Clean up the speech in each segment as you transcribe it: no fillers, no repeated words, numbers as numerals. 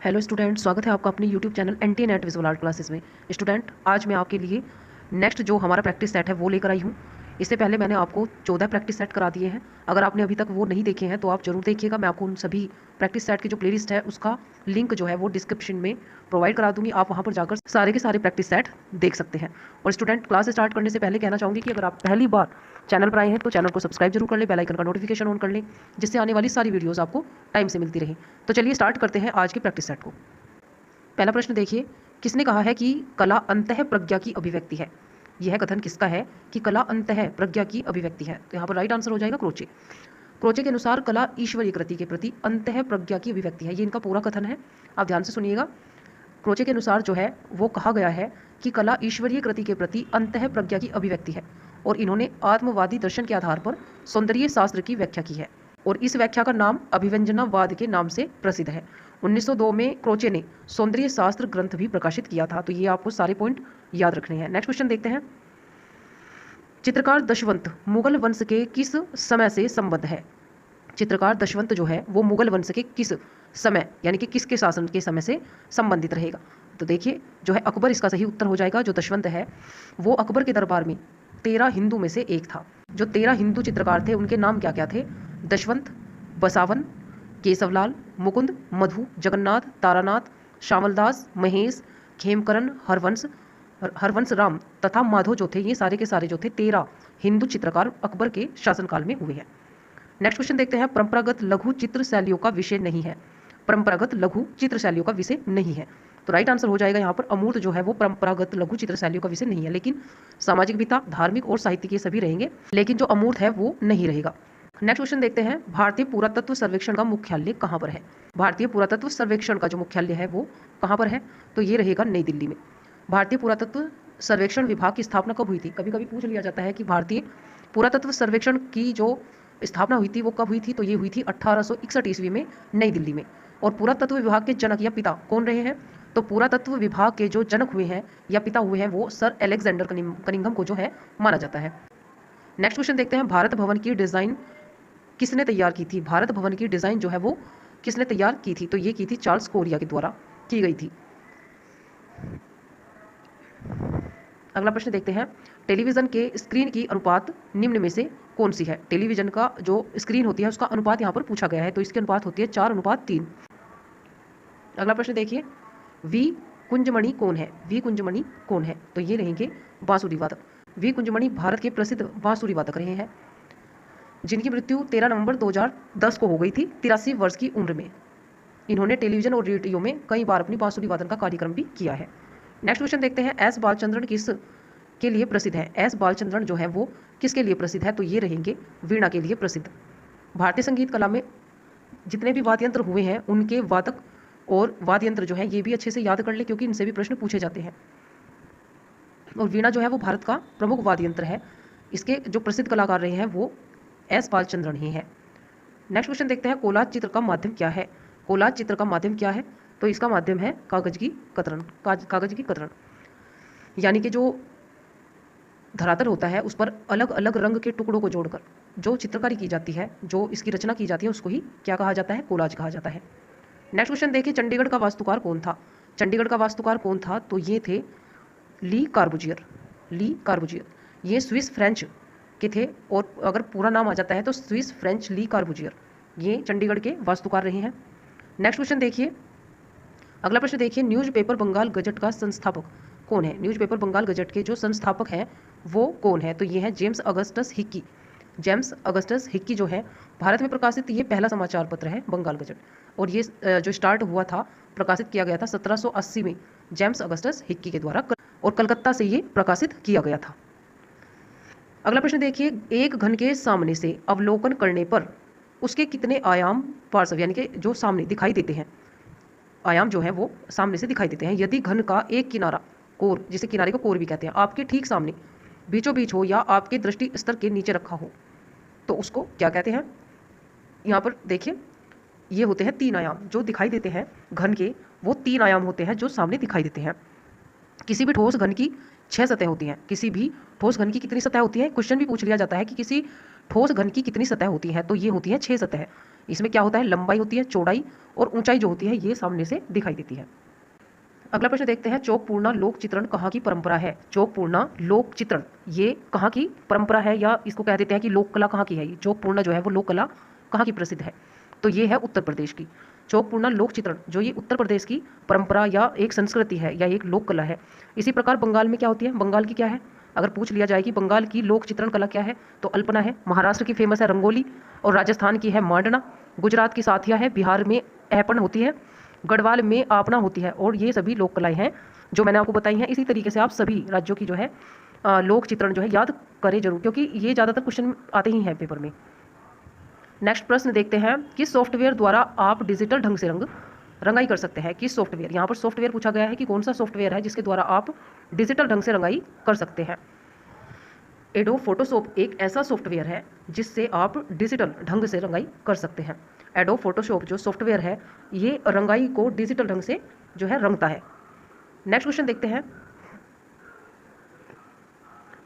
Hello student, स्वागत है आपका अपने YouTube channel NT net visual art classes में। स्टूडेंट, आज मैं आपके लिए नेक्स्ट जो हमारा प्रैक्टिस सेट है वो लेकर आई हूँ। इससे पहले मैंने आपको 14 प्रैक्टिस सेट करा दिए हैं। अगर आपने अभी तक वो नहीं देखे हैं तो आप जरूर देखिएगा। मैं आपको उन सभी प्रैक्टिस सेट की जो प्लेलिस्ट है उसका लिंक जो है वो डिस्क्रिप्शन में प्रोवाइड करा दूंगी। आप वहाँ पर जाकर सारे के सारे प्रैक्टिस सेट देख सकते हैं। और स्टूडेंट, क्लास स्टार्ट करने से पहले कहना चाहूँगी कि अगर आप पहली बार चैनल पर आए हैं तो चैनल को सब्सक्राइब जरूर कर लें, बेल आइकन का नोटिफिकेशन ऑन कर लें, जिससे आने वाली सारी वीडियोज़ आपको टाइम से मिलती रहे। तो चलिए स्टार्ट करते हैं आज के प्रैक्टिस सेट को। पहला प्रश्न देखिए, किसने कहा है कि कला अंतः प्रज्ञा की अभिव्यक्ति है? यह कथन किसका है कि कला अंतः प्रज्ञा की अभिव्यक्ति है? तो यहाँ पर राइट आंसर हो जाएगा क्रोचे। क्रोचे के अनुसार कला ईश्वरीय कृति के प्रति अंतः प्रज्ञा की अभिव्यक्ति है। ये इनका पूरा कथन है, आप ध्यान से सुनिएगा। क्रोचे के अनुसार जो है वो कहा गया है कि कला ईश्वरीय कृति के प्रति अंतः प्रज्ञा की अभिव्यक्ति है, और इन्होंने आत्मवादी दर्शन के आधार पर सौंदर्य शास्त्र की व्याख्या की है, और इस व्याख्या का नाम अभिव्यंजनावाद के नाम से प्रसिद्ध है। 1902 में क्रोचे ने सौंदर्य शास्त्र ग्रंथ भी प्रकाशित किया था। तो ये आपको सारे पॉइंट याद रखने हैं। नेक्स्ट क्वेश्चन देखते हैं, चित्रकार दशवंत मुगल वंश के किस समय से संबद्ध है? चित्रकार दशवंत जो है वो मुगल वंश के किस समय यानी कि किसके शासन के समय से संबंधित रहेगा? तो देखिए, जो है अकबर इसका सही उत्तर हो जाएगा। जो दशवंत है वो अकबर के दरबार में 13 हिंदू में से एक था। जो 13 हिंदू चित्रकार थे उनके नाम क्या क्या थे? दशवंत, बसावन, केशवलाल, मुकुंद, मधु, जगन्नाथ, तारानाथ, श्यामलदास, महेश, खेमकरण, हरवंश राम तथा माधव जो थे, ये सारे के सारे जो थे 13 हिंदू चित्रकार अकबर के शासनकाल में हुए हैं। नेक्स्ट क्वेश्चन देखते हैं, परंपरागत लघु चित्र शैलियों का विषय नहीं है। परंपरागत लघु चित्र शैलियों का विषय नहीं है, तो राइट आंसर हो जाएगा यहाँ पर अमूर्त जो है वो परंपरागत लघु चित्र शैलियों का विषय नहीं है। लेकिन सामाजिक विधा, धार्मिक और साहित्यिक ये सभी रहेंगे, लेकिन जो अमूर्त है वो नहीं रहेगा। नेक्स्ट क्वेश्चन देखते हैं, भारतीय पुरातत्व सर्वेक्षण का मुख्यालय कहाँ पर है? भारतीय पुरातत्व सर्वेक्षण का जो मुख्यालय है वो कहाँ पर है? तो ये रहेगा नई दिल्ली में। भारतीय पुरातत्व सर्वेक्षण विभाग की स्थापना कब हुई थी? कभी कभी पूछ लिया जाता है कि भारतीय पुरातत्व सर्वेक्षण की जो स्थापना हुई थी वो कब हुई थी? तो ये हुई थी 1861 ईस्वी में नई दिल्ली में। और पुरातत्व विभाग के जनक या पिता कौन रहे हैं? तो पुरातत्व विभाग के जो जनक हुए हैं या पिता हुए हैं वो सर अलेक्जेंडर कनिंघम को जो है माना जाता है। नेक्स्ट क्वेश्चन देखते हैं, भारत भवन की डिजाइन किसने तैयार की थी? भारत भवन की डिजाइन जो है वो किसने तैयार की थी? तो ये की थी चार्ल्स कोरिया के द्वारा की गई थी। अगला प्रश्न देखते हैं, टेलीविजन के स्क्रीन की अनुपात निम्न में से कौन सी है? टेलीविजन का जो स्क्रीन होती है उसका अनुपात यहाँ पर पूछा गया है, तो इसकी अनुपात होती है 4:3। अगला प्रश्न देखिए, वी कुंजमणि कौन है? वी कुंजमणि कौन है? तो ये रहेंगे बांसुरी वादक। वी कुंजमणि भारत के प्रसिद्ध बांसुरी वादक रहे हैं, जिनकी मृत्यु 13 नवंबर 2010 को हो गई थी 83 वर्ष की उम्र में। इन्होंने टेलीविजन और रेडियो में कई बार अपनी बांसुरी वादन का कार्यक्रम भी किया है। नेक्स्ट क्वेश्चन देखते हैं, एस बालचंद्रन किस के लिए प्रसिद्ध है? एस बालचंद्रन जो है वो किसके लिए प्रसिद्ध है? तो ये रहेंगे वीणा के लिए प्रसिद्ध। भारतीय संगीत कला में जितने भी वाद्य यंत्र हुए हैं उनके वादक और वाद्य यंत्र जो है ये भी अच्छे से याद कर ले, क्योंकि इनसे भी प्रश्न पूछे जाते हैं। और वीणा जो है वो भारत का प्रमुख वाद्य यंत्र है। इसके जो प्रसिद्ध कलाकार रहे हैं वो एस बालचंद्रन ही है। नेक्स्ट क्वेश्चन देखते हैं, कोलाज चित्र का माध्यम क्या है? कोलाज चित्र का माध्यम क्या है? तो इसका माध्यम है कागज की कतरन। कागज की कतरन यानी कि जो धरातल होता है उस पर अलग अलग रंग के टुकड़ों को जोड़कर जो चित्रकारी की जाती है, जो इसकी रचना की जाती है, उसको ही क्या कहा जाता है? कोलाज कहा जाता है। नेक्स्ट क्वेश्चन देखिए, चंडीगढ़ का वास्तुकार कौन था? चंडीगढ़ का वास्तुकार कौन था? तो ये थे ली कार्बुजियर। ली कार्बुजियर ये स्विस फ्रेंच के थे, और अगर पूरा नाम आ जाता है तो स्विस फ्रेंच ली कार्बुजियर, ये चंडीगढ़ के वास्तुकार रहे हैं। नेक्स्ट क्वेश्चन देखिए, अगला प्रश्न देखिए, न्यूज़पेपर बंगाल गजट का संस्थापक कौन है? न्यूज़पेपर बंगाल गजट के जो संस्थापक हैं वो कौन है? तो ये है James Augustus Hickey. James Augustus Hickey जो है भारत में प्रकाशित ये पहला समाचार पत्र है बंगाल गजट, और ये जो स्टार्ट हुआ था, प्रकाशित किया गया था 1780 में जेम्स अगस्टस हिक्की के द्वारा, और कलकत्ता से ये प्रकाशित किया गया था। अगला प्रश्न देखिए, एक घन के सामने से अवलोकन करने पर उसके कितने आयाम पार्श्व यानी कि जो सामने दिखाई देते हैं, आयाम जो है वो सामने से दिखाई देते हैं? यदि घन का एक किनारा, कोर, जिसे किनारे को कोर भी कहते हैं, आपके ठीक सामने बीचों बीच हो या आपके दृष्टि स्तर के नीचे रखा हो तो उसको क्या कहते हैं? यहाँ पर देखिए, ये होते हैं 3 आयाम जो दिखाई देते हैं घन के, वो 3 आयाम होते हैं जो सामने दिखाई देते हैं। किसी भी ठोस घन की 6 सतह होती हैं। किसी भी ठोस घन की कितनी सतह होती है? क्वेश्चन भी पूछ लिया जाता है कि किसी ठोस घन की कितनी सतह होती है? तो ये होती है 6 सतह। इसमें क्या होता है, लंबाई होती है, चौड़ाई और ऊंचाई जो होती है ये सामने से दिखाई देती है। अगला प्रश्न देखते हैं, चौकपूर्णा लोक चित्रण कहाँ की परंपरा है? चौकपूर्णा लोक चित्रण ये कहाँ की परंपरा है, या इसको कह देते हैं कि लोक कला कहाँ की है? ये चौकपूर्णा जो है वो लोक कला कहाँ की प्रसिद्ध है? तो ये है उत्तर प्रदेश की। चौकपूर्णा लोक चित्रण जो ये उत्तर प्रदेश की परंपरा या एक संस्कृति है या एक लोक कला है। इसी प्रकार बंगाल में क्या होती है, बंगाल की क्या है? अगर पूछ लिया जाए कि बंगाल की लोक चित्रण कला क्या है, तो अल्पना है। महाराष्ट्र की फेमस है रंगोली, और राजस्थान की है मांडना। गुजरात की साथिया है, बिहार में ऐपन होती है, गढ़वाल में आपना होती है। और ये सभी लोक कलाएं हैं जो मैंने आपको बताई हैं। इसी तरीके से आप सभी राज्यों की जो है लोक चित्रण जो है याद करें जरूर, क्योंकि ये ज़्यादातर क्वेश्चन आते ही हैं पेपर में। नेक्स्ट प्रश्न देखते हैं, किस सॉफ्टवेयर द्वारा आप डिजिटल ढंग से रंगाई कर सकते हैं? किस सॉफ्टवेयर, यहाँ पर सॉफ्टवेयर पूछा गया है कि कौन सा सॉफ्टवेयर है जिसके द्वारा आप डिजिटल ढंग से रंगाई कर सकते हैं। एडोब फोटोशॉप एक ऐसा सॉफ्टवेयर है जिससे आप डिजिटल ढंग से रंगाई कर सकते हैं। एडोब फोटोशॉप जो सॉफ्टवेयर है ये रंगाई को डिजिटल ढंग से जो है रंगता है। नेक्स्ट क्वेश्चन देखते हैं,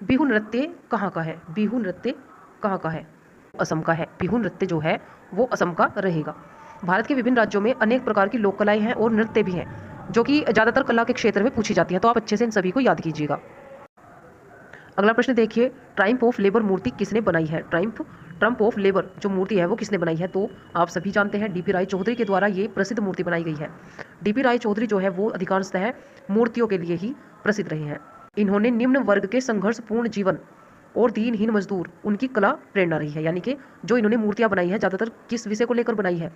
बिहू नृत्य कहाँ का है? बिहू नृत्य कहाँ का है? असम का है। बिहू नृत्य जो है वो असम का रहेगा। भारत के विभिन्न राज्यों में अनेक प्रकार की लोक कलाएं हैं और नृत्य भी हैं जो कि ज़्यादातर कला के क्षेत्र में पूछी जाती हैं, तो आप अच्छे से इन सभी को याद कीजिएगा। अगला प्रश्न देखिए, ट्रायम्फ ऑफ लेबर मूर्ति किसने बनाई है? ट्रम्प ऑफ लेबर जो मूर्ति है वो किसने बनाई है? तो आप सभी जानते हैं डीपी राय चौधरी के द्वारा ये प्रसिद्ध मूर्ति बनाई गई है। डीपी राय चौधरी जो है वो अधिकांशतः मूर्तियों के लिए ही प्रसिद्ध रहे हैं। इन्होंने निम्न वर्ग के संघर्षपूर्ण जीवन और दीनहीन मजदूर उनकी कला प्रेरणा रही है। यानी कि जो इन्होंने मूर्तियां बनाई है ज़्यादातर किस विषय को लेकर बनाई है?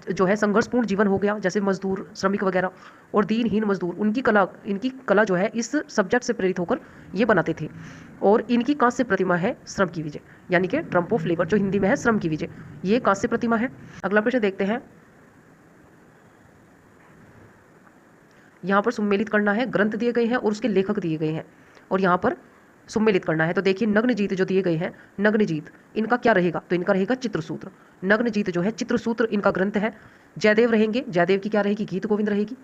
जो है संघर्षपूर्ण जीवन हो गया, जैसे मजदूर, श्रमिक वगैरह, और दीनहीन मजदूर, इनकी कला जो है इस सब्जेक्ट से प्रेरित होकर ये बनाते थे। और इनकी कांस्य प्रतिमा है श्रम की विजय, यानी कि ट्रम्प ऑफ लेबर जो हिंदी में है श्रम की विजय, ये कांस्य प्रतिमा है। अगला प्रश्न देखते हैं, यहाँ पर सुमेलित करना है, ग्रंथ दिए गए हैं और उसके लेखक दिए गए हैं, और यहाँ पर सुमेलित करना है। तो देखिए नग्नजीत जो दिए गए हैं, नग्नजीत इनका क्या रहेगा? तो इनका रहेगा चित्रसूत्र। नग्नजीत जो है चित्रसूत्र इनका ग्रंथ है। जयदेव रहेंगे, जयदेव की क्या रहेगी? गीत गोविंद रहेगी।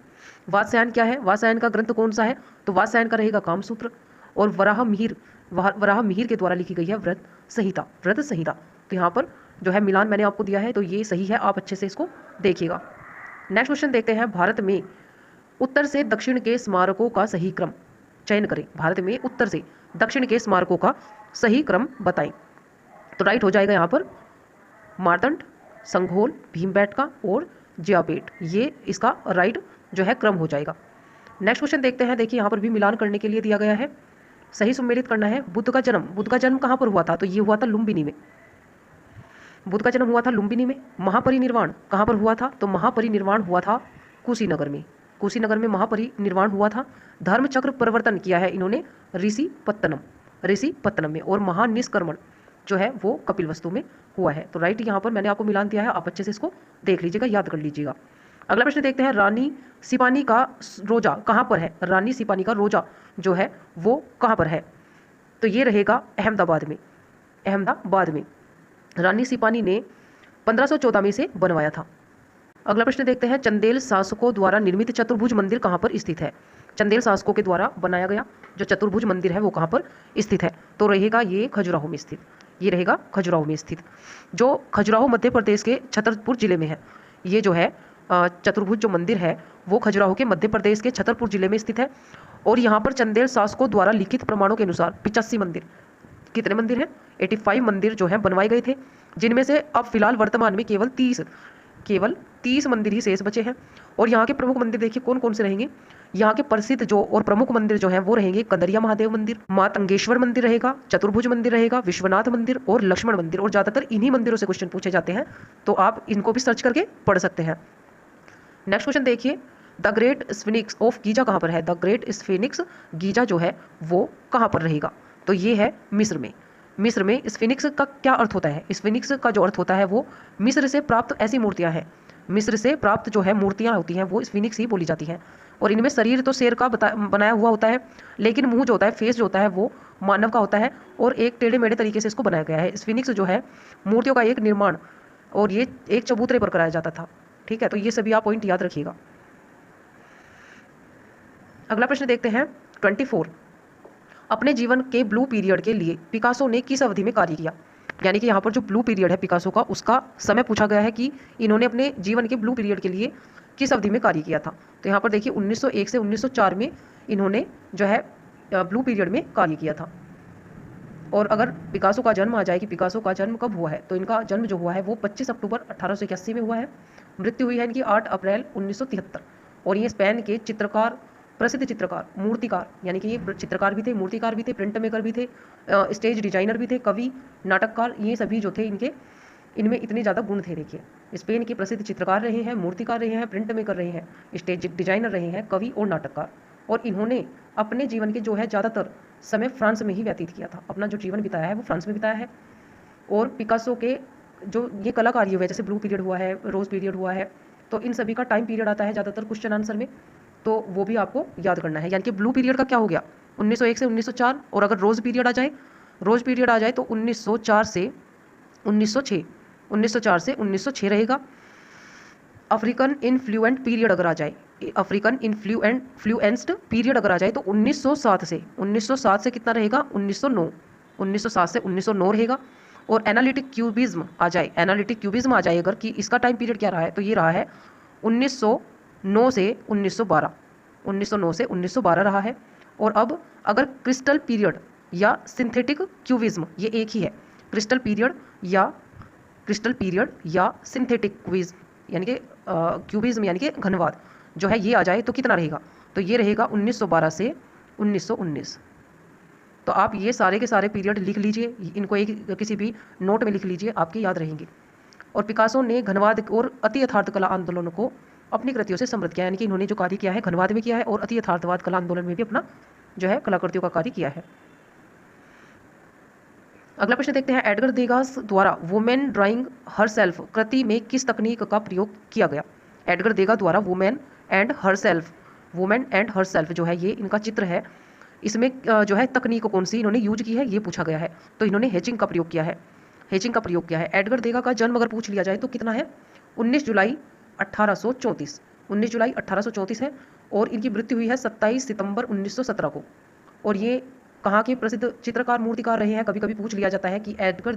वात्स्यायन क्या है? वात्स्यायन का ग्रंथ कौन सा है? तो वात्स्यायन का रहेगा कामसूत्र। और वराह मिहिर के द्वारा लिखी गई है व्रत संहिता। व्रत संहिता, तो यहाँ पर जो है मिलान मैंने आपको दिया है, तो ये सही है, आप अच्छे से इसको देखिएगा। नेक्स्ट क्वेश्चन देखते हैं, भारत में उत्तर से दक्षिण के स्मारकों का सही क्रम चयन करें। भारत में उत्तर से दक्षिण के स्मारकों का सही क्रम बताएं। तो राइट हो जाएगा यहाँ पर मारतंड, संघोल, भीमबेटका और जियापेट, ये इसका राइट जो है क्रम हो जाएगा। नेक्स्ट क्वेश्चन देखते हैं, देखिए यहाँ पर भी मिलान करने के लिए दिया गया है, सही सुमेलित करना है। बुद्ध का जन्म कहाँ पर हुआ था? तो ये हुआ था लुम्बिनी में। बुद्ध का जन्म हुआ था लुम्बिनी में। महापरिनिर्वाण कहाँ पर हुआ था? तो महापरिनिर्वाण हुआ था कुशीनगर में। कुशीनगर में महापरिनिर्वाण हुआ था। धर्म चक्र परिवर्तन किया है इन्होंने ऋषिपत्तनम में। और महानिष्क्रमण जो है वो कपिलवस्तु में हुआ है। तो राइट यहाँ पर मैंने आपको मिलान दिया है, आप अच्छे से इसको देख लीजिएगा, याद कर लीजिएगा। अगला प्रश्न देखते हैं, रानी सिपानी का रोजा कहाँ पर है? रानी सिपानी का रोजा जो है वो कहाँ पर है? तो ये रहेगा अहमदाबाद में। रानी सिपानी ने 1514 में इसे बनवाया था। अगला प्रश्न देखते हैं, चंदेल शासकों द्वारा निर्मित चतुर्भुज मंदिर कहाँ पर स्थित है? चंदेल शासकों के द्वारा बनाया गया जो चतुर्भुज मंदिर है वो कहाँ पर स्थित है? तो रहेगा ये खजुराहो में स्थित। ये रहेगा खजुराहो में स्थित, जो खजुराहो मध्य प्रदेश के छतरपुर जिले में है। ये जो है चतुर्भुज जो मंदिर है वो खजुराहो के मध्य प्रदेश के छतरपुर जिले में स्थित है। और यहाँ पर चंदेल शासकों द्वारा लिखित प्रमाणों के अनुसार 85 मंदिर, कितने मंदिर हैं? 85 मंदिर जो है बनवाए गए थे, जिनमें से अब फिलहाल वर्तमान में केवल 30 मंदिर ही शेष बचे हैं। और यहाँ के प्रमुख मंदिर देखिए कौन कौन से रहेंगे। यहाँ के प्रसिद्ध जो और प्रमुख मंदिर जो हैं वो रहेंगे कंदरिया महादेव मंदिर, माँ तंगेश्वर मंदिर रहेगा, चतुर्भुज मंदिर रहेगा, विश्वनाथ मंदिर और लक्ष्मण मंदिर। और ज़्यादातर इन्हीं मंदिरों से क्वेश्चन पूछे जाते हैं, तो आप इनको भी सर्च करके पढ़ सकते हैं। नेक्स्ट क्वेश्चन देखिए, द ग्रेट स्फिनिक्स ऑफ गीजा कहाँ पर है? द ग्रेट स्फिनिक्स गीजा जो है वो कहाँ पर रहेगा? तो ये है मिस्र में। मिस्र में स्फिनिक्स का क्या अर्थ होता है? स्फिनिक्स का जो अर्थ होता है वो मिस्र से प्राप्त ऐसी मूर्तियां हैं, मिस्र से प्राप्त जो है मूर्तियां होती हैं वो स्फिनिक्स ही बोली जाती हैं। और इनमें शरीर तो शेर का बनाया हुआ होता है, लेकिन मुंह जो होता है, फेस जो होता है वो मानव का होता है, और एक टेढ़े मेढ़े तरीके से इसको बनाया गया है। स्फिनिक्स जो है मूर्तियों का एक निर्माण, और ये एक चबूतरे पर कराया जाता था। ठीक है, तो ये सभी आप पॉइंट याद रखिएगा। अगला प्रश्न देखते हैं 24, अपने जीवन के ब्लू पीरियड के लिए पिकासो ने किस अवधि में कार्य किया? यानी कि यहाँ पर जो ब्लू पीरियड है पिकासो का, उसका समय पूछा गया है कि इन्होंने अपने जीवन के ब्लू पीरियड के लिए किस अवधि में कार्य किया था। तो यहाँ पर देखिए 1901 से 1904 में इन्होंने जो है ब्लू पीरियड में कार्य किया था। और अगर पिकासो का जन्म आ जाए कि पिकासो का जन्म कब हुआ है, तो इनका जन्म जो हुआ है वो 25 अक्टूबर 1881 में हुआ है। मृत्यु हुई है इनकी 8 अप्रैल 1973। और ये स्पेन के चित्रकार, प्रसिद्ध चित्रकार, मूर्तिकार, यानी कि ये चित्रकार भी थे, मूर्तिकार भी थे, प्रिंट मेकर भी थे, स्टेज डिजाइनर भी थे, कवि, नाटककार, ये सभी जो थे इनमें इतने ज़्यादा गुण थे। देखिए, स्पेन के प्रसिद्ध चित्रकार रहे हैं, मूर्तिकार रहे हैं, प्रिंट मेकर रहे हैं, स्टेज डिजाइनर रहे हैं, कवि और नाटककार। और इन्होंने अपने जीवन के जो है ज़्यादातर समय फ्रांस में ही व्यतीत किया था। अपना जो जीवन बिताया है वो फ्रांस में बिताया है। और पिकासो के जो ये कलाकारी हुआ है, जैसे ब्लू पीरियड हुआ है, रोज पीरियड हुआ है, तो इन सभी का टाइम पीरियड आता है ज़्यादातर क्वेश्चन आंसर में, तो वो भी आपको याद करना है। यानी कि ब्लू पीरियड का क्या हो गया 1901 से 1904, और अगर रोज पीरियड आ जाए तो 1904 से 1906, 1904 से 1906 रहेगा। अफ्रीकन इन्फ्लुएंट पीरियड अगर आ जाए, अफ्रीकन इन्फ्लुएंस्ड पीरियड अगर आ जाए तो 1907 से कितना रहेगा 1909, 1907 से 1909 रहेगा। और एनालिटिक क्यूबिज्म आ जाए अगर, कि इसका टाइम पीरियड क्या रहा है, तो ये रहा है 1909 से 1912, 1909 से 1912 रहा है। और अब अगर क्रिस्टल पीरियड या सिंथेटिक क्यूबिज्म, ये एक ही है, क्रिस्टल पीरियड या सिंथेटिक क्यूबिज्म यानी कि क्यूबिज्म यानी कि घनवाद जो है, ये आ जाए तो कितना रहेगा, तो ये रहेगा 1912 से 1919। तो आप ये सारे के सारे पीरियड लिख लीजिए, इनको एक किसी भी नोट में लिख लीजिए, आपके याद रहेंगे। और पिकासो ने घनवाद और अति यथार्थ कला आंदोलन को अपनी कृतियों से समृद्ध किया, यानी कि इन्होंने जो कार्य किया है घनवाद में किया है और अति यथार्थवाद कला आंदोलन में भी अपना जो है कलाकृतियों का कार्य किया है। अगला प्रश्न देखते हैं, एडगर देगास द्वारा वुमेन ड्राइंग हरसेल्फ कृति में किस तकनीक का प्रयोग किया गया। एडगर देगा द्वारा वुमेन एंड हरसेल्फ जो है ये इनका चित्र है, इसमें जो है तकनीक कौन सी इन्होंने यूज की है ये पूछा गया है। तो इन्होंने हेचिंग का प्रयोग किया है। एडगर देगा का जन्म अगर पूछ लिया जाए तो कितना है 19 जुलाई 1834 है। और इनकी मृत्यु हुई है 27 सितंबर 1917 को। और ये कहाँ के प्रसिद्ध चित्रकार मूर्तिकार रहे हैं, कभी कभी पूछ लिया जाता है कि एडगर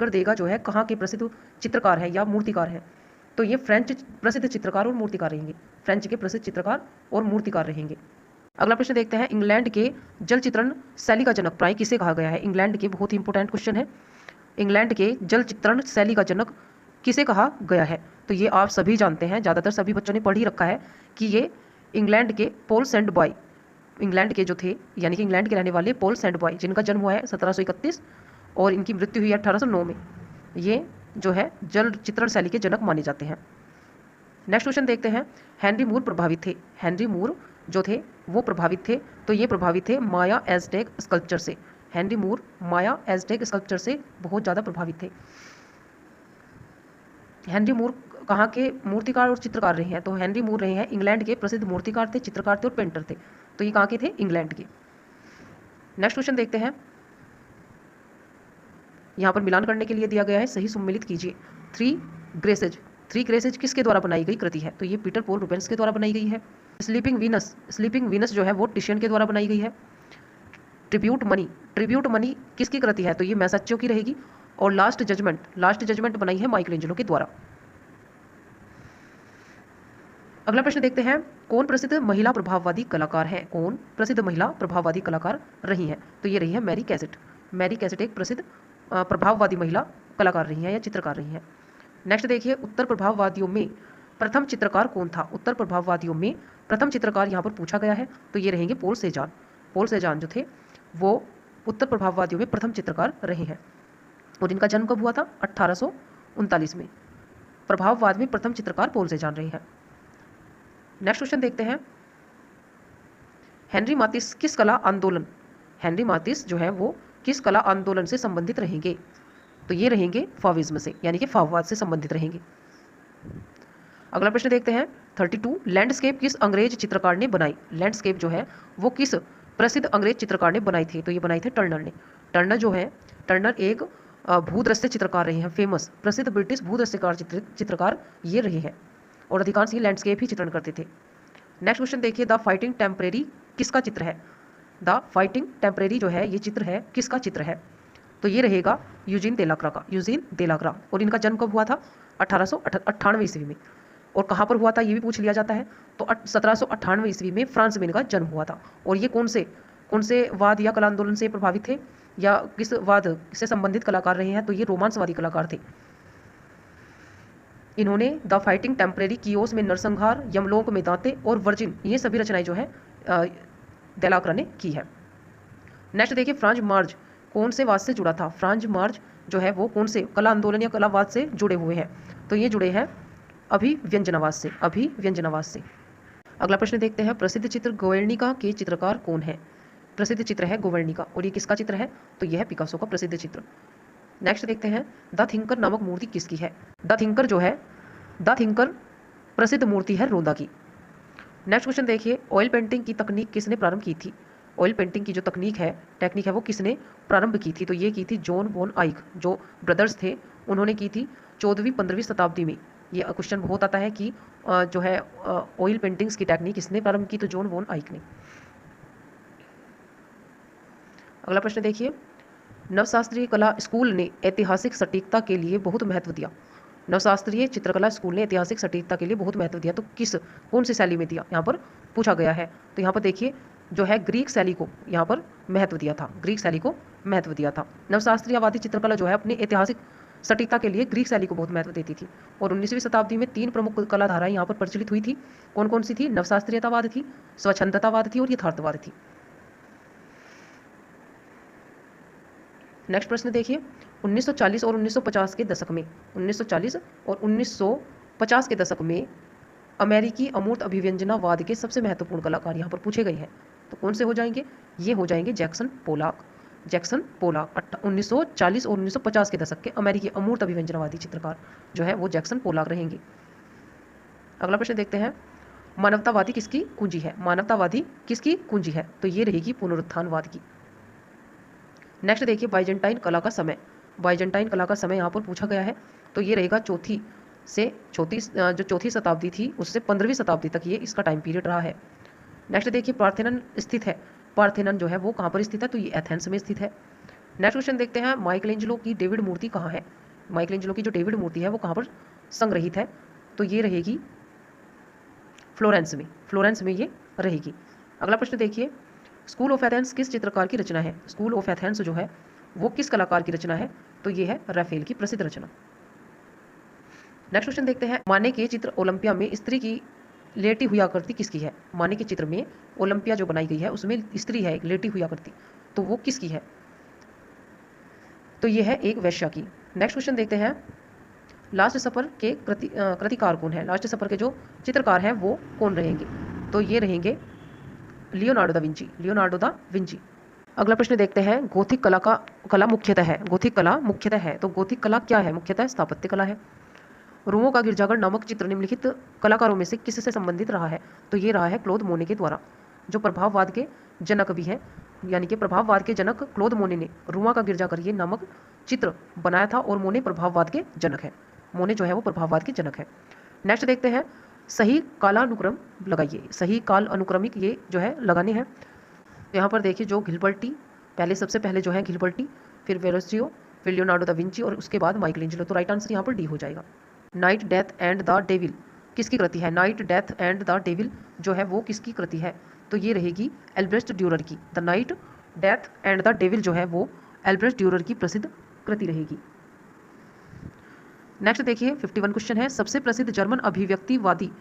देगा जो है कहाँ के प्रसिद्ध चित्रकार है या मूर्तिकार है, तो ये फ्रेंच प्रसिद्ध चित्रकार और मूर्तिकार रहेंगे, फ्रेंच के प्रसिद्ध चित्रकार और मूर्तिकार रहेंगे। अगला प्रश्न देखते हैं, इंग्लैंड के जल चित्रण शैली का जनक प्राय किसे कहा गया है। इंग्लैंड के बहुत ही इंपॉर्टेंट क्वेश्चन है, इंग्लैंड के जल चित्रण शैली का जनक किसे कहा गया है। तो ये आप सभी जानते हैं, ज़्यादातर सभी बच्चों ने पढ़ ही रखा है कि ये इंग्लैंड के पॉल सेंट बॉय, इंग्लैंड के जो थे यानी कि इंग्लैंड के रहने वाले पॉल सेंट बॉय, जिनका जन्म हुआ है 1731 और इनकी मृत्यु हुई है 1809 में, ये जो है जल चित्रण शैली के जनक माने जाते हैं। नेक्स्ट क्वेश्चन देखते हैं, हेनरी मूर प्रभावित थे, हेनरी मूर जो थे वो प्रभावित थे, तो ये प्रभावित थे माया एज़टेक स्कल्पचर से। हेनरी मूर माया एज़टेक स्कल्पचर से बहुत ज़्यादा प्रभावित थे। हेनरी मूर कहाँ के मूर्तिकार और चित्रकार रहे हैं, तो हेनरी मूर रहे हैं इंग्लैंड के प्रसिद्ध मूर्तिकार थे, चित्रकार थे और पेंटर थे। तो ये कहाँ के थे, इंग्लैंड के। नेक्स्ट क्वेश्चन देखते हैं, यहाँ पर मिलान करने के लिए दिया गया है, सही सम्मिलित कीजिए। थ्री ग्रेसेज किसके द्वारा बनाई गई कृति है, तो ये पीटर पॉल रूबेंस के द्वारा बनाई गई है। स्लीपिंग वीनस जो है वो टिशियन के द्वारा बनाई गई है। ट्रिब्यूट मनी किसकी कृति है, तो ये मैसाचो की रहेगी। और लास्ट जजमेंट बनाई है माइकलएंजेलो के द्वारा। अगला प्रश्न देखते हैं, कौन प्रसिद्ध महिला प्रभाववादी कलाकार है, कौन प्रसिद्ध महिला प्रभाववादी कलाकार रही हैं, तो ये रही है मैरी कैसेट एक प्रसिद्ध प्रभाववादी महिला कलाकार रही हैं या चित्रकार रही हैं। नेक्स्ट देखिए, उत्तर प्रभाववादियों में प्रथम चित्रकार कौन था, उत्तर प्रभाववादियों में प्रथम चित्रकार यहाँ पर पूछा गया है, तो ये रहेंगे पोल सेजान जो थे वो उत्तर प्रभाववादियों में प्रथम चित्रकार रहे हैं। और इनका जन्म कब हुआ था, 1839 में। प्रभाववाद में प्रथम चित्रकार पोल सेजान रहे हैं। नेक्स्ट क्वेश्चन देखते हैं, हेनरी मातिस किस कला आंदोलन, हेनरी मातिस जो है वो किस कला आंदोलन से संबंधित रहेंगे, तो ये रहेंगे फाविज्म से, यानी कि फाववाद से संबंधित रहेंगे। अगला प्रश्न देखते हैं 32, लैंडस्केप किस अंग्रेज चित्रकार ने बनाई, लैंडस्केप जो है वो किस प्रसिद्ध अंग्रेज चित्रकार ने बनाई थी, तो ये बनाई थे टर्नर ने। टर्नर एक भूदृश्य चित्रकार रहे हैं, फेमस प्रसिद्ध ब्रिटिश भूदृश्यकार चित्रकार ये रहे हैं, और अधिकांश ही लैंडस्केप ही चित्रण करते थे। नेक्स्ट क्वेश्चन देखिए, द फाइटिंग टेम्परेरी किसका चित्र है, द फाइटिंग टेम्परेरी जो है ये चित्र है किसका चित्र है, तो ये रहेगा यूजीन देलाक्रा का, यूजीन देलाक्रा। और इनका जन्म कब हुआ था? 1898 ईस्वी में। और कहाँ पर हुआ था ये भी पूछ लिया जाता है। तो 1798 ईस्वी में फ्रांस में इनका जन्म हुआ था। और ये कौन से वाद या कला आंदोलन से प्रभावित थे या किस वाद से संबंधित कलाकार रहे हैं? तो ये रोमांसवादी कलाकार थे। इन्होंने द फाइटिंग टेम्परेरी, कियोस में नरसंहार, यमलोक में दांते और वर्जिन, ये सभी रचनाएं जो है देलाक्रा ने की है। नेक्स्ट देखिए, फ्रांज मार्ज कौन से वाद से जुड़ा था? फ्रांज मार्ज जो है वो कौन से कला आंदोलन या कलावाद से जुड़े हुए हैं? तो ये जुड़े हैं अभिव्यंजनावाद से, अभिव्यंजनावाद से। अगला प्रश्न देखते हैं, प्रसिद्ध चित्र गोवेर्निका के चित्रकार कौन है? प्रसिद्ध चित्र है गोवेर्निका। और ये किसका चित्र है? तो यह है पिकासो का प्रसिद्ध चित्र। नेक्स्ट देखते हैं, द थिंकर नामक मूर्ति किसकी है? द थिंकर जो है, द थिंकर प्रसिद्ध मूर्ति है रोदा की। नेक्स्ट क्वेश्चन देखिए, ऑयल पेंटिंग की तकनीक किसने प्रारंभ की थी? ऑयल पेंटिंग की जो टेक्निक है वो किसने प्रारंभ की थी? तो ये की थी जॉन वॉन आइक, जो ब्रदर्स थे उन्होंने की थी 14वीं-15वीं शताब्दी में। ये क्वेश्चन बहुत आता है कि जो है ऑयल पेंटिंग्स की टेक्निक किसने प्रारंभ की? तो जॉन वॉन आइक ने। अगला प्रश्न देखिए, नवशास्त्रीय कला स्कूल ने ऐतिहासिक सटीकता के लिए बहुत महत्व दिया। नवशास्त्रीय चित्रकला स्कूल ने ऐतिहासिक सटीकता के लिए बहुत महत्व दिया। तो कौन सी शैली में दिया? यहाँ पर पूछा गया है। तो यहाँ पर देखिए जो है ग्रीक शैली को यहाँ पर महत्व दिया था, ग्रीक शैली को महत्व दिया था। नवशास्त्रीयवादी चित्रकला जो है अपनी ऐतिहासिक सटीकता के लिए ग्रीक शैली को बहुत महत्व देती थी। और 19वीं शताब्दी में 3 प्रमुख कला धाराएं यहाँ पर प्रचलित हुई थी। कौन कौन सी थी? नवशास्त्रीयतावाद थी, स्वच्छंदतावाद थी और यथार्थवाद थी। नेक्स्ट प्रश्न देखिए, 1940 और 1950 के दशक में, 1940 और 1950 के दशक में अमेरिकी अमूर्त अभिव्यंजनावाद के सबसे महत्वपूर्ण कलाकार यहाँ पर पूछे गए हैं। तो कौन से हो जाएंगे? ये हो जाएंगे जैक्सन पोलाक। जैक्सन पोलाक 1940 और 1950 के दशक के अमेरिकी अमूर्त अभिव्यंजनावादी चित्रकार जो है वो जैक्सन पोलाक रहेंगे। अगला प्रश्न देखते हैं, मानवतावादी किसकी कुंजी है? मानवतावादी किसकी कुंजी है? तो ये रहेगी पुनरुत्थानवाद की। नेक्स्ट देखिए, बाइजेंटाइन कला का समय। बाइजेंटाइन कला का समय यहाँ पर पूछा गया है। तो ये रहेगा चौथी शताब्दी थी उससे 15वीं शताब्दी तक ये इसका टाइम पीरियड रहा है। नेक्स्ट देखिए, पार्थेनन स्थित है। पार्थेनन जो है वो कहाँ पर स्थित है? तो ये एथेंस में स्थित है। नेक्स्ट क्वेश्चन देखते हैं, माइकलेंजलो की डेविड मूर्ति कहाँ है? माइकलेंजलो की जो डेविड मूर्ति है वो कहाँ पर संग्रहित है? तो ये रहेगी फ्लोरेंस में, फ्लोरेंस में ये रहेगी। अगला प्रश्न देखिए, स्कूल ऑफ एथेंस किस चित्रकार की रचना है? स्कूल ऑफ एथेंस जो है वो किस कलाकार की रचना है? तो ये है राफेल की प्रसिद्ध रचना। नेक्स्ट क्वेश्चन देखते हैं, माने के चित्र ओलंपिया में स्त्री की लेटी हुई आकृति किसकी है? माने के चित्र में ओलंपिया जो बनाई गई है उसमें स्त्री है एक लेटी हुई आकृति, तो वो किसकी है? तो ये है एक वेश्या की। नेक्स्ट क्वेश्चन देखते हैं, लास्ट सफर के कृतिकार कौन है? लास्ट सफर के जो चित्रकार हैं वो कौन रहेंगे? तो ये रहेंगे Leonardo da Vinci, Leonardo da Vinci. अगला प्रश्न देखते हैं, गोथिक कला मुख्यतः है। गोथिक कला मुख्यतः है, तो गोथिक कला क्या है? मुख्यतः स्थापत्य कला है। रोमो का गिरजाघर नामक चित्र निम्नलिखित कलाकारों में से किससे संबंधित रहा है? तो ये रहा है क्लोद मोने के द्वारा, जो प्रभाववाद के जनक भी हैं। यानी कि प्रभाववाद के जनक क्लोद मोने ने रोमा का गिरजाघर ये नामक चित्र बनाया था और मोने प्रभाववाद के जनक है। मोने जो है वो प्रभाववाद के जनक है। नेक्स्ट देखते हैं, सही कालानुक्रम लगाइए। सही काल अनुक्रमिक ये जो है लगाने हैं। यहाँ पर देखिए, जो घिलबर्टी सबसे पहले जो है घिलबर्टी, फिर वेरोसियो, फिर लियोनार्डो दा विंची और उसके बाद माइकलेंजेलो। तो राइट आंसर यहाँ पर डी हो जाएगा। Night death and the devil किसकी कृति है? Night death and the devil जो है वो किसकी कृति है? तो ये रहेगी एल्ब्रेस्ट ड्यूरर की। The night death and the devil जो है वो एल्ब्रेस्ट ड्यूरर की प्रसिद्ध कृति रहेगी। नेक्स्ट देखिए, 51 क्वेश्चन है, सबसे प्रसिद्ध जर्मन अभिव्यक्तिवादी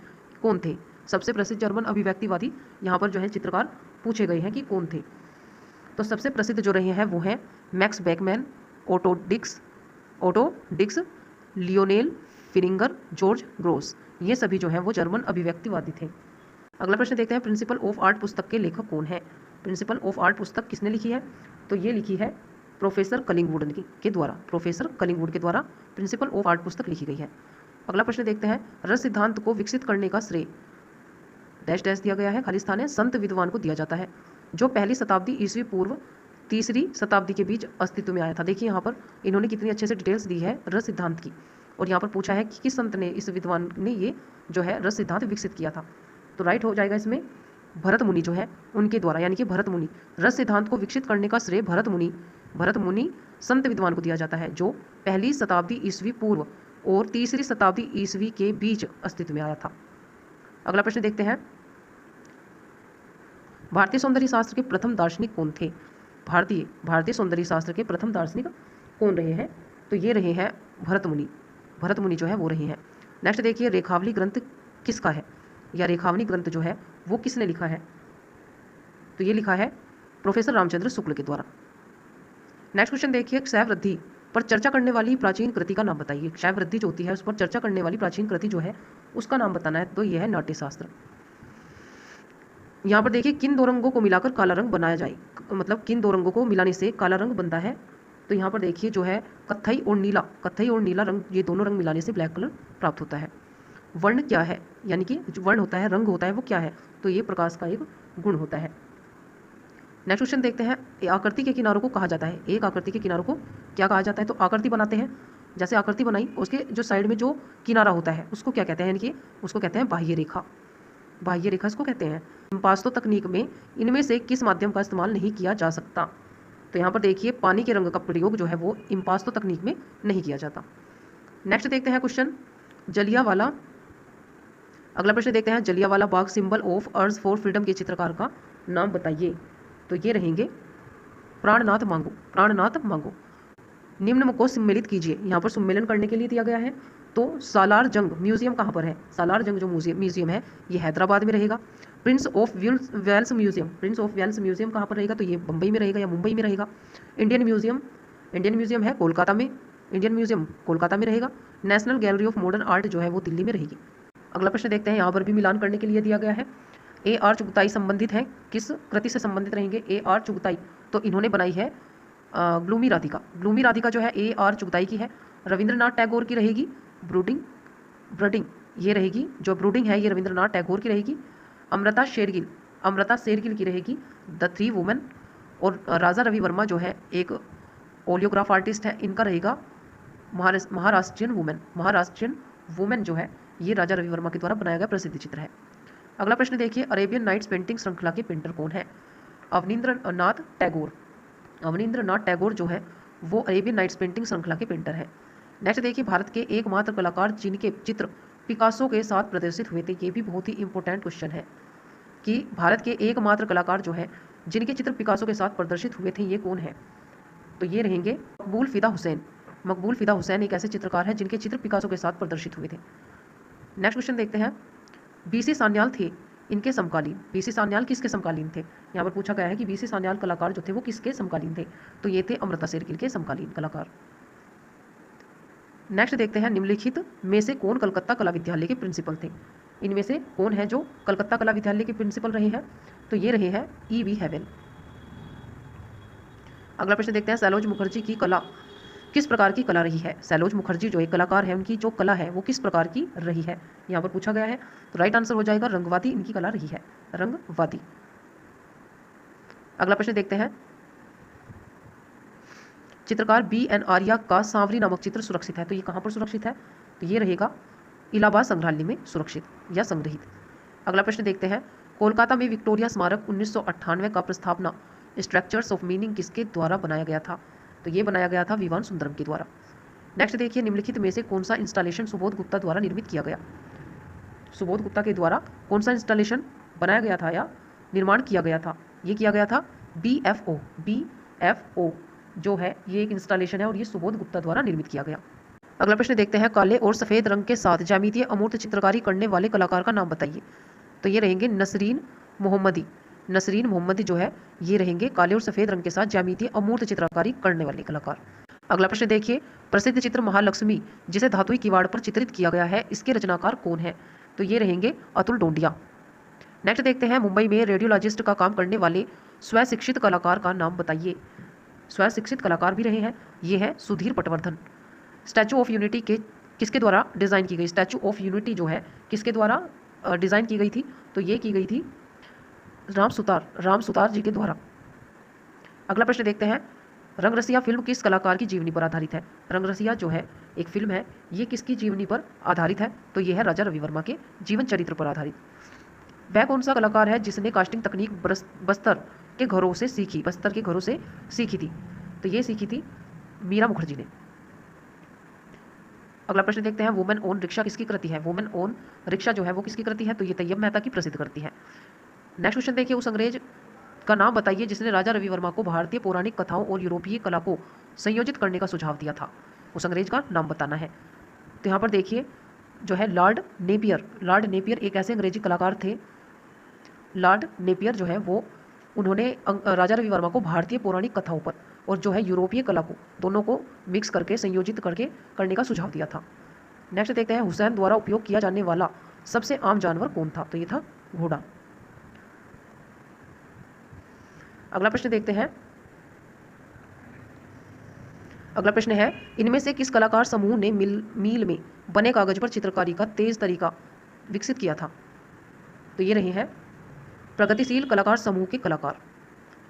कौन थे? सबसे प्रसिद्ध जर्मन अभिव्यक्तिवादी यहाँ पर जो है चित्रकार पूछे गए हैं कि कौन थे। तो सबसे प्रसिद्ध जो रहे हैं वो हैं मैक्स बैकमैन, ओटो डिक्स, लियोनेल फिरिंगर, जॉर्ज ग्रोस। ये सभी जो हैं वो जर्मन अभिव्यक्तिवादी थे। अगला प्रश्न देखते हैं, प्रिंसिपल ऑफ आर्ट पुस्तक के लेखक कौन है? प्रिंसिपल ऑफ आर्ट पुस्तक किसने लिखी है? तो ये लिखी है प्रोफेसर कलिंगवुड के द्वारा। प्रोफेसर कलिंगवुड के द्वारा प्रिंसिपल ऑफ आर्ट पुस्तक लिखी गई है। अगला प्रश्न देखते हैं, रस सिद्धांत को विकसित करने का श्रेय डैश डैश दिया गया है, खाली स्थान है, संत विद्वान को दिया जाता है, जो पहली शताब्दी ईस्वी पूर्व तीसरी शताब्दी के बीच अस्तित्व में आया था। देखिए यहाँ पर इन्होंने कितनी अच्छे से डिटेल्स दी है रस सिद्धांत की। और यहाँ पर पूछा है कि किस संत ने, इस विद्वान ने ये जो है रस सिद्धांत विकसित किया था। तो राइट हो जाएगा इसमें भरत मुनि जो है उनके द्वारा, यानी कि भरत मुनि। रस सिद्धांत को विकसित करने का श्रेय भरत मुनि भरत मुनि संत विद्वान को दिया जाता है जो पहली शताब्दी ईस्वी पूर्व और तीसरी शताब्दी ईस्वी के बीच अस्तित्व में आया था। अगला प्रश्न देखते हैं, भारतीय सौंदर्य शास्त्र के प्रथम दार्शनिक कौन थे? भारतीय सौंदर्य शास्त्र के प्रथम दार्शनिक कौन रहे हैं? तो ये रहे हैं भरत मुनि जो है वो रहे हैं। नेक्स्ट देखिए, रेखावली ग्रंथ किसका है, या रेखावली ग्रंथ जो है वो किसने लिखा है? तो ये लिखा है प्रोफेसर रामचंद्र शुक्ल के द्वारा। नेक्स्ट क्वेश्चन देखिए, क्षय वृद्धि पर चर्चा करने वाली प्राचीन कृति का नाम बताइए। क्षय वृद्धि जो होती है उस पर चर्चा करने वाली प्राचीन कृति जो है उसका नाम बताना है। तो यह है नाट्यशास्त्र। यहाँ पर देखिए, किन दो रंगों को मिलाकर काला रंग बनाया जाए, मतलब किन दो रंगों को मिलाने से काला रंग बनता है? तो यहाँ पर देखिए जो है कत्थई और नीला रंग, ये दोनों रंग मिलाने से ब्लैक कलर प्राप्त होता है। वर्ण क्या है, यानी कि जो वर्ण होता है, रंग होता है, वो क्या है? तो ये प्रकाश का एक गुण होता है। नेक्स्ट क्वेश्चन देखते हैं, आकृति के किनारों को कहा जाता है, एक आकृति के किनारों को क्या कहा जाता है? तो आकृति बनाते हैं, जैसे आकृति बनाई उसके जो साइड में जो किनारा होता है उसको क्या कहते हैं? यानी कि उसको कहते हैं बाह्य रेखा। बाह्य रेखा इसको कहते हैं। इम्पास्तो तकनीक में इनमें से किस माध्यम का इस्तेमाल नहीं किया जा सकता? तो यहाँ पर देखिए पानी के रंग का प्रयोग जो है वो इम्पास्तो तकनीक में नहीं किया जाता। नेक्स्ट देखते हैं क्वेश्चन, जलियांवाला, अगला प्रश्न देखते हैं, Jallianwala Bagh symbol of urge for freedom के चित्रकार का नाम बताइए। तो ये रहेंगे प्राणनाथ मांगो। निम्न को सम्मिलित कीजिए। यहाँ पर सम्मेलन करने के लिए दिया गया है। तो सालार जंग म्यूजियम कहाँ पर है? सालार जंग जो म्यूजियम है ये हैदराबाद में रहेगा। प्रिंस ऑफ वेल्स म्यूजियम कहाँ पर रहेगा? तो ये बम्बई में रहेगा या मुंबई में रहेगा। इंडियन म्यूजियम है कोलकाता में, इंडियन म्यूजियम कोलकाता में रहेगा। National gallery of modern art जो है वो दिल्ली में रहेगी। अगला प्रश्न देखते हैं, यहाँ पर भी मिलान करने के लिए दिया गया है। ए आर चुगताई संबंधित है, किस कृति से संबंधित रहेंगे? ए आर चुगताई तो इन्होंने बनाई है ग्लूमी राधिका जो है ए आर चुगताई की है। रविंद्रनाथ टैगोर की रहेगी ब्रडिंग, ये रहेगी जो ब्रूडिंग है ये रविंद्रनाथ टैगोर की रहेगी। अमृता शेरगिल की रहेगी द थ्री वुमेन। और राजा रवि वर्मा जो है एक ओलियोग्राफ आर्टिस्ट है, इनका रहेगा महाराष्ट्रियन वुमेन जो है ये राजा रवि वर्मा के द्वारा बनाया गया प्रसिद्ध चित्र है। अगला प्रश्न देखिए, अरेबियन नाइट्स पेंटिंग श्रृंखला के पेंटर कौन है? अवनींद्रनाथ टैगोर जो है वो अरेबियन नाइट्स पेंटिंग श्रृंखला के पेंटर है। नेक्स्ट देखिए, भारत के एकमात्र कलाकार जिनके चित्र पिकासो के साथ प्रदर्शित हुए थे। ये भी बहुत ही इंपॉर्टेंट क्वेश्चन है कि भारत के एकमात्र कलाकार जो है जिनके चित्र पिकासो के साथ प्रदर्शित हुए थे ये कौन है? तो ये रहेंगे मकबूल फिदा हुसैन एक ऐसे चित्रकार है जिनके चित्र पिकासो के साथ प्रदर्शित हुए थे। नेक्स्ट क्वेश्चन देखते हैं, बीसी सान्याल थे इनके समकालीन। बीसी सान्याल किसके समकालीन थे? यहाँ पर पूछा गया है कि बीसी सान्याल कलाकार जो थे वो किसके समकालीन थे? तो ये थे अमृता शेरगिल के समकालीन कलाकार। नेक्स्ट देखते हैं, निम्नलिखित में से कौन कलकत्ता कला विद्यालय के प्रिंसिपल थे? इनमें से कौन है जो कलकत्ता कला विद्यालय के प्रिंसिपल रहे हैं? तो ये रहे हैं E.V. हेवेल। अगला प्रश्न देखते हैं, सैलोज मुखर्जी की कला किस प्रकार की कला रही है? सैलोज मुखर्जी जो एक कलाकार है उनकी जो कला है वो किस प्रकार की रही है? यहाँ पर पूछा गया है। तो राइट आंसर हो जाएगा रंगवादी इनकी कला रही है, रंगवादी। अगला प्रश्न देखते हैं, चित्रकार B.N. आर्या का सांवरी नामक चित्र सुरक्षित है। तो ये कहाँ पर सुरक्षित है? तो ये रहेगा इलाहाबाद संग्रहालय में सुरक्षित या संग्रहित। अगला प्रश्न देखते हैं, कोलकाता में विक्टोरिया स्मारक 1998 का प्रस्तावना स्ट्रक्चर्स ऑफ मीनिंग किसके द्वारा बनाया गया था? तो ये बनाया गया था विवान सुंदरम के द्वारा। नेक्स्ट देखिए, निम्नलिखित में से कौन सा इंस्टॉलेशन सुबोध गुप्ता द्वारा निर्मित किया गया? सुबोध गुप्ता के द्वारा कौन सा इंस्टॉलेशन बनाया गया था या निर्माण किया गया था? ये किया गया था BFO जो है ये एक इंस्टॉलेशन है और ये सुबोध गुप्ता द्वारा निर्मित किया गया। अगला प्रश्न देखते हैं, काले और सफ़ेद रंग के साथ ज्यामितीय अमूर्त चित्रकारी करने वाले कलाकार का नाम बताइए। तो ये रहेंगे नसरीन मोहम्मदी जो है ये रहेंगे काले और सफ़ेद रंग के साथ ज्यामितीय अमूर्त चित्रकारी करने वाले कलाकार। अगला प्रश्न देखिए, प्रसिद्ध चित्र महालक्ष्मी जिसे धातुई किवाड़ पर चित्रित किया गया है इसके रचनाकार कौन है? तो ये रहेंगे अतुल डोंडिया। नेक्स्ट देखते हैं, मुंबई में रेडियोलॉजिस्ट का काम करने वाले स्वशिक्षित कलाकार का नाम बताइए। स्वशिक्षित कलाकार भी रहे हैं, ये है Sudhir Patwardhan. Statue of unity के किसके द्वारा डिज़ाइन की गई? स्टैचू ऑफ यूनिटी जो है किसके द्वारा डिज़ाइन की गई थी? तो ये की गई थी राम सुतार जी के द्वारा। अगला प्रश्न देखते हैं, रंगरसिया फिल्म किस कलाकार की जीवनी पर आधारित है? रंगरसिया जो है एक फिल्म है ये किसकी जीवनी पर आधारित है? तो ये है राजा रवि वर्मा के जीवन चरित्र पर आधारित। वह कौन सा कलाकार है जिसने कास्टिंग तकनीक बस्तर के घरों से सीखी थी? तो ये सीखी थी मीरा मुखर्जी ने। अगला प्रश्न देखते हैं, वुमेन ओन रिक्शा किसकी कृति है? वुमेन ओन रिक्शा जो है वो किसकी कृति है? तो ये तैयब मेहता की प्रसिद्ध कृति है। नेक्स्ट क्वेश्चन देखिए, उस अंग्रेज का नाम बताइए जिसने राजा रवि वर्मा को भारतीय पौराणिक कथाओं और यूरोपीय कला को संयोजित करने का सुझाव दिया था। उस अंग्रेज का नाम बताना है। तो यहाँ पर देखिए जो है लॉर्ड नेपियर। लॉर्ड नेपियर एक ऐसे अंग्रेजी कलाकार थे। लॉर्ड नेपियर जो है वो उन्होंने राजा रवि वर्मा को भारतीय पौराणिक कथाओं पर और जो है यूरोपीय कला को दोनों को मिक्स करके संयोजित करके करने का सुझाव दिया था। नेक्स्ट देखते हैं, हुसैन द्वारा उपयोग किया जाने वाला सबसे आम जानवर कौन था? तो ये था घोड़ा। अगला प्रश्न देखते हैं, अगला प्रश्न है, इनमें से किस कलाकार समूह ने मील में बने कागज पर चित्रकारी का तेज तरीका विकसित किया था? तो ये रहे हैं प्रगतिशील कलाकार समूह के कलाकार।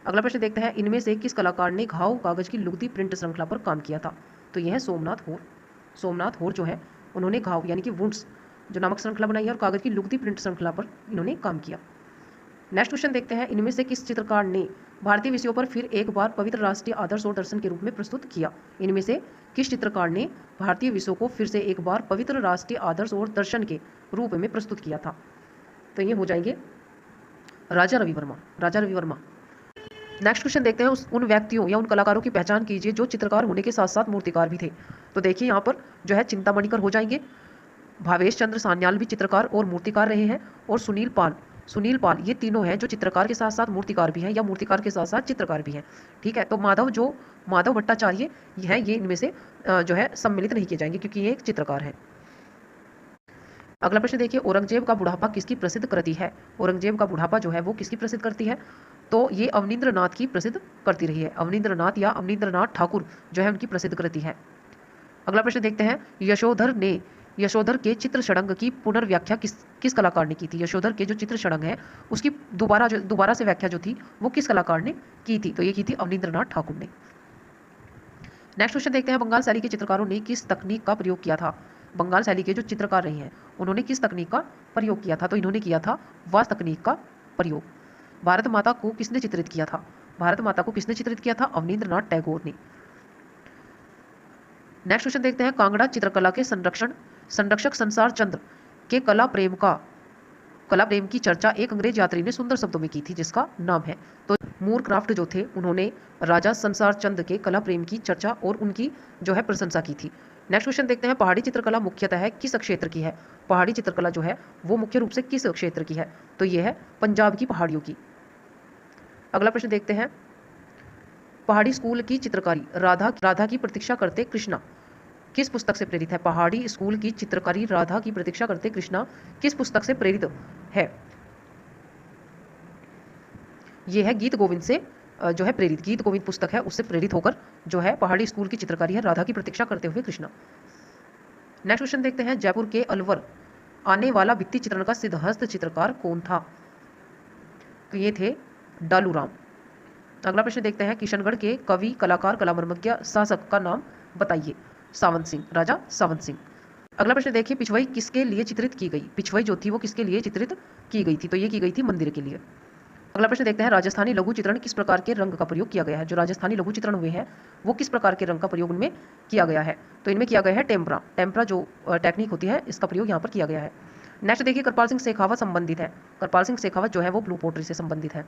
अगला प्रश्न देखते हैं, इनमें से किस कलाकार ने घाव कागज की लुगदी प्रिंट श्रृंखला पर काम किया था? तो यह है सोमनाथ होर। सोमनाथ होर जो है उन्होंने घाव यानी कि वुड्स जो नामक श्रृंखला बनाई है और कागज की लुगदी प्रिंट श्रृंखला पर इन्होंने काम किया। नेक्स्ट क्वेश्चन देखते हैं, इनमें से किस चित्रकार ने भारतीय विषयों पर फिर एक बार पवित्र राष्ट्रीय आदर्श और दर्शन के रूप में प्रस्तुत किया? इनमें से किस चित्रकार ने भारतीय विषयों को फिर से एक बार पवित्र राष्ट्रीय आदर्श और दर्शन के रूप में प्रस्तुत किया था? तो ये हो जाएंगे राजा रवि वर्मा। राजा रवि वर्मा। नेक्स्ट क्वेश्चन देखते हैं, उन व्यक्तियों या उन कलाकारों की पहचान कीजिए जो चित्रकार होने के साथ साथ मूर्तिकार भी थे। तो देखिए यहाँ पर जो है चिंतामणिकर हो जाएंगे, भावेश चंद्र सान्याल भी चित्रकार और मूर्तिकार रहे हैं, और सुनील पाल ये तीनों हैं जो चित्रकार के साथ साथ मूर्तिकार भी हैं या मूर्तिकार के साथ साथ चित्रकार भी हैं। ठीक है, तो माधव भट्टाचार्य है, ये इनमें से जो है सम्मिलित नहीं किए जाएंगे क्योंकि ये एक चित्रकार है। अगला प्रश्न देखिए, औरंगजेब का बुढ़ापा किसकी प्रसिद्ध कृति है? औरंगजेब का बुढ़ापा जो है वो किसकी प्रसिद्ध कृति है? तो ये अवनींद्रनाथ की प्रसिद्ध कृति रही है। अवनींद्रनाथ या अवनींद्रनाथ ठाकुर जो है उनकी प्रसिद्ध कृति है। अगला प्रश्न देखते हैं, यशोधर के चित्र षडंग की पुनर्व्याख्या किस कलाकार ने की थी? यशोधर के जो चित्र षडंग है उसकी दोबारा से व्याख्या जो थी वो किस कलाकार ने की थी? तो ये की थी अवनींद्रनाथ ठाकुर ने। नेक्स्ट क्वेश्चन देखते हैं, बंगाल शैली के चित्रकारों ने किस तकनीक का प्रयोग किया था? बंगाल शैली के जो चित्रकार रहे हैं उन्होंने किस तकनीक का प्रयोग किया था? तो इन्होंने किया था वास तकनीक का प्रयोग। भारत माता को किसने चित्रित किया था? भारत माता को किसने चित्रित किया था? अवनींद्रनाथ टैगोर ने। नेक्स्ट क्वेश्चन देखते हैं, कांगड़ा चित्रकला के संरक्षक संसार चंद्र के कला प्रेम की चर्चा एक अंग्रेज यात्री ने सुंदर शब्दों में की थी जिसका नाम है? तो मूर क्राफ्ट जो थे उन्होंने राजा संसार चंद के कला प्रेम की चर्चा और उनकी जो है प्रशंसा की थी। नेक्स्ट क्वेश्चन देखते हैं, पहाड़ी चित्रकला मुख्यतः किस क्षेत्र की है? पहाड़ी चित्रकला जो है वो मुख्य रूप से किस क्षेत्र की है? तो ये है पंजाब की पहाड़ियों की। अगला प्रश्न देखते हैं, पहाड़ी स्कूल की चित्रकारी राधा की प्रतीक्षा करते कृष्णा किस पुस्तक से प्रेरित है? पहाड़ी स्कूल की चित्रकारी राधा की प्रतीक्षा करते कृष्णा किस पुस्तक से प्रेरित है? यह है गीत गोविंद से जो है प्रेरित, गीत गोविंद पुस्तक है उससे प्रेरित होकर जो है पहाड़ी स्कूल की चित्रकारी है राधा की प्रतीक्षा करते हुए कृष्णा। नेक्स्ट क्वेश्चन देखते हैं, जयपुर के अलवर आने वाला भित्ति चित्रण का सिद्धहस्त चित्रकार कौन था? तो ये थे डालू राम। अगला प्रश्न देखते हैं, किशनगढ़ के कवि कलाकार कलामर्मज्ञ शासक का नाम बताइए? सावंत सिंह, राजा सावंत सिंह। अगला प्रश्न देखिए, पिछवई किसके लिए चित्रित की गई? पिछवई जो थी वो किसके लिए चित्रित की गई थी? तो ये की गई थी मंदिर के लिए। अगला प्रश्न देखते हैं, राजस्थानी लघु चित्रण किस प्रकार के रंग का प्रयोग किया गया है? जो राजस्थानी लघु चित्रण हुए हैं वो किस प्रकार के रंग का प्रयोग उनमें किया गया है? तो इनमें किया गया है टेम्परा जो टेक्निक होती है इसका प्रयोग यहाँ पर किया गया है। नेक्स्ट देखिए, कृपाल सिंह शेखावत संबंधित है। कृपाल सिंह शेखावत जो है वो ब्लू पोट्री से संबंधित है।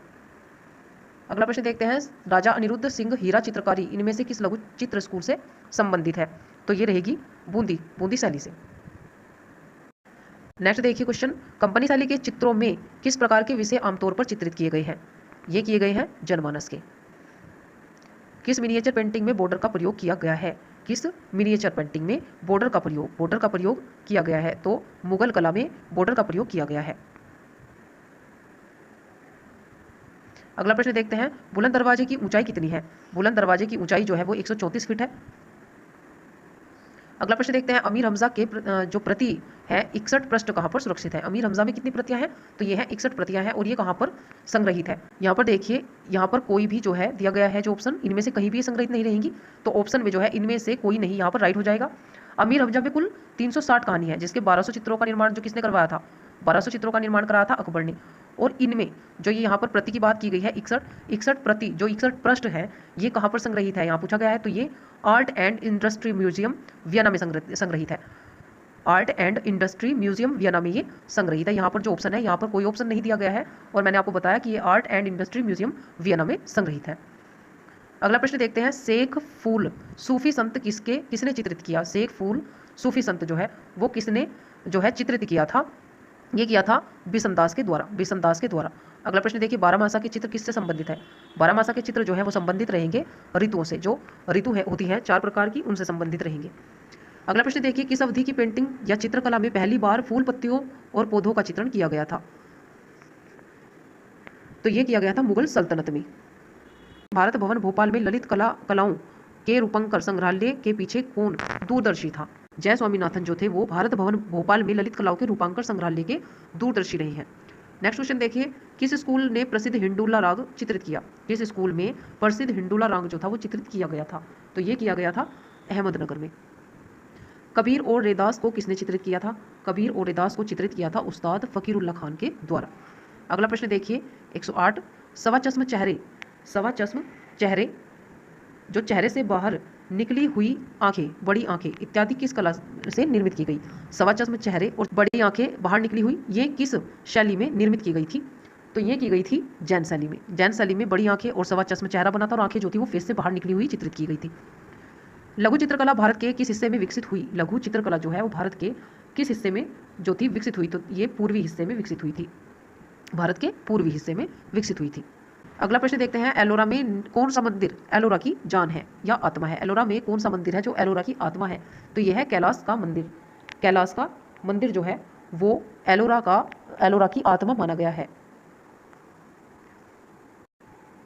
अगला प्रश्न देखते हैं, राजा अनिरुद्ध सिंह हीरा चित्रकारी इनमें से किस लघु चित्र स्कूल से संबंधित है? तो ये रहेगी बूंदी शैली से। नेक्स्ट देखिए क्वेश्चन, कंपनी शैली के चित्रों में किस प्रकार के विषय आमतौर पर चित्रित किए गए हैं? ये किए गए हैं जनमानस के। किस मिनिएचर पेंटिंग में बॉर्डर का प्रयोग किया गया है? किस मिनिएचर पेंटिंग में बॉर्डर का प्रयोग किया गया है? तो मुगल कला में बॉर्डर का प्रयोग किया गया है। अगला प्रश्न देखते हैं, बुलंद दरवाजे की ऊंचाई कितनी है? बुलंद दरवाजे की ऊंचाई जो है वो 134 फीट है। अगला प्रश्न देखते हैं, अमीर हमजा के जो प्रति है 61 पृष्ठ कहाँ पर सुरक्षित है? अमीर हमजा में कितनी प्रतियां हैं? तो ये है 61 प्रतियां हैं और ये कहाँ पर संग्रहित है? यहाँ पर देखिए, यहाँ पर कोई भी जो है दिया गया है जो ऑप्शन, इनमें से कहीं भी संग्रहित नहीं रहेंगी, तो ऑप्शन में जो है इनमें से कोई नहीं यहाँ पर राइट हो जाएगा। अमीर हमजा में कुल 360 कहानी है जिसके 1200 चित्रों का निर्माण जो किसने करवाया था? 1200 चित्रों का निर्माण कराया था अकबर ने। और इनमें जो ये यहाँ पर प्रति की बात की गई है 61 प्रति, जो 61 पृष्ठ है, ये कहाँ पर संग्रहित है, यहाँ पूछा गया है। तो ये art and industry museum Vienna में संग्रहित है। Art and industry museum Vienna में ये संग्रहित है। यहाँ पर जो ऑप्शन है, यहाँ पर कोई ऑप्शन नहीं दिया गया है, और मैंने आपको बताया कि ये art and industry museum Vienna में संग्रहित है। अगला प्रश्न देखते हैं, शेख फूल सूफी संत किसने चित्रित किया। शेख फूल सूफी संत जो है वो किसने जो है चित्रित किया था, ये किया था बिसनदास के द्वारा। अगला प्रश्न देखिए, बारहमासा के चित्र किससे संबंधित है। बारहमासा के चित्र जो है वो संबंधित रहेंगे ऋतुओं से, जो ऋतु होती हैं 4 प्रकार की, उनसे संबंधित रहेंगे। अगला प्रश्न देखिए, किस अवधि की पेंटिंग या चित्रकला में पहली बार फूल पत्तियों और पौधों का चित्रण किया गया था। तो ये किया गया था मुगल सल्तनत में। भारत भवन भोपाल में ललित कलाओं के रूपंकर संग्रहालय के पीछे कौन दूरदर्शी था। जय स्वामीनाथन जो थे वो भारत भवन भोपाल में ललित कलाओं के रूपांकर संग्रहालय के दूरदर्शी रहे हैं। नेक्स्ट क्वेश्चन देखिए, किस स्कूल ने प्रसिद्ध हिंडोला राग चित्रित किया। किस स्कूल में प्रसिद्ध हिंडोला राग जो था वो चित्रित किया गया था। तो ये किया गया था अहमदनगर में। कबीर और रैदास को किसने चित्रित किया था। कबीर और रैदास को चित्रित किया था उस्ताद फकीरुल्ला खान के द्वारा। अगला प्रश्न देखिए 108, सवाचश्म चेहरे जो चेहरे से बाहर निकली हुई आंखें, बड़ी आंखें इत्यादि किस कला से निर्मित की गई। सवाचश्म चेहरे और बड़ी आंखें बाहर निकली हुई, ये किस शैली में निर्मित की गई थी। तो ये की गई थी जैन शैली में। जैन शैली में बड़ी आंखें और सवाचश्म चेहरा बना था, और आंखें जो थी वो फेस से बाहर निकली हुई चित्रित की गई थी। लघु चित्रकला भारत के किस हिस्से में विकसित हुई। लघु चित्रकला जो है वो भारत के किस हिस्से में जो थी विकसित हुई। तो ये पूर्वी हिस्से में विकसित हुई थी, भारत के पूर्वी हिस्से में विकसित हुई थी। अगला प्रश्न देखते हैं, एलोरा में कौन सा मंदिर एलोरा की जान है या आत्मा है। एलोरा में कौन सा मंदिर है जो एलोरा की आत्मा है। तो यह है कैलाश का मंदिर। कैलाश का मंदिर जो है वो एलोरा की आत्मा माना गया है।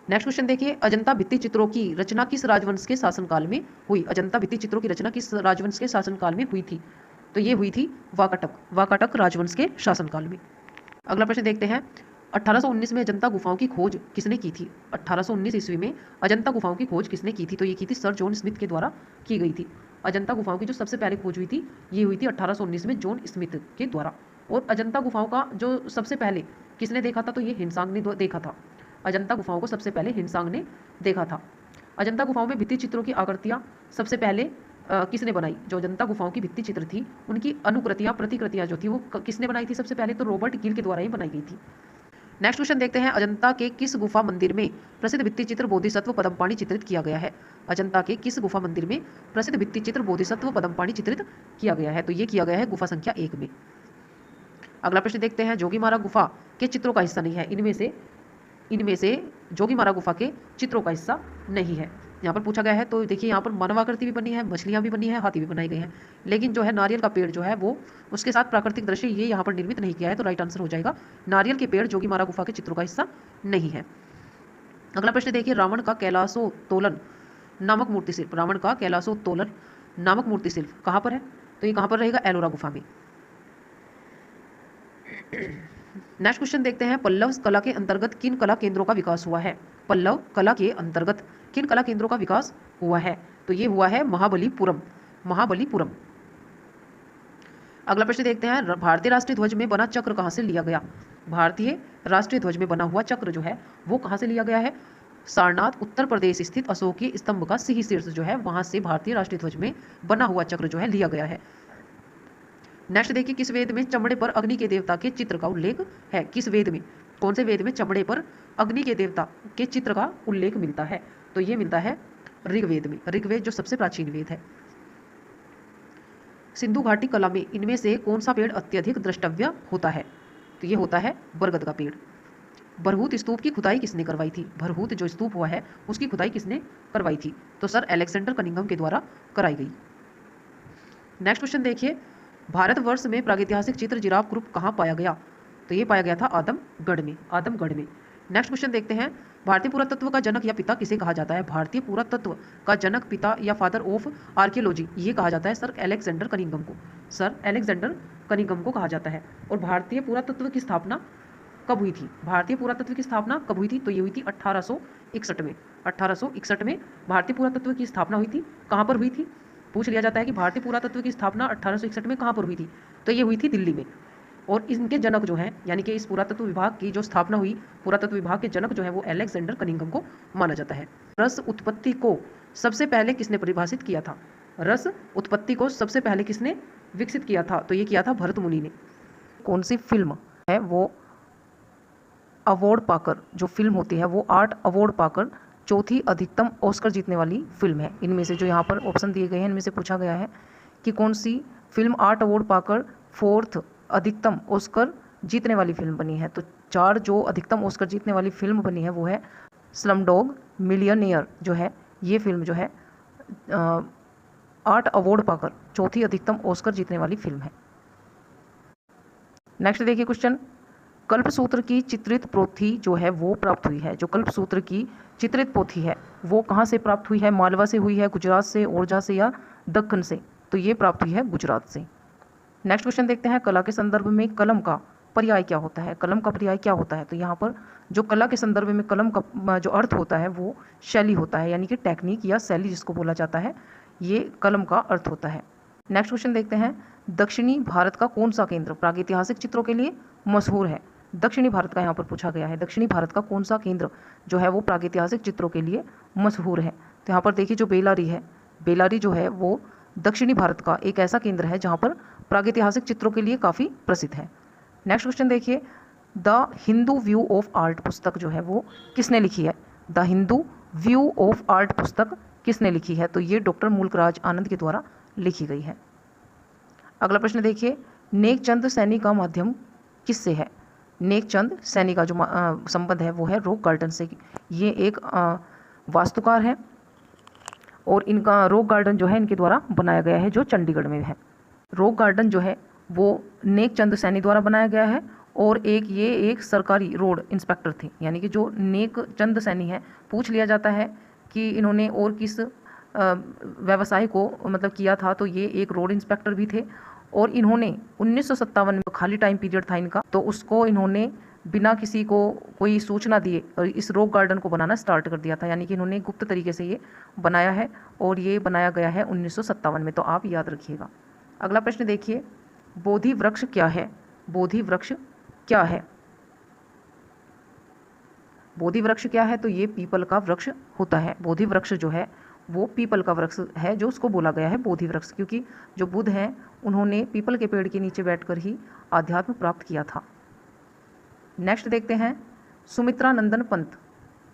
नेक्स्ट क्वेश्चन देखिए, अजंता भित्ति चित्रों की रचना किस राजवंश के शासनकाल में हुई। अजंता भित्ति चित्रों की रचना किस राजवंश के शासनकाल में हुई थी। तो ये हुई थी वाकाटक राजवंश के शासनकाल में। अगला प्रश्न देखते हैं, 1819 में अजंता गुफाओं की खोज किसने की थी। 1819 ईस्वी में अजंता गुफाओं की खोज किसने की थी। तो ये की थी सर जॉन स्मिथ के द्वारा की गई थी। अजंता गुफाओं की जो सबसे पहले खोज हुई थी ये हुई थी 1819 में जॉन स्मिथ के द्वारा। और अजंता गुफाओं का जो सबसे पहले किसने देखा था, तो ये हिंसांग ने देखा था। अजंता गुफाओं को सबसे पहले हिंसांग ने देखा था। अजंता गुफाओं में भित्ति चित्रों की आकृतियाँ सबसे पहले किसने बनाई। जो अजंता गुफाओं की भित्ति चित्र थी उनकी प्रतिकृतियाँ जो थी वो किसने बनाई थी सबसे पहले। तो रॉबर्ट गिल के द्वारा ही बनाई गई थी। नेक्स्ट क्वेश्चन देखते हैं, अजंता के किस गुफा मंदिर में प्रसिद्ध भित्ति चित्र बोधिसत्व पद्मपाणि चित्रित किया गया है। अजंता के किस गुफा मंदिर में प्रसिद्ध भित्ति चित्र बोधिसत्व पद्मपाणि चित्रित किया गया है। तो ये किया गया है गुफा संख्या 1 में। अगला प्रश्न देखते हैं, जोगीमारा गुफा के चित्रों का हिस्सा नहीं है। इनमें से जोगीमारा गुफा के चित्रों का हिस्सा नहीं है। यहाँ पर पूछा गया है। तो देखिए यहाँ पर मानवाकृति भी बनी है, मछलियाँ भी बनी है, हाथी भी बनाए गए हैं, लेकिन जो है नारियल का पेड़ जो है वो उसके साथ प्राकृतिक दृश्य ये यहाँ पर निर्मित नहीं किया है। तो राइट आंसर हो जाएगा नारियल के पेड़ जोगीमारा गुफा के चित्रों का हिस्सा नहीं है। अगला प्रश्न देखिए, रावण का कैलाशोत्तोलन नामक मूर्ति शिल्प। रावण का कैलाशोत्तोलन नामक मूर्ति शिल्प कहाँ पर है। तो ये कहाँ पर रहेगा, एलोरा गुफा में। नेक्स्ट क्वेश्चन देखते हैं, पल्लव कला के अंतर्गत किन कला केंद्रों का विकास हुआ है। पल्लव कला के अंतर्गत किन कला केंद्रों का विकास हुआ है। तो ये हुआ है महाबलीपुरम। अगला प्रश्न देखते हैं, भारतीय राष्ट्रीय ध्वज में बना चक्र कहाँ से लिया गया। भारतीय राष्ट्रीय ध्वज में बना हुआ चक्र जो है वो कहाँ से लिया गया है। सारनाथ उत्तर प्रदेश स्थित अशोकीय स्तंभ का सिंह शीर्ष जो है वहां से भारतीय राष्ट्रीय ध्वज में बना हुआ चक्र जो है लिया गया है। नेक्स्ट देखिए, किस वेद में चमड़े पर अग्नि के देवता के चित्र का उल्लेख है। किस वेद में, कौन से वेद में चमड़े पर अग्नि के देवता के चित्र का उल्लेख मिलता है। तो ये मिलता है ऋग्वेद में। ऋग्वेद जो सबसे प्राचीन वेद है। सिंधु घाटी कला में इनमें से कौन सा पेड़ अत्यधिक द्रष्टव्य होता है। तो ये होता है बरगद का पेड़। भरहूत स्तूप की खुदाई किसने करवाई थी। भरहूत जो स्तूप हुआ है उसकी खुदाई किसने करवाई थी। तो सर अलेक्जेंडर कनिंघम के द्वारा कराई गई। नेक्स्ट क्वेश्चन देखिए, भारतवर्ष में प्रागैतिहासिक चित्र जिराफ ग्रुप कहाँ पाया गया। तो ये पाया गया था आदमगढ़ में। नेक्स्ट क्वेश्चन देखते हैं, भारतीय पुरातत्व का जनक या पिता किसे कहा जाता है। भारतीय पुरातत्व का जनक, पिता या फादर ऑफ आर्कियोलॉजी ये कहा जाता है सर अलेक्जेंडर कनिंघम को। सर अलेक्जेंडर कनिंघम को कहा जाता है। और भारतीय पुरातत्व की स्थापना कब हुई थी। भारतीय पुरातत्व की स्थापना कब हुई थी। तो ये हुई थी 1861 में। 1861 में भारतीय पुरातत्व की स्थापना हुई थी। कहाँ पर हुई थी, पूछ लिया जाता है कि भारतीय पुरातत्व की स्थापना 1861 में कहाँ पर हुई थी। तो ये हुई थी दिल्ली में। और इनके जनक जो हैं, यानी कि इस पुरातत्व विभाग की जो स्थापना हुई, पुरातत्व विभाग के जनक जो है वो अलेक्जेंडर कनिंघम को माना जाता है। रस उत्पत्ति को सबसे पहले किसने परिभाषित किया था? रस उत्पत्ति को सबसे पहले किसने विकसित किया था? तो ये किया था भरत मुनि ने। कौन सी फिल्म है वो अवार्ड पाकर, जो फिल्म होती है वो 8 अवार्ड पाकर चौथी अधिकतम ऑस्कर जीतने वाली फिल्म है? इनमें से जो यहाँ पर ऑप्शन दिए गए हैं इनमें से पूछा गया है कि कौन सी फिल्म 8 अवार्ड पाकर 4th अधिकतम ऑस्कर जीतने वाली फिल्म बनी है। तो 4 जो अधिकतम ऑस्कर जीतने वाली फिल्म बनी है वो है स्लमडॉग मिलियनेयर, जो है ये फिल्म जो है 8 अवार्ड पाकर चौथी अधिकतम ऑस्कर जीतने वाली फिल्म है। नेक्स्ट देखिए क्वेश्चन, कल्पसूत्र की चित्रित पोथी जो है वो प्राप्त हुई है, जो कल्पसूत्र की चित्रित पोथी है वो कहाँ से प्राप्त हुई है? मालवा से हुई है, गुजरात से, ओरछा से या दक्कन से? तो ये प्राप्त हुई है गुजरात से। नेक्स्ट क्वेश्चन देखते हैं, कला के संदर्भ में कलम का पर्याय क्या होता है? कलम का पर्याय क्या होता है? तो यहाँ पर जो कला के संदर्भ में कलम का जो अर्थ होता है वो शैली होता है, यानी कि टेक्निक या शैली जिसको बोला जाता है, ये कलम का अर्थ होता है। नेक्स्ट क्वेश्चन देखते हैं, दक्षिणी भारत का कौन सा केंद्र प्रागैतिहासिक चित्रों के लिए मशहूर है? दक्षिणी भारत का यहाँ पर पूछा गया है, दक्षिणी भारत का कौन सा केंद्र जो है वो प्रागैतिहासिक चित्रों के लिए मशहूर है? तो यहाँ पर देखिए जो बेलारी है, बेलारी जो है वो दक्षिणी भारत का एक ऐसा केंद्र है जहाँ पर प्रागैतिहासिक चित्रों के लिए काफ़ी प्रसिद्ध है। नेक्स्ट क्वेश्चन देखिए, the Hindu view of art पुस्तक जो है वो किसने लिखी है? The Hindu view of art पुस्तक किसने लिखी है? तो ये डॉक्टर मूलकराज आनंद के द्वारा लिखी गई है। अगला प्रश्न देखिए, नेकचंद सैनी का माध्यम किससे है? नेकचंद सैनी का जो संबंध है वो है रॉक गार्डन से। ये एक वास्तुकार है और इनका रॉक गार्डन जो है इनके द्वारा बनाया गया है, जो चंडीगढ़ में है। रॉक गार्डन जो है वो नेकचंद सैनी द्वारा बनाया गया है और ये एक सरकारी रोड इंस्पेक्टर थे, यानी कि जो नेकचंद सैनी है, पूछ लिया जाता है कि इन्होंने और किस व्यवसाय को मतलब किया था, तो ये एक रोड इंस्पेक्टर भी थे और इन्होंने 1957 में खाली टाइम पीरियड था इनका, तो उसको इन्होंने बिना किसी को कोई सूचना दिए और इस रॉक गार्डन को बनाना स्टार्ट कर दिया था, यानी कि इन्होंने गुप्त तरीके से ये बनाया है और ये बनाया गया है 1957 में, तो आप याद रखिएगा। अगला प्रश्न देखिए, बोधि वृक्ष क्या है? बोधि वृक्ष क्या है? बोधि वृक्ष क्या है? तो ये पीपल का वृक्ष होता है। बोधि वृक्ष जो है वो पीपल का वृक्ष है, जो उसको बोला गया है बोधि वृक्ष, क्योंकि जो बुद्ध हैं उन्होंने पीपल के पेड़ के नीचे बैठकर ही आध्यात्म प्राप्त किया था। नेक्स्ट देखते हैं, सुमित्रानंदन पंत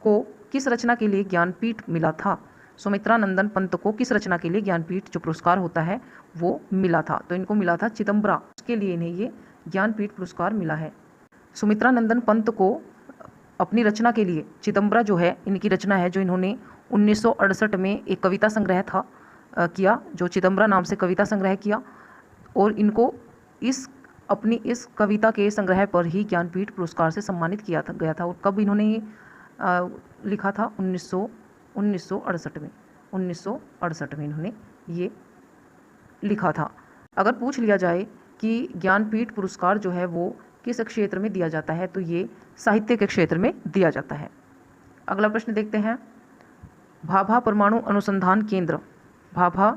को किस रचना के लिए ज्ञानपीठ मिला था? सुमित्रानंदन पंत को किस रचना के लिए ज्ञानपीठ जो पुरस्कार होता है वो मिला था? तो इनको मिला था चिदम्बरा, उसके लिए इन्हें ये ज्ञानपीठ पुरस्कार मिला है। सुमित्रानंदन पंत को अपनी रचना के लिए, चिदम्बरा जो है इनकी रचना है, जो इन्होंने 1968 में एक कविता संग्रह था किया, जो चिदम्बरा नाम से कविता संग्रह किया, और इनको अपनी इस कविता के संग्रह पर ही ज्ञानपीठ पुरस्कार से सम्मानित किया गया था। और कब इन्होंने ये लिखा था? 1968 में। 1968 में इन्होंने ये लिखा था। अगर पूछ लिया जाए कि ज्ञानपीठ पुरस्कार जो है वो किस क्षेत्र में दिया जाता है, तो ये साहित्य के क्षेत्र में दिया जाता है। अगला प्रश्न देखते हैं, भाभा परमाणु अनुसंधान केंद्र, भाभा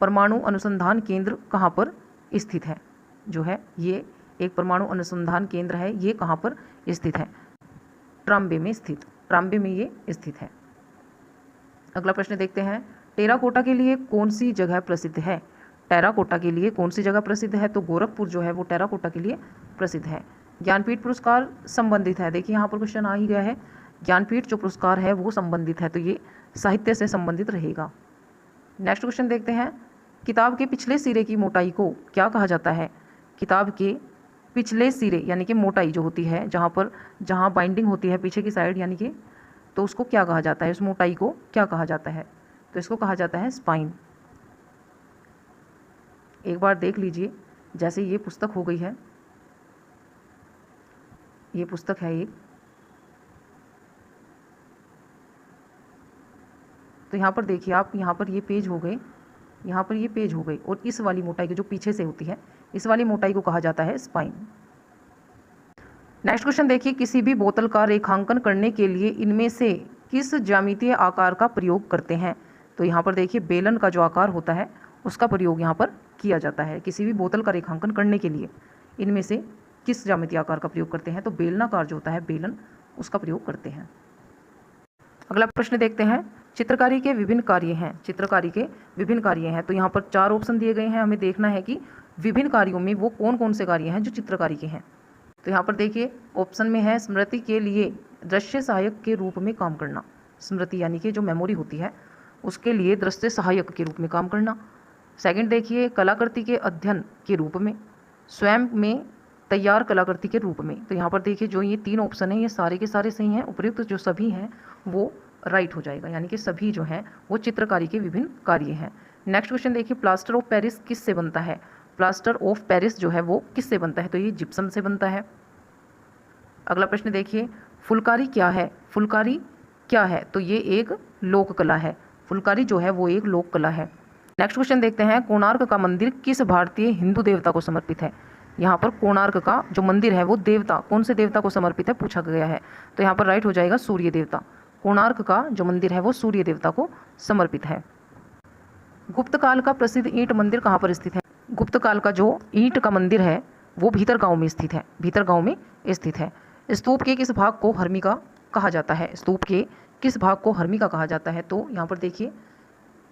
परमाणु अनुसंधान केंद्र कहाँ पर स्थित है? जो है ये एक परमाणु अनुसंधान केंद्र है, ये कहाँ पर स्थित है? ट्राम्बे में स्थित, ट्राम्बे में ये स्थित है। अगला प्रश्न देखते हैं, टेराकोटा के लिए कौन सी जगह प्रसिद्ध है? टेराकोटा के लिए कौन सी जगह प्रसिद्ध है? तो गोरखपुर जो है वो टेराकोटा के लिए प्रसिद्ध है। ज्ञानपीठ पुरस्कार संबंधित है, देखिए यहाँ पर क्वेश्चन आ ही गया है, ज्ञानपीठ जो पुरस्कार है वो संबंधित है, तो ये साहित्य से संबंधित रहेगा। नेक्स्ट क्वेश्चन देखते हैं, किताब के पिछले सिरे की मोटाई को क्या कहा जाता है? किताब के पिछले सिरे यानी कि मोटाई जो होती है, जहाँ बाइंडिंग होती है पीछे की साइड, यानी कि, तो उसको क्या कहा जाता है? उस मोटाई को क्या कहा जाता है? तो इसको कहा जाता है स्पाइन। एक बार देख लीजिए, जैसे ये पुस्तक हो गई है, ये पुस्तक है एक, तो यहाँ पर देखिए आप, यहाँ पर ये पेज हो गए, यहाँ पर ये पेज हो गई, और इस वाली मोटाई की जो पीछे से होती है, इस वाली मोटाई को कहा जाता है स्पाइन। नेक्स्ट क्वेश्चन देखिए, किसी भी बोतल का रेखांकन करने के लिए इनमें से किस ज्यामितीय आकार का प्रयोग करते हैं? तो यहाँ पर देखिए बेलन का जो आकार होता है उसका प्रयोग यहाँ पर किया जाता है। किसी भी बोतल का रेखांकन करने के लिए इनमें से किस ज्यामितीय आकार का प्रयोग करते हैं? तो बेलनाकार जो होता है बेलन, उसका प्रयोग करते हैं। अगला प्रश्न देखते हैं, चित्रकारी के विभिन्न कार्य हैं। चित्रकारी के विभिन्न कार्य हैं, तो यहाँ पर 4 ऑप्शन दिए गए हैं। हमें देखना है कि विभिन्न कार्यों में वो कौन कौन से कार्य हैं जो चित्रकारी के हैं। तो यहाँ पर देखिए ऑप्शन में है स्मृति के लिए दृश्य सहायक के रूप में काम करना। स्मृति यानी कि जो मेमोरी होती है उसके लिए दृश्य सहायक के रूप में काम करना। सेकंड देखिए कलाकृति के अध्ययन के रूप में, स्वयं में तैयार कलाकृति के रूप में। तो यहाँ पर देखिए जो ये 3 ऑप्शन हैं ये सारे के सारे सही हैं। उपयुक्त जो सभी हैं वो राइट हो जाएगा, यानी कि सभी जो हैं वो चित्रकारी के विभिन्न कार्य हैं। नेक्स्ट क्वेश्चन देखिए, प्लास्टर ऑफ पेरिस किससे बनता है? प्लास्टर ऑफ पेरिस जो है वो किससे बनता है? तो ये जिप्सम से बनता है। अगला प्रश्न देखिए, फुलकारी क्या है? फुलकारी क्या है? तो ये एक लोक कला है। फुलकारी जो है वो एक लोक कला है। नेक्स्ट क्वेश्चन देखते हैं, कोणार्क का मंदिर किस भारतीय हिंदू देवता को समर्पित है? यहाँ पर कोणार्क का जो मंदिर है वो देवता, कौन से देवता को समर्पित है पूछा गया है। तो यहाँ पर राइट हो जाएगा सूर्य देवता। कोणार्क का जो मंदिर है वो सूर्य देवता को समर्पित है। गुप्त काल का प्रसिद्ध ईंट मंदिर कहाँ पर स्थित है? गुप्त काल का जो ईंट का मंदिर है वो भीतर गांव में स्थित है। भीतर गांव में स्थित है। स्तूप के किस भाग को हर्मिका कहा जाता है? स्तूप के किस भाग को हर्मिका कहा जाता है? तो यहाँ पर देखिए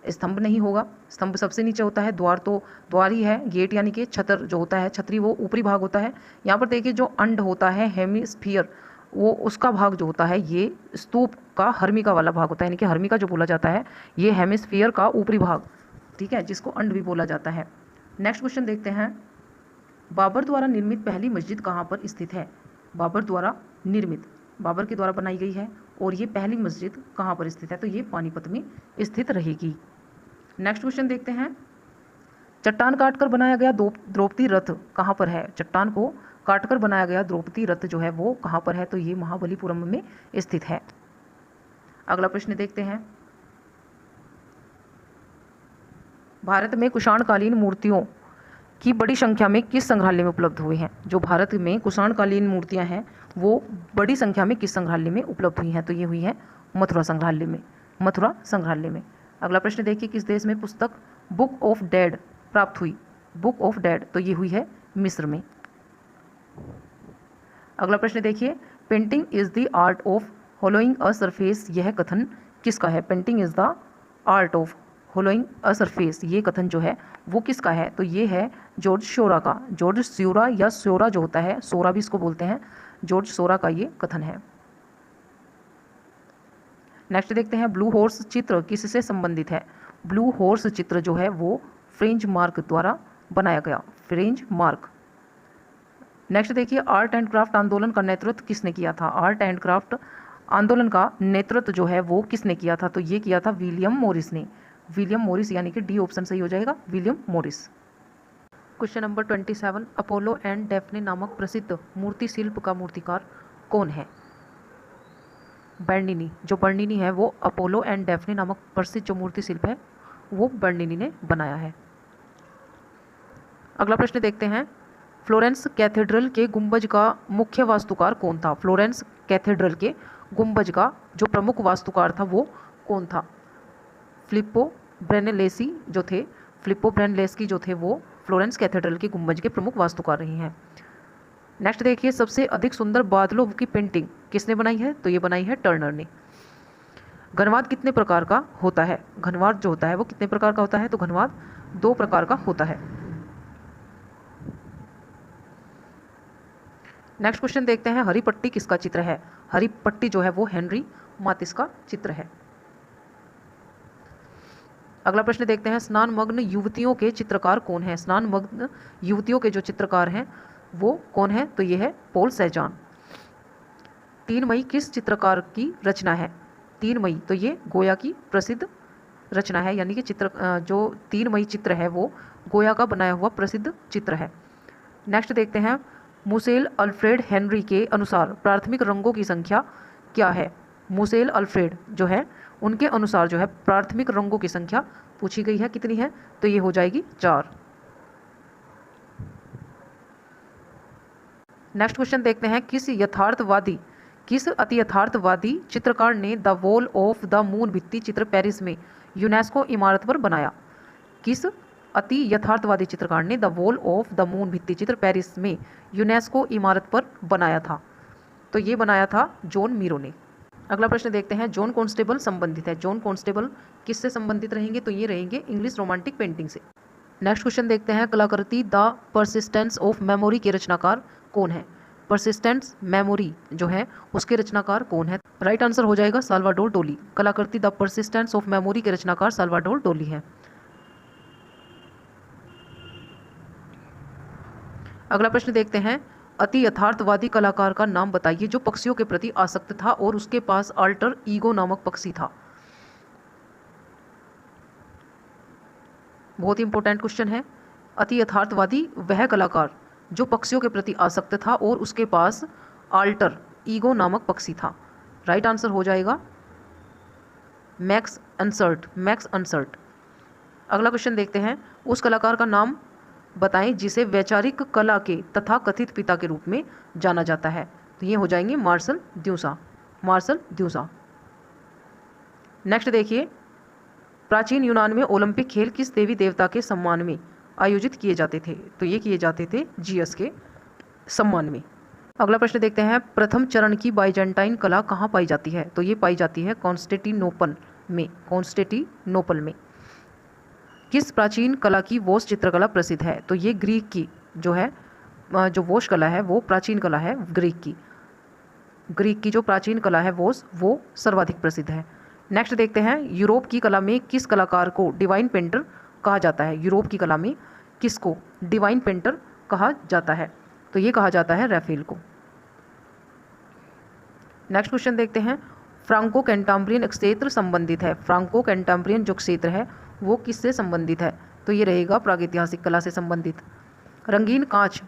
स्तंभ नहीं होगा, स्तंभ सबसे नीचे होता है। द्वार तो द्वार ही है। गेट यानी कि छतर जो होता है, छतरी, वो ऊपरी भाग होता है। यहाँ पर देखिए जो अंड होता है हेमिस्फीयर, वो उसका भाग जो होता है ये स्तूप का हर्मिका वाला भाग होता है, यानी कि हर्मिका जो बोला जाता है ये हेमिस्फीयर का ऊपरी भाग, ठीक है, जिसको अंड भी बोला जाता है। नेक्स्ट क्वेश्चन देखते हैं, बाबर द्वारा निर्मित पहली मस्जिद कहाँ पर स्थित है? बाबर द्वारा निर्मित, बाबर के द्वारा बनाई गई है और ये पहली मस्जिद कहाँ पर स्थित है? तो ये पानीपत में स्थित रहेगी। नेक्स्ट क्वेश्चन देखते हैं, चट्टान काटकर बनाया गया द्रौपदी रथ कहाँ पर है? चट्टान को काटकर बनाया गया द्रौपदी रथ जो है वो कहाँ पर है? तो ये महाबलीपुरम में स्थित है। अगला प्रश्न देखते हैं, भारत में कुषाणकालीन मूर्तियों की बड़ी संख्या में किस संग्रहालय में उपलब्ध हुई हैं? जो भारत में कुषाणकालीन मूर्तियां हैं वो बड़ी संख्या में किस संग्रहालय में उपलब्ध हुई हैं? तो ये हुई है मथुरा संग्रहालय में। मथुरा संग्रहालय में। अगला प्रश्न देखिए, किस देश में पुस्तक बुक ऑफ डेड प्राप्त हुई? बुक ऑफ डेड, तो ये हुई है मिस्र में। अगला प्रश्न देखिए, painting is the art of hollowing a surface, यह कथन किसका है? Painting is the art of hollowing a surface, ये कथन जो है वो किसका है? तो ये है जॉर्ज सोरा का। जॉर्ज सोरा या सोरा जो होता है, सोरा भी इसको बोलते हैं, जॉर्ज सोरा का ये कथन है। नेक्स्ट देखते हैं, ब्लू हॉर्स चित्र किससे संबंधित है? ब्लू हॉर्स चित्र जो है वो फ्रेंच मार्क द्वारा बनाया गया, फ्रेंच मार्क। नेक्स्ट देखिए, आर्ट एंड क्राफ्ट आंदोलन का नेतृत्व किसने किया था? आर्ट एंड क्राफ्ट आंदोलन का नेतृत्व जो है वो किसने किया था? तो ये किया था विलियम मॉरिस ने। विलियम मॉरिस, यानी कि डी ऑप्शन सही हो जाएगा, William Morris. Question number 27, Apollo and डेफने नामक प्रसिद्ध मूर्ति शिल्प का मूर्तिकार कौन है? बर्निनी। जो बर्निनी है वो अपोलो एंड डेफने नामक प्रसिद्ध जो मूर्ति शिल्प है वो बर्निनी ने बनाया है। अगला प्रश्न देखते हैं, फ्लोरेंस कैथेड्रल के गुंबज का मुख्य वास्तुकार कौन था? फ्लोरेंस कैथेड्रल के गुंबज का जो प्रमुख वास्तुकार था वो कौन था? फिलिप्पो ब्रेनेलेसी जो थे, फिलिप्पो ब्रेनेलेस्की जो थे वो फ्लोरेंस कैथेड्रल के गुंबज के प्रमुख वास्तुकार रहे हैं। नेक्स्ट देखिए, सबसे अधिक सुंदर बादलों की पेंटिंग किसने बनाई है? तो ये बनाई है टर्नर ने। घनवाद कितने प्रकार का होता है? घनवाद जो होता है वो कितने प्रकार का होता है? तो घनवाद 2 प्रकार का होता है। नेक्स्ट क्वेश्चन देखते हैं, हरी पट्टी किसका चित्र है? हरी पट्टी जो है वो हेनरी मातिस का चित्र है। अगला प्रश्न देखते हैं, स्नानमग्न युवतियों के चित्रकार कौन है? स्नानमग्न युवतियों के जो चित्रकार हैं वो कौन है? तो ये है पॉल सेजान। 3 मई किस चित्रकार की रचना है? 3 मई, तो ये गोया की प्रसिद्ध रचना है, यानी कि चित्र जो 3 मई चित्र है वो गोया का बनाया हुआ प्रसिद्ध चित्र है। नेक्स्ट देखते हैं, मुसेल अल्फ्रेड हेनरी के अनुसार प्राथमिक रंगों की संख्या क्या है? मुसेल अल्फ्रेड जो है उनके अनुसार जो है प्राथमिक रंगों की संख्या पूछी गई है, कितनी है? तो ये हो जाएगी 4। नेक्स्ट क्वेश्चन देखते हैं, किस अति यथार्थवादी चित्रकार ने the wall of the moon भित्ति चित्र पेरिस में यूनेस्को इमारत पर बनाया? किस अति यथार्थवादी चित्रकार ने the wall of the moon भित्ति चित्र पेरिस में यूनेस्को इमारत पर बनाया था? तो ये बनाया था जॉन मीरो ने। अगला प्रश्न देखते हैं, जॉन कॉन्स्टेबल संबंधित है। जॉन कॉन्स्टेबल किससे संबंधित रहेंगे? तो ये रहेंगे इंग्लिश रोमांटिक पेंटिंग से। नेक्स्ट क्वेश्चन देखते हैं, कलाकृति द परसिस्टेंस ऑफ मेमोरी के रचनाकार कौन है? परसिस्टेंस मेमोरी जो है उसके रचनाकार कौन है? राइट आंसर हो जाएगा साल्वाडोर डाली। कलाकृति द परसिस्टेंस ऑफ मेमोरी के रचनाकार साल्वाडोर डाली है। अगला प्रश्न देखते हैं, अति यथार्थवादी कलाकार का नाम बताइए जो पक्षियों के प्रति आसक्त था और उसके पास अल्टर ईगो नामक पक्षी था। बहुत ही इंपॉर्टेंट क्वेश्चन है। अति यथार्थवादी वह कलाकार जो पक्षियों के प्रति आसक्त था और उसके पास अल्टर ईगो नामक पक्षी था। राइट आंसर हो जाएगा मैक्स अनसर्ट, मैक्स अनसर्ट। अगला क्वेश्चन देखते हैं, उस कलाकार का नाम बताएं जिसे वैचारिक कला के तथा कथित पिता के रूप में जाना जाता है। तो ये हो जाएंगे मार्सल ड्यूसा, मार्सल ड्यूसा। नेक्स्ट देखिए, प्राचीन यूनान में ओलंपिक खेल किस देवी देवता के सम्मान में आयोजित किए जाते थे? तो ये किए जाते थे जियस के सम्मान में। अगला प्रश्न देखते हैं, प्रथम चरण की बाइजेंटाइन कला कहाँ पाई जाती है? तो ये पाई जाती है कॉन्स्टेंटिनोपल में, कॉन्स्टेंटिनोपल में। किस प्राचीन कला की वोस चित्रकला प्रसिद्ध है? तो ये ग्रीक की जो है, जो वोस कला है वो प्राचीन कला है ग्रीक की। ग्रीक की जो प्राचीन कला है वोस, वो सर्वाधिक प्रसिद्ध है। नेक्स्ट देखते हैं, यूरोप की कला में किस कलाकार को डिवाइन पेंटर कहा जाता है? यूरोप की कला में किसको डिवाइन पेंटर कहा जाता है? तो ये कहा जाता है रैफेल को। नेक्स्ट क्वेश्चन देखते हैं, फ्रांको कैंटाब्रियन क्षेत्र संबंधित है। फ्रांको कैंटाब्रियन जो क्षेत्र है वो किससे संबंधित है? तो ये रहेगा प्रागैतिहासिक कला से संबंधित। रंगीन कांच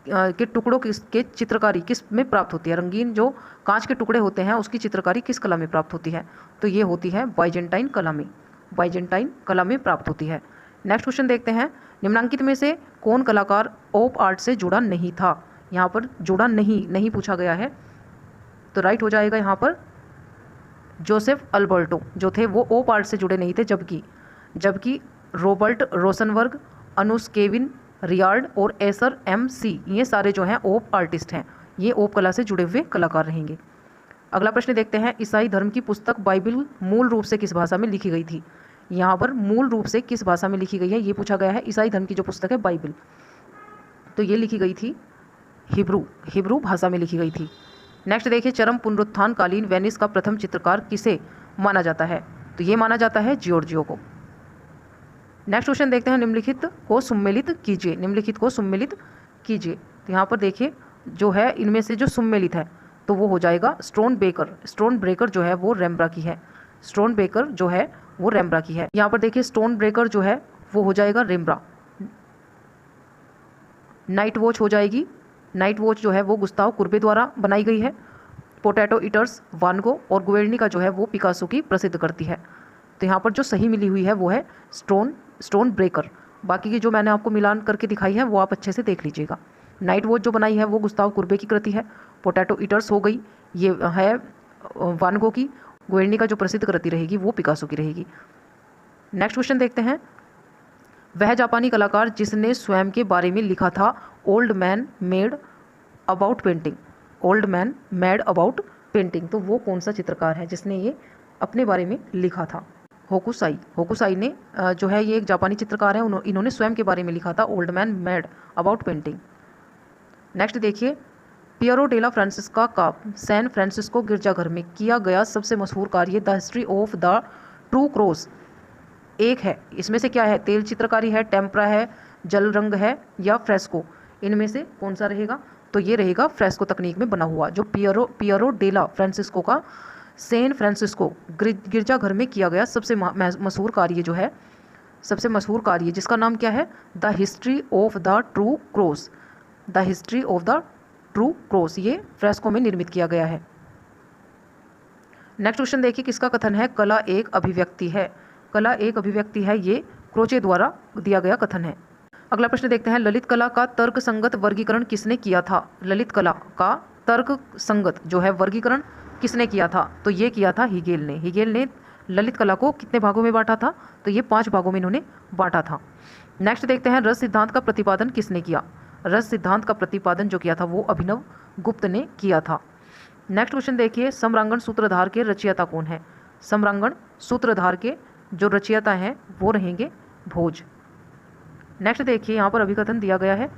के टुकड़ों के चित्रकारी किस में प्राप्त होती है? रंगीन जो कांच के टुकड़े होते हैं उसकी चित्रकारी किस कला में प्राप्त होती है? तो ये होती है बाइजेंटाइन कला में, बाइजेंटाइन कला में प्राप्त होती है। नेक्स्ट क्वेश्चन देखते हैं, निम्नलिखित में से कौन कलाकार ओप आर्ट से जुड़ा नहीं था? यहाँ पर जुड़ा नहीं पूछा गया है, तो राइट हो जाएगा यहाँ पर जोसेफ अल्बर्टो जो थे वो ओप आर्ट से जुड़े नहीं थे, जबकि रॉबर्ट रोसनबर्ग, अनुस केविन रियार्ड और एसर MC ये सारे जो हैं ओप आर्टिस्ट हैं, ये ओप कला से जुड़े हुए कलाकार रहेंगे। अगला प्रश्न देखते हैं, ईसाई धर्म की पुस्तक बाइबिल मूल रूप से किस भाषा में लिखी गई थी? यहाँ पर मूल रूप से किस भाषा में लिखी गई है ये पूछा गया है। ईसाई धर्म की जो पुस्तक है बाइबिल, तो ये लिखी गई थी हिब्रू भाषा में लिखी गई थी। नेक्स्ट देखिए, चरम पुनरुत्थान कालीन वेनिस का प्रथम चित्रकार किसे माना जाता है? तो ये माना जाता है जियोर्जियो को। नेक्स्ट क्वेश्चन देखते हैं, निम्नलिखित को सम्मिलित कीजिए, निम्नलिखित को सम्मिलित कीजिए। तो यहाँ पर देखिए जो है इनमें से जो सम्मिलित है तो वो हो जाएगा स्टोन ब्रेकर जो है वो रेम्ब्रा की है, स्टोन ब्रेकर जो है वो रेम्ब्रा की है। यहाँ पर देखिए स्टोन ब्रेकर जो है वो हो जाएगा रेम्ब्रा। नाइट वॉच हो जाएगी, नाइट वॉच जो है वो गुस्ताव कुर्बे द्वारा बनाई गई है। पोटैटो ईटर्स वान गो और गुएर्निका जो है वो पिकासो की प्रसिद्ध करती है। तो यहाँ पर जो सही मिली हुई है वो है स्टोन ब्रेकर। बाकी की जो मैंने आपको मिलान करके दिखाई है वो आप अच्छे से देख लीजिएगा। नाइट वॉच जो बनाई है वो गुस्ताव कुर्बे की कृति है। पोटैटो ईटर्स हो गई, ये है वान गो की। गुएर्निका जो प्रसिद्ध कृति रहेगी वो पिकासो की रहेगी। नेक्स्ट क्वेश्चन देखते हैं, वह जापानी कलाकार जिसने स्वयं के बारे में लिखा था old man made about painting, old man made about painting, तो वो कौन सा चित्रकार है जिसने ये अपने बारे में लिखा था? होकुसाई ने जो है ये एक जापानी चित्रकार है, इन्होंने स्वयं के बारे में लिखा था old man made about painting. Next देखिए, पियरो डेला फ्रांसिस्का का सैन फ्रांसिस्को गिरजाघर में किया गया सबसे मशहूर कार्य the history of the true cross एक है। इसमें से क्या है? तेल चित्रकारी है, टेम्परा है, जल रंग है या फ्रेस्को? इनमें से कौन सा रहेगा? तो ये रहेगा फ्रेस्को तकनीक में बना हुआ, जो पियरो डेला फ्रांसिस्को का सैन फ्रांसिस्को गिरजाघर में किया गया सबसे मशहूर कार्य जो है, सबसे मशहूर कार्य जिसका नाम क्या है? The history of the true cross, the history of the true cross, ये फ्रेस्को में निर्मित किया गया है। नेक्स्ट क्वेश्चन देखिए, किसका कथन है कला एक अभिव्यक्ति है? कला एक अभिव्यक्ति है, ये क्रोचे द्वारा दिया गया कथन है। अगला प्रश्न देखते हैं, ललित कला का तर्क संगत वर्गीकरण किसने किया था? ललित कला का तर्क संगत जो है वर्गीकरण किसने किया था? तो ये किया था हिगेल ने। हिगेल ने ललित कला को कितने भागों में बांटा था? तो ये 5 भागों में इन्होंने बांटा था। नेक्स्ट देखते हैं रस सिद्धांत का प्रतिपादन किसने किया। रस सिद्धांत का प्रतिपादन जो किया था वो अभिनव गुप्त ने किया था। नेक्स्ट क्वेश्चन देखिए, समरांगण सूत्रधार के रचयिता कौन है। समरांगण सूत्रधार के जो रचयिता हैं वो रहेंगे भोज। नेक्स्ट देखिए, यहाँ पर अभिकथन दिया गया है।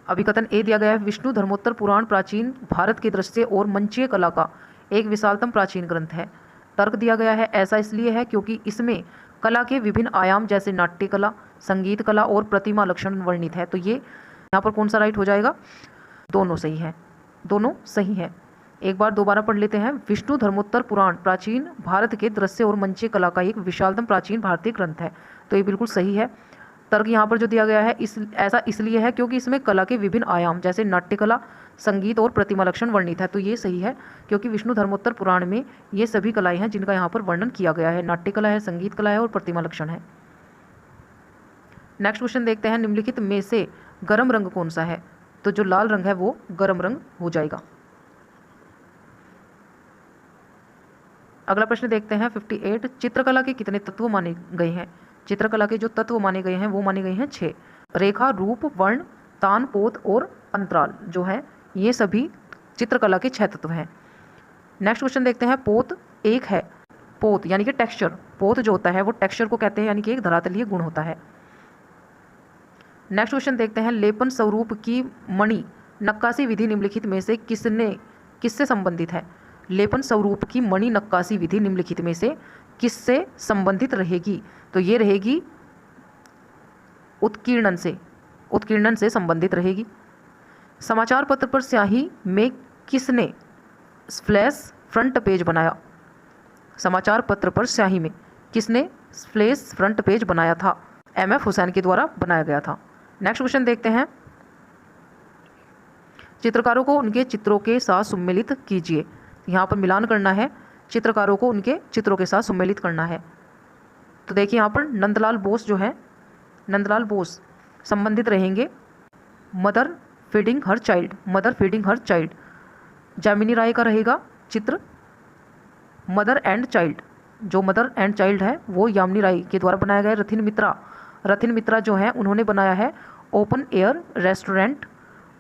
अभिकथन ए दिया गया है, विष्णु धर्मोत्तर पुराण प्राचीन भारत की दृष्टि और मंचीय कला का एक विशालतम प्राचीन ग्रंथ है। तर्क दिया गया है, ऐसा इसलिए है क्योंकि इसमें कला के विभिन्न आयाम जैसे नाट्य कला, संगीत कला और प्रतिमा लक्षण वर्णित है। तो ये यहाँ पर कौन सा राइट हो जाएगा, दोनों सही है, दोनों सही है। एक बार दोबारा पढ़ लेते हैं, विष्णु धर्मोत्तर पुराण प्राचीन भारत के दृश्य और मंचीय कला का एक विशालतम प्राचीन भारतीय ग्रंथ है। तो ये बिल्कुल सही है। तर्क यहाँ पर जो दिया गया है, ऐसा इसलिए है क्योंकि इसमें कला के विभिन्न आयाम जैसे नाट्य कला, संगीत और प्रतिमा लक्षण वर्णित है। तो ये सही है क्योंकि विष्णु धर्मोत्तर पुराण में ये सभी कलाएं हैं जिनका यहाँ पर वर्णन किया गया है, नाट्य कला है, संगीत कला है और प्रतिमा लक्षण है। नेक्स्ट क्वेश्चन देखते हैं, निम्नलिखित में से गर्म रंग कौन सा है। तो जो लाल रंग है वो गर्म रंग हो जाएगा। अगला प्रश्न देखते हैं 58, चित्रकला के कितने तत्व माने गए हैं। चित्रकला के जो तत्व माने गए हैं वो माने गए हैं 6। रेखा, रूप, वर्ण, तान, पोत और अंतराल जो है ये सभी चित्रकला के 6 तत्व हैं। नेक्स्ट क्वेश्चन देखते हैं, पोत एक है। पोत यानी कि टेक्सचर, पोत जो होता है वो टेक्सचर को कहते हैं, यानी कि एक धरातलीय गुण होता है। नेक्स्ट क्वेश्चन देखते हैं, लेपन स्वरूप की मणि नक्काशी विधि निम्नलिखित में से किससे संबंधित है। लेपन स्वरूप की मणि नक्काशी विधि निम्नलिखित में से किससे संबंधित रहेगी। तो ये रहेगी उत्कीर्णन से संबंधित रहेगी। समाचार पत्र पर स्याही में किसने स्प्लैश फ्रंट पेज बनाया। समाचार पत्र पर स्याही में किसने स्प्लैश फ्रंट पेज बनाया था। MF हुसैन के द्वारा बनाया गया था। नेक्स्ट क्वेश्चन देखते हैं, चित्रकारों को उनके चित्रों के साथ सम्मिलित कीजिए। यहाँ पर मिलान करना है, चित्रकारों को उनके चित्रों के साथ सम्मिलित करना है। तो देखिए यहाँ पर नंदलाल बोस जो है, नंदलाल बोस संबंधित रहेंगे मदर फीडिंग हर चाइल्ड। जामिनी राय का रहेगा चित्र मदर एंड चाइल्ड, जो मदर एंड चाइल्ड है वो यामिनी राय के द्वारा बनाया गया है। रथिन मित्रा जो है उन्होंने बनाया है ओपन एयर रेस्टोरेंट,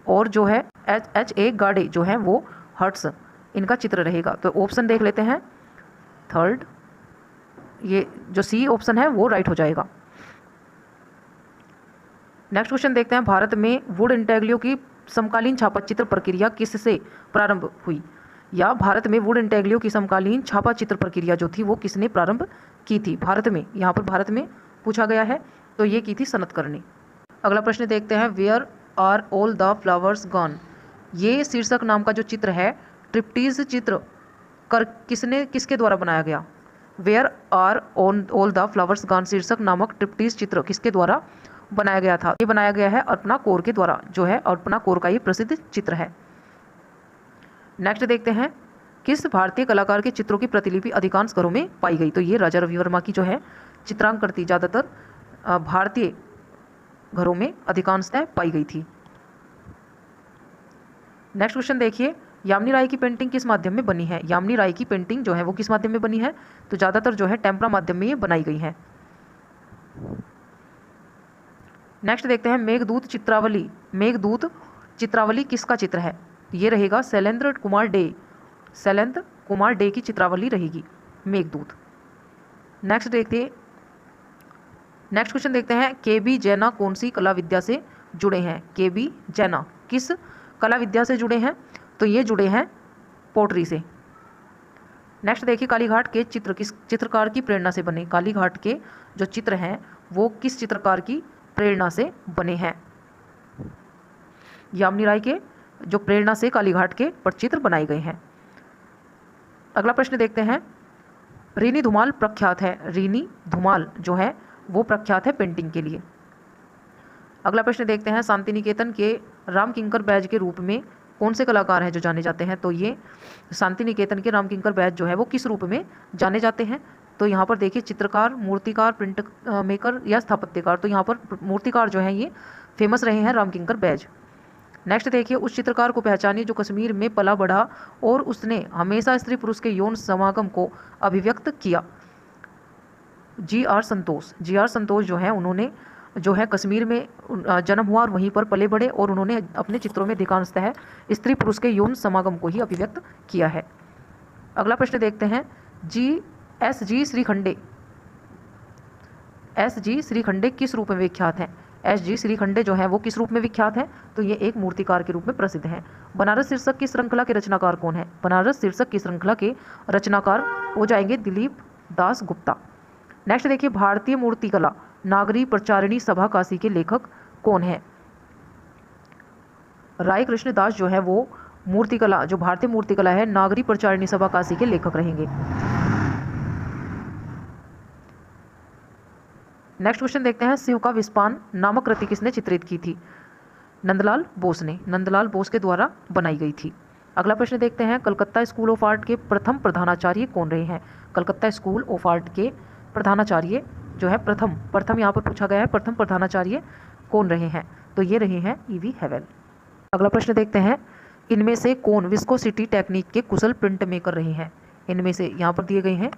और जो है HA गाडे जो है वो हट्स, इनका चित्र रहेगा। तो ऑप्शन देख लेते हैं, थर्ड ये जो C ऑप्शन है वो राइट हो जाएगा। नेक्स्ट क्वेश्चन देखते हैं, भारत में वुड इंटेग्लियो की समकालीन छापा चित्र प्रक्रिया किससे प्रारंभ हुई। या भारत में वुड इंटेग्लियो की समकालीन छापा चित्र प्रक्रिया जो थी वो किसने प्रारंभ की थी। भारत में, यहाँ पर भारत में पूछा गया है, तो ये की थी सनतकर ने। अगला प्रश्न देखते हैं, where are all the flowers gone. ये शीर्षक नाम का जो चित्र है, ट्रिप्टीज चित्र किसके द्वारा बनाया गया। Where are all the flowers gone शीर्षक नामक ट्रिप्टीज चित्र किसके द्वारा बनाया गया था। ये बनाया गया है अल्पना कौर के द्वारा, जो है अल्पना कौर का ये प्रसिद्ध चित्र है। नेक्स्ट देखते हैं, किस भारतीय कलाकार के चित्रों की प्रतिलिपि अधिकांश घरों में पाई गई। तो ये राजा रवि वर्मा की जो है चित्रांकन करती ज़्यादातर भारतीय घरों में अधिकांशतः पाई गई थी। नेक्स्ट क्वेश्चन देखिए, यामिनी राय की पेंटिंग किस माध्यम में बनी है। यामिनी राय की पेंटिंग जो है वो किस माध्यम में बनी है। तो ज़्यादातर जो है टेम्परा माध्यम में ये बनाई गई है। नेक्स्ट देखते हैं, मेघदूत चित्रावली किसका चित्र है। ये रहेगा शैलेंद्र कुमार डे की चित्रावली रहेगी मेघदूत। नेक्स्ट क्वेश्चन देखते हैं, KB जैना कौन सी कला विद्या से जुड़े हैं। KB जैना किस कला विद्या से जुड़े हैं। तो ये जुड़े हैं पोट्री से। नेक्स्ट देखिए, कालीघाट के चित्र किस चित्रकार की प्रेरणा से बने। कालीघाट के जो चित्र हैं वो किस चित्रकार की प्रेरणा से बने हैं। यामिनी राय के जो प्रेरणा से कालीघाट के पटचित्र बनाए गए हैं। अगला प्रश्न देखते हैं, रीनी धुमाल प्रख्यात है। रीनी धुमाल जो है वो प्रख्यात है पेंटिंग के लिए। अगला प्रश्न देखते हैं, शांति निकेतन के रामकिंकर बैज के रूप में कौन से कलाकार हैं जो जाने जाते हैं। तो ये शांति निकेतन के रामकिंकर बैज जो है वो किस रूप में जाने जाते हैं। तो यहाँ पर देखिए, चित्रकार, मूर्तिकार, प्रिंट मेकर या स्थापत्यकार। तो यहाँ पर मूर्तिकार जो है ये फेमस रहे हैं रामकिंकर बैज। नेक्स्ट देखिए, उस चित्रकार को पहचानिए जो कश्मीर में पला बढ़ा और उसने हमेशा स्त्री पुरुष के यौन समागम को अभिव्यक्त किया। GR संतोष। GR संतोष जो है उन्होंने जो है कश्मीर में जन्म हुआ और वहीं पर पले बढ़े और उन्होंने अपने चित्रों में अधिकांशतः स्त्री पुरुष के यौन समागम को ही अभिव्यक्त किया है। अगला प्रश्न देखते हैं, SG श्रीखंडे। SG श्रीखंडे किस रूप में विख्यात हैं? SG श्रीखंडे जो है वो किस रूप में विख्यात है? तो ये एक मूर्तिकार के रूप में प्रसिद्ध हैं। बनारस शीर्षक की श्रृंखला के रचनाकार कौन है? बनारस शीर्षक की श्रृंखला के रचनाकार हो जाएंगे दिलीप दास गुप्ता। नेक्स्ट देखिए, भारतीय मूर्तिकला नागरी प्रचारिणी सभा काशी के लेखक कौन है? राय कृष्ण दास जो है वो मूर्तिकला, जो भारतीय मूर्तिकला है, नागरी प्रचारिणी सभा काशी के लेखक रहेंगे। नेक्स्ट क्वेश्चन देखते हैं, शिव का विस्पान नामक कृति किसने चित्रित की थी? नंदलाल बोस ने, नंदलाल बोस के द्वारा बनाई गई थी। अगला प्रश्न देखते हैं, कलकत्ता स्कूल ऑफ आर्ट के प्रथम प्रधानाचार्य कौन रहे हैं? कलकत्ता स्कूल ऑफ आर्ट के प्रधानाचार्य जो है प्रथम यहाँ पर पूछा गया है, प्रथम प्रधानाचार्य कौन रहे हैं? तो ये रहे हैं E.V. हेवेल। अगला प्रश्न देखते हैं, इनमें से कौन विस्कोसिटी टेक्निक के कुशल प्रिंट मेकर रहे हैं? इनमें से यहाँ पर दिए गए हैं,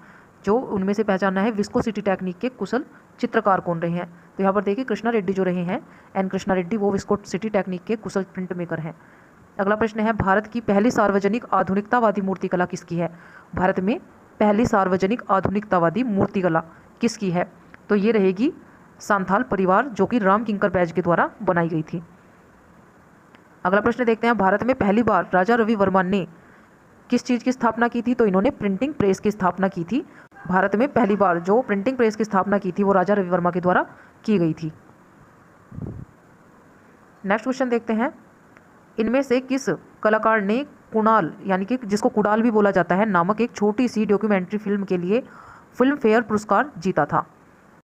जो उनमें से पहचानना है विस्कोसिटी टेक्निक के कुशल चित्रकार कौन रहे हैं? तो यहाँ पर देखिए कृष्णा रेड्डी जो रहे हैं, N कृष्णा रेड्डी, वो विस्कोसिटी टेक्निक के कुशल प्रिंट मेकर हैं। अगला प्रश्न है, भारत की पहली सार्वजनिक आधुनिकतावादी मूर्तिकला किसकी है? भारत में पहली सार्वजनिक आधुनिकतावादी मूर्तिकला किसकी है? तो ये रहेगी सांथाल परिवार, जो कि राम किंकर बैज के द्वारा बनाई गई थी। अगला प्रश्न देखते हैं, भारत में पहली बार राजा रवि वर्मा ने किस चीज़ की स्थापना की थी? तो इन्होंने प्रिंटिंग प्रेस की स्थापना की थी। भारत में पहली बार जो प्रिंटिंग प्रेस की स्थापना की थी वो राजा रवि वर्मा के द्वारा की गई थी। नेक्स्ट क्वेश्चन देखते हैं, इनमें से किस कलाकार ने कुणाल, यानी कि जिसको कुडाल भी बोला जाता है, नामक एक छोटी सी डॉक्यूमेंट्री फिल्म के लिए फिल्म फेयर पुरस्कार जीता था?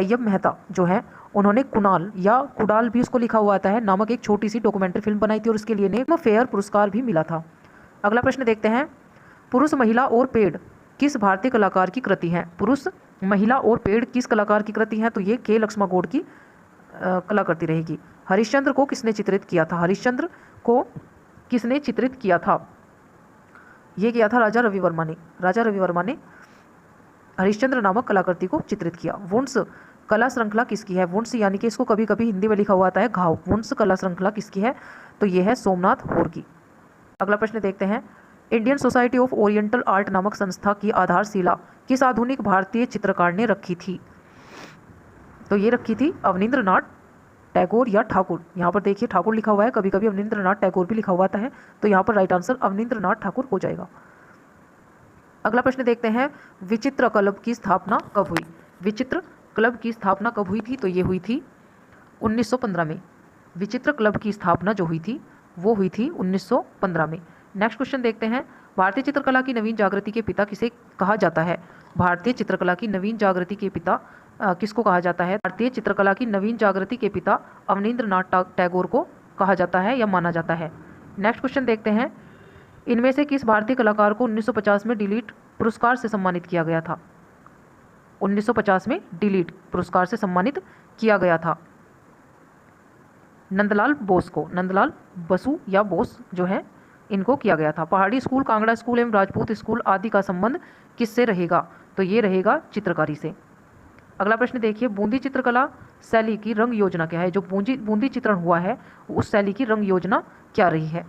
तैयब मेहता जो है उन्होंने कुणाल या कुडाल भी उसको लिखा हुआ आता है, नामक एक छोटी सी डॉक्यूमेंट्री फिल्म बनाई थी और इसके लिए फिल्म फेयर पुरस्कार भी मिला था। अगला प्रश्न देखते हैं, पुरुष महिला और पेड़ किस भारतीय कलाकार की कृति है? पुरुष महिला और पेड़ किस कलाकार की कृति है? तो ये के लक्ष्मागौड़ की कलाकृति रहेगी। हरिश्चंद्र को किसने चित्रित किया था? हरिश्चंद्र को किसने चित्रित किया था? ये किया था राजा रवि वर्मा ने। राजा रवि वर्मा ने हरिश्चंद्र नामक कलाकृति को चित्रित किया। वुंस कला श्रृंखला किसकी है? वुंस यानी कि इसको कभी कभी हिंदी में लिखा हुआ आता है घाव। वुंस कला श्रृंखला किसकी है? तो ये है सोमनाथ होर की। अगला प्रश्न देखते हैं, Indian society of oriental art नामक संस्था की आधारशिला किस आधुनिक भारतीय चित्रकार ने रखी थी? तो ये रखी थी अवनींद्रनाथ टैगोर या ठाकुर। यहाँ पर देखिए ठाकुर लिखा हुआ है, कभी कभी अवनींद्रनाथ टैगोर भी लिखा हुआ आता है, तो यहाँ पर राइट आंसर अवनींद्रनाथ ठाकुर हो जाएगा। अगला प्रश्न देखते हैं, विचित्र क्लब की स्थापना कब हुई? विचित्र क्लब की स्थापना कब हुई थी? तो ये हुई थी 1915 में। विचित्र क्लब की स्थापना जो हुई थी वो हुई थी 1915 में। नेक्स्ट क्वेश्चन देखते हैं, भारतीय चित्रकला की नवीन जागृति के पिता किसे कहा जाता है? भारतीय चित्रकला की नवीन जागृति के पिता किसको कहा जाता है? भारतीय चित्रकला की नवीन जागृति के पिता अवनींद्रनाथ टैगोर को कहा जाता है या माना जाता है। नेक्स्ट क्वेश्चन देखते हैं, इनमें से किस भारतीय कलाकार को 1950 में डिलीट पुरस्कार से सम्मानित किया गया था? 1950 में डिलीट पुरस्कार से सम्मानित किया गया था नंदलाल बोस को। नंदलाल बसु या बोस जो है इनको किया गया था। पहाड़ी स्कूल, कांगड़ा स्कूल एवं राजपूत स्कूल आदि का संबंध किससे रहेगा? तो ये रहेगा चित्रकारी से। अगला प्रश्न देखिए, बूंदी चित्रकला शैली की रंग योजना क्या है? जो बूंदी चित्रण हुआ है उस शैली की रंग योजना क्या रही है?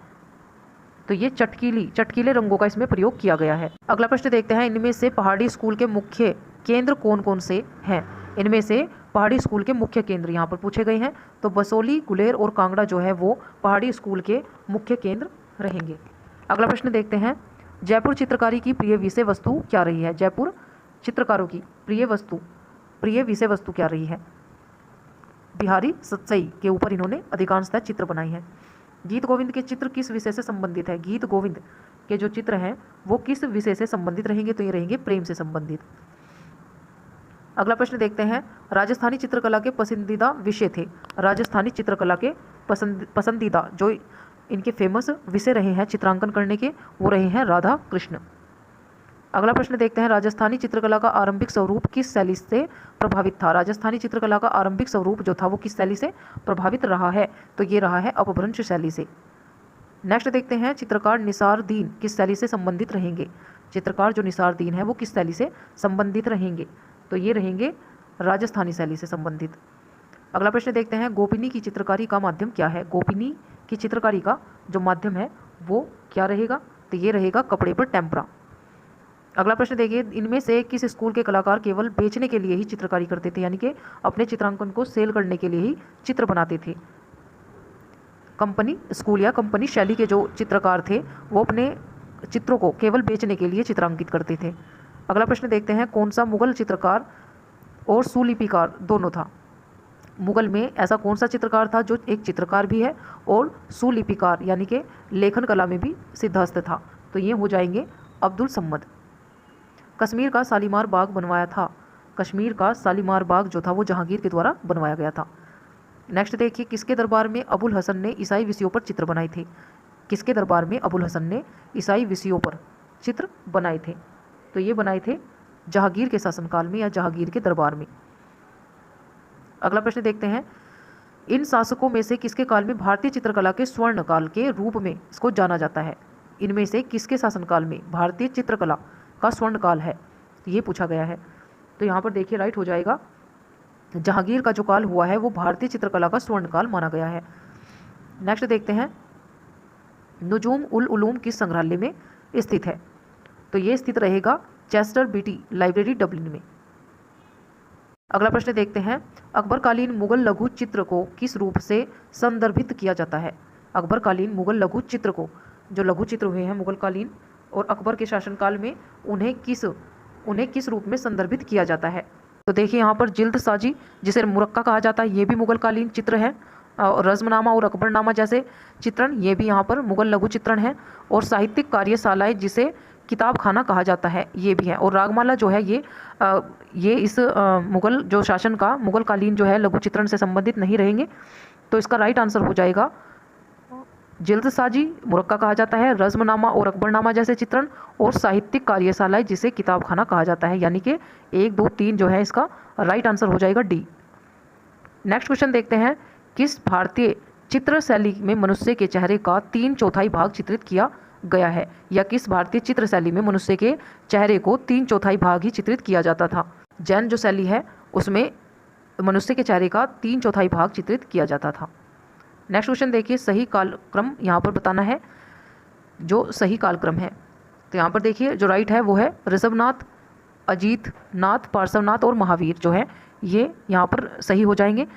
तो ये चटकीले रंगों का इसमें प्रयोग किया गया है। अगला प्रश्न देखते हैं, इनमें से पहाड़ी स्कूल के मुख्य केंद्र कौन कौन से हैं? इनमें से पहाड़ी स्कूल के मुख्य केंद्र यहाँ पर पूछे गए हैं, तो बसोली, गुलेर और कांगड़ा जो है वो पहाड़ी स्कूल के मुख्य केंद्र रहेंगे। अगला प्रश्न देखते हैं, जयपुर चित्रकारी की प्रिय विषय वस्तु क्या रही है? जयपुर चित्रकारों की प्रिय विषय वस्तु क्या रही है? बिहारी सतसई के ऊपर इन्होंने अधिकांशतः चित्र बनाए हैं। गीत गोविंद के चित्र किस विषय से संबंधित है? गीत गोविंद के जो चित्र हैं वो किस विषय से संबंधित रहेंगे? तो ये रहेंगे प्रेम से संबंधित। अगला प्रश्न देखते हैं, राजस्थानी चित्रकला के पसंदीदा विषय थे। राजस्थानी चित्रकला के पसंदीदा जो इनके फेमस विषय रहे हैं चित्रांकन करने के, वो रहे हैं राधा कृष्ण। अगला प्रश्न देखते हैं, राजस्थानी चित्रकला का आरंभिक स्वरूप किस शैली से प्रभावित था? राजस्थानी चित्रकला का आरंभिक स्वरूप जो था वो किस शैली से प्रभावित रहा है? तो ये रहा है अपभ्रंश शैली से। नेक्स्ट देखते हैं, चित्रकार निसारदीन किस शैली से संबंधित रहेंगे? चित्रकार जो निसारदीन है वो किस शैली से संबंधित रहेंगे? तो ये रहेंगे राजस्थानी शैली से संबंधित। अगला प्रश्न देखते हैं, गोपिनी की चित्रकारी का माध्यम क्या है? गोपिनी की चित्रकारी का जो माध्यम है वो क्या रहेगा? तो ये रहेगा कपड़े पर टेम्परा। अगला प्रश्न देखिए, इनमें से किस स्कूल के कलाकार केवल बेचने के लिए ही चित्रकारी करते थे, यानी कि अपने चित्रांकन को सेल करने के लिए ही चित्र बनाते थे? कंपनी स्कूल या कंपनी शैली के जो चित्रकार थे वो अपने चित्रों को केवल बेचने के लिए चित्रांकित करते थे। अगला प्रश्न देखते हैं, कौन सा मुगल चित्रकार और सुलिपिकार दोनों था? मुगल में ऐसा कौन सा चित्रकार था जो एक चित्रकार भी है और सुलिपिकार यानी कि लेखन कला में भी सिद्धहस्त था? तो ये हो जाएंगे अब्दुल सम्मद। कश्मीर का शालीमार बाग बनवाया था? कश्मीर का शालीमार बाग जो था वो जहांगीर के द्वारा बनवाया गया था। नेक्स्ट देखिए, किसके दरबार में अबुल हसन ने ईसाई विषयों पर चित्र बनाए थे? किसके दरबार में अबुल हसन ने ईसाई विषयों पर चित्र बनाए थे? तो ये बनाए थे जहांगीर के शासनकाल में या जहांगीर के दरबार में। अगला प्रश्न देखते हैं, इन शासकों में से किसके काल में भारतीय चित्रकला के स्वर्ण काल के रूप में इसको जाना जाता है? इनमें से किसके शासनकाल में भारतीय चित्रकला का स्वर्ण काल है, ये पूछा गया है। तो यहाँ पर देखिए राइट हो जाएगा, जहांगीर का जो काल हुआ है वो भारतीय चित्रकला का स्वर्ण काल माना गया है। नेक्स्ट देखते हैं, नुजूम उल उलूम किस संग्रहालय में स्थित है? तो ये स्थित रहेगा चेस्टर बीटी लाइब्रेरी डबलिन में। अगला प्रश्न देखते हैं, अकबरकालीन मुगल लघु चित्र को किस रूप से संदर्भित किया जाता है? अकबरकालीन मुगल लघु चित्र को, जो लघु चित्र हुए हैं मुगल कालीन और अकबर के शासनकाल में, उन्हें किस रूप में संदर्भित किया जाता है? तो देखिए यहाँ पर जिल्द साजी जिसे मुरक्का कहा जाता है ये भी मुगल कालीन चित्र है, और रज़्मनामा और अकबरनामा जैसे चित्रण ये भी यहाँ पर मुगल लघु चित्रण है, और साहित्यिक कार्यशालाएँ जिसे किताब खाना कहा जाता है ये भी है, और रागमाला जो है ये इस मुगल जो शासन का मुगल कालीन जो है लघु चित्रण से संबंधित नहीं रहेंगे। तो इसका राइट आंसर हो जाएगा जिल्द साजी मुरक्का कहा जाता है, रज़्मनामा और अकबरनामा जैसे चित्रण, और साहित्यिक कार्यशालाएँ जिसे किताब खाना कहा जाता है, यानी कि 1, 2, 3 जो है इसका राइट आंसर हो जाएगा डी। नेक्स्ट क्वेश्चन देखते हैं, किस भारतीय चित्र शैली में मनुष्य के चेहरे का 3/4 भाग चित्रित किया गया है? या किस भारतीय चित्र शैली में मनुष्य के चेहरे को 3/4 भाग ही चित्रित किया जाता था? जैन जो शैली है उसमें मनुष्य के चेहरे का 3/4 भाग चित्रित किया जाता था। नेक्स्ट क्वेश्चन देखिए, सही कालक्रम यहाँ पर बताना है, जो सही कालक्रम है। तो यहाँ पर देखिए जो राइट है वो है ऋषभनाथ, अजीत नाथ, पार्श्वनाथ और महावीर जो है ये यहाँ पर सही हो जाएंगे।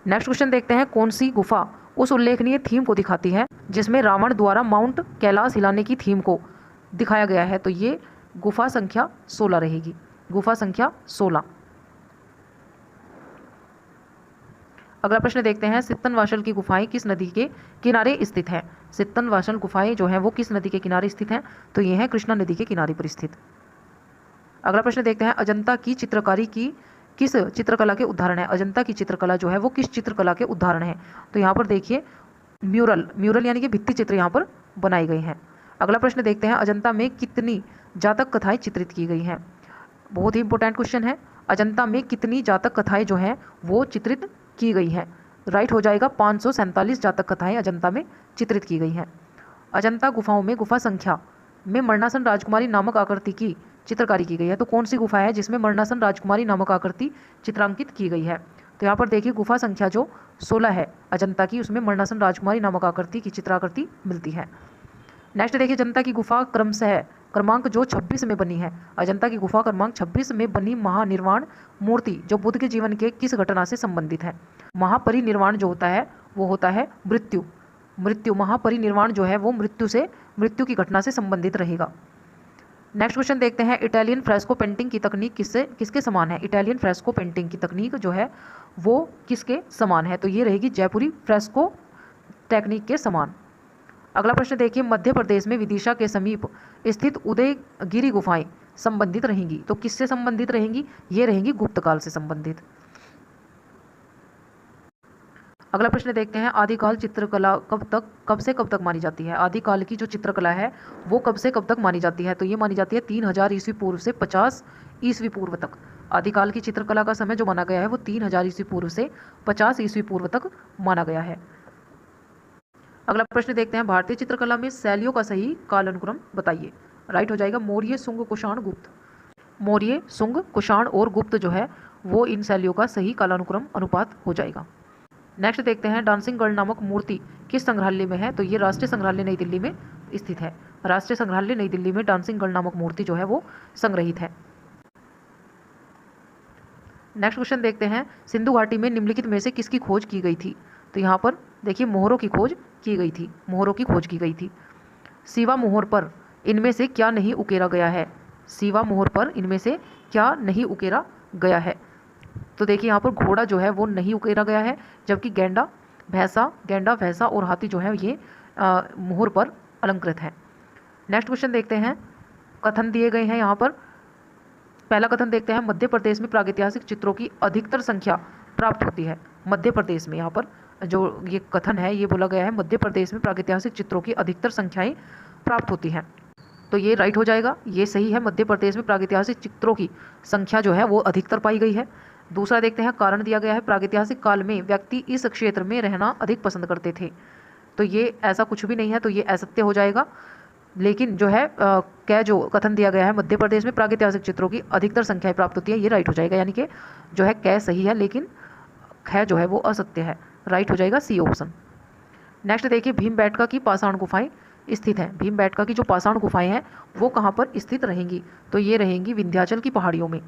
नेक्स्ट क्वेश्चन देखते हैं, कौन सी गुफा उस उल्लेखनीय थीम को दिखाती है जिसमें रावण द्वारा माउंट कैलाश हिलाने की थीम को दिखाया गया है? तो ये गुफा संख्या 16 रहेगी, गुफा संख्या 16। अगला प्रश्न देखते हैं, सित्तनवासल की गुफाएं किस नदी के किनारे स्थित हैं? सित्तनवासल गुफाएं जो हैं वो किस नदी के किनारे स्थित हैं? तो ये है कृष्णा नदी के किनारे पर स्थित। अगला प्रश्न देखते हैं, अजंता की चित्रकारी की किस चित्रकला के उदाहरण है? अजंता की चित्रकला जो है वो किस चित्रकला के उदाहरण है? तो यहाँ पर देखिए म्यूरल यानी कि भित्ति चित्र यहाँ पर बनाए गए हैं। अगला प्रश्न देखते हैं, अजंता में कितनी जातक कथाएं चित्रित की गई हैं? बहुत ही इंपॉर्टेंट क्वेश्चन है, अजंता में कितनी जातक कथाएं जो हैं वो चित्रित की गई हैं? राइट हो जाएगा 547 जातक कथाएं अजंता में चित्रित की गई हैं। अजंता गुफाओं में गुफा संख्या में मरणासन राजकुमारी नामक आकृति की चित्रकारी की गई है। तो कौन सी गुफा है जिसमें मरणासन राजकुमारी नामक आकृति चित्रांकित की गई है? तो यहाँ पर देखिए गुफा संख्या जो 16 है अजंता की, उसमें मरणासन राजकुमारी नामक आकृति की चित्राकृति मिलती है। नेक्स्ट देखिए, अजंता की गुफा क्रमशः क्रमांक जो 26 में बनी है, अजंता की गुफा क्रमांक 26 में बनी महानिर्वाण मूर्ति जो बुद्ध के जीवन के किस घटना से संबंधित है? महापरिनिर्वाण जो होता है वो होता है मृत्यु महापरिनिर्वाण जो है वो मृत्यु की घटना से संबंधित रहेगा। नेक्स्ट क्वेश्चन देखते हैं, इटालियन फ्रेस्को पेंटिंग की तकनीक किसके समान है? इटालियन फ्रेस्को पेंटिंग की तकनीक जो है वो किसके समान है? तो ये रहेगी जयपुरी फ्रेस्को टेक्निक के समान। अगला प्रश्न देखिए, मध्य प्रदेश में विदिशा के समीप स्थित उदयगिरी गुफाएं संबंधित रहेंगी। तो किससे संबंधित रहेंगी? ये रहेंगी गुप्त काल से संबंधित। अगला प्रश्न देखते हैं, आदिकाल चित्रकला कब से कब तक मानी जाती है? आदिकाल की जो चित्रकला है वो कब से कब तक मानी जाती है? तो ये मानी जाती है 3000 ईस्वी पूर्व से 50 ईस्वी पूर्व तक। आदिकाल की चित्रकला का समय जो माना गया है वो 3000 ईस्वी पूर्व से 50 ईस्वी पूर्व तक माना गया है। अगला प्रश्न देखते हैं, भारतीय चित्रकला में शैलियों का सही कालानुक्रम बताइए। राइट हो जाएगा मौर्य, शुंग, कुषाण, गुप्त। मौर्य, शुंग, कुषाण और गुप्त जो है वो इन शैलियों का सही कालानुक्रम अनुपात हो जाएगा। नेक्स्ट देखते हैं डांसिंग गर्ल नामक मूर्ति किस संग्रहालय में है। तो ये राष्ट्रीय संग्रहालय नई दिल्ली में स्थित है। राष्ट्रीय संग्रहालय नई दिल्ली में डांसिंग गर्ल नामक मूर्ति जो है वो संग्रहित है। नेक्स्ट क्वेश्चन देखते हैं सिंधु घाटी में निम्नलिखित में से किसकी खोज की गई थी। तो यहाँ पर देखिए मोहरों की खोज की गई थी। मोहरों की खोज की गई थी। सीवा मोहर पर इनमें से क्या नहीं उकेरा गया है। सीवा मोहर पर इनमें से क्या नहीं उकेरा गया है। तो देखिए यहाँ पर घोड़ा जो है वो नहीं उकेरा गया है, जबकि गेंडा, भैंसा और हाथी जो है ये मोहर पर अलंकृत है। नेक्स्ट क्वेश्चन देखते हैं, कथन दिए गए हैं यहाँ पर। पहला कथन देखते हैं, मध्य प्रदेश में प्रागैतिहासिक चित्रों की अधिकतर संख्या प्राप्त होती है। मध्य प्रदेश में यहाँ पर जो ये कथन है ये बोला गया है, मध्य प्रदेश में प्रागैतिहासिक चित्रों की अधिकतर संख्याएं प्राप्त होती हैं। तो ये राइट हो जाएगा, ये सही है। मध्य प्रदेश में प्रागैतिहासिक चित्रों की संख्या जो है वो अधिकतर पाई गई है। दूसरा देखते हैं, कारण दिया गया है, प्रागैतिहासिक काल में व्यक्ति इस क्षेत्र में रहना अधिक पसंद करते थे। तो ये ऐसा कुछ भी नहीं है, तो ये असत्य हो जाएगा। लेकिन जो है क्या जो कथन दिया गया है, मध्य प्रदेश में प्रागैतिहासिक चित्रों की अधिकतर संख्याएं प्राप्त होती है, ये राइट हो जाएगा। यानी कि जो है कै सही है, लेकिन ख जो है वो असत्य है। राइट हो जाएगा सी ऑप्शन। नेक्स्ट देखिए, भीमबेटका की पाषाण गुफाएं स्थित हैं। भीमबेटका की जो पाषाण गुफाएं हैं वो कहाँ पर स्थित रहेंगी। तो ये रहेंगी विंध्याचल की पहाड़ियों में।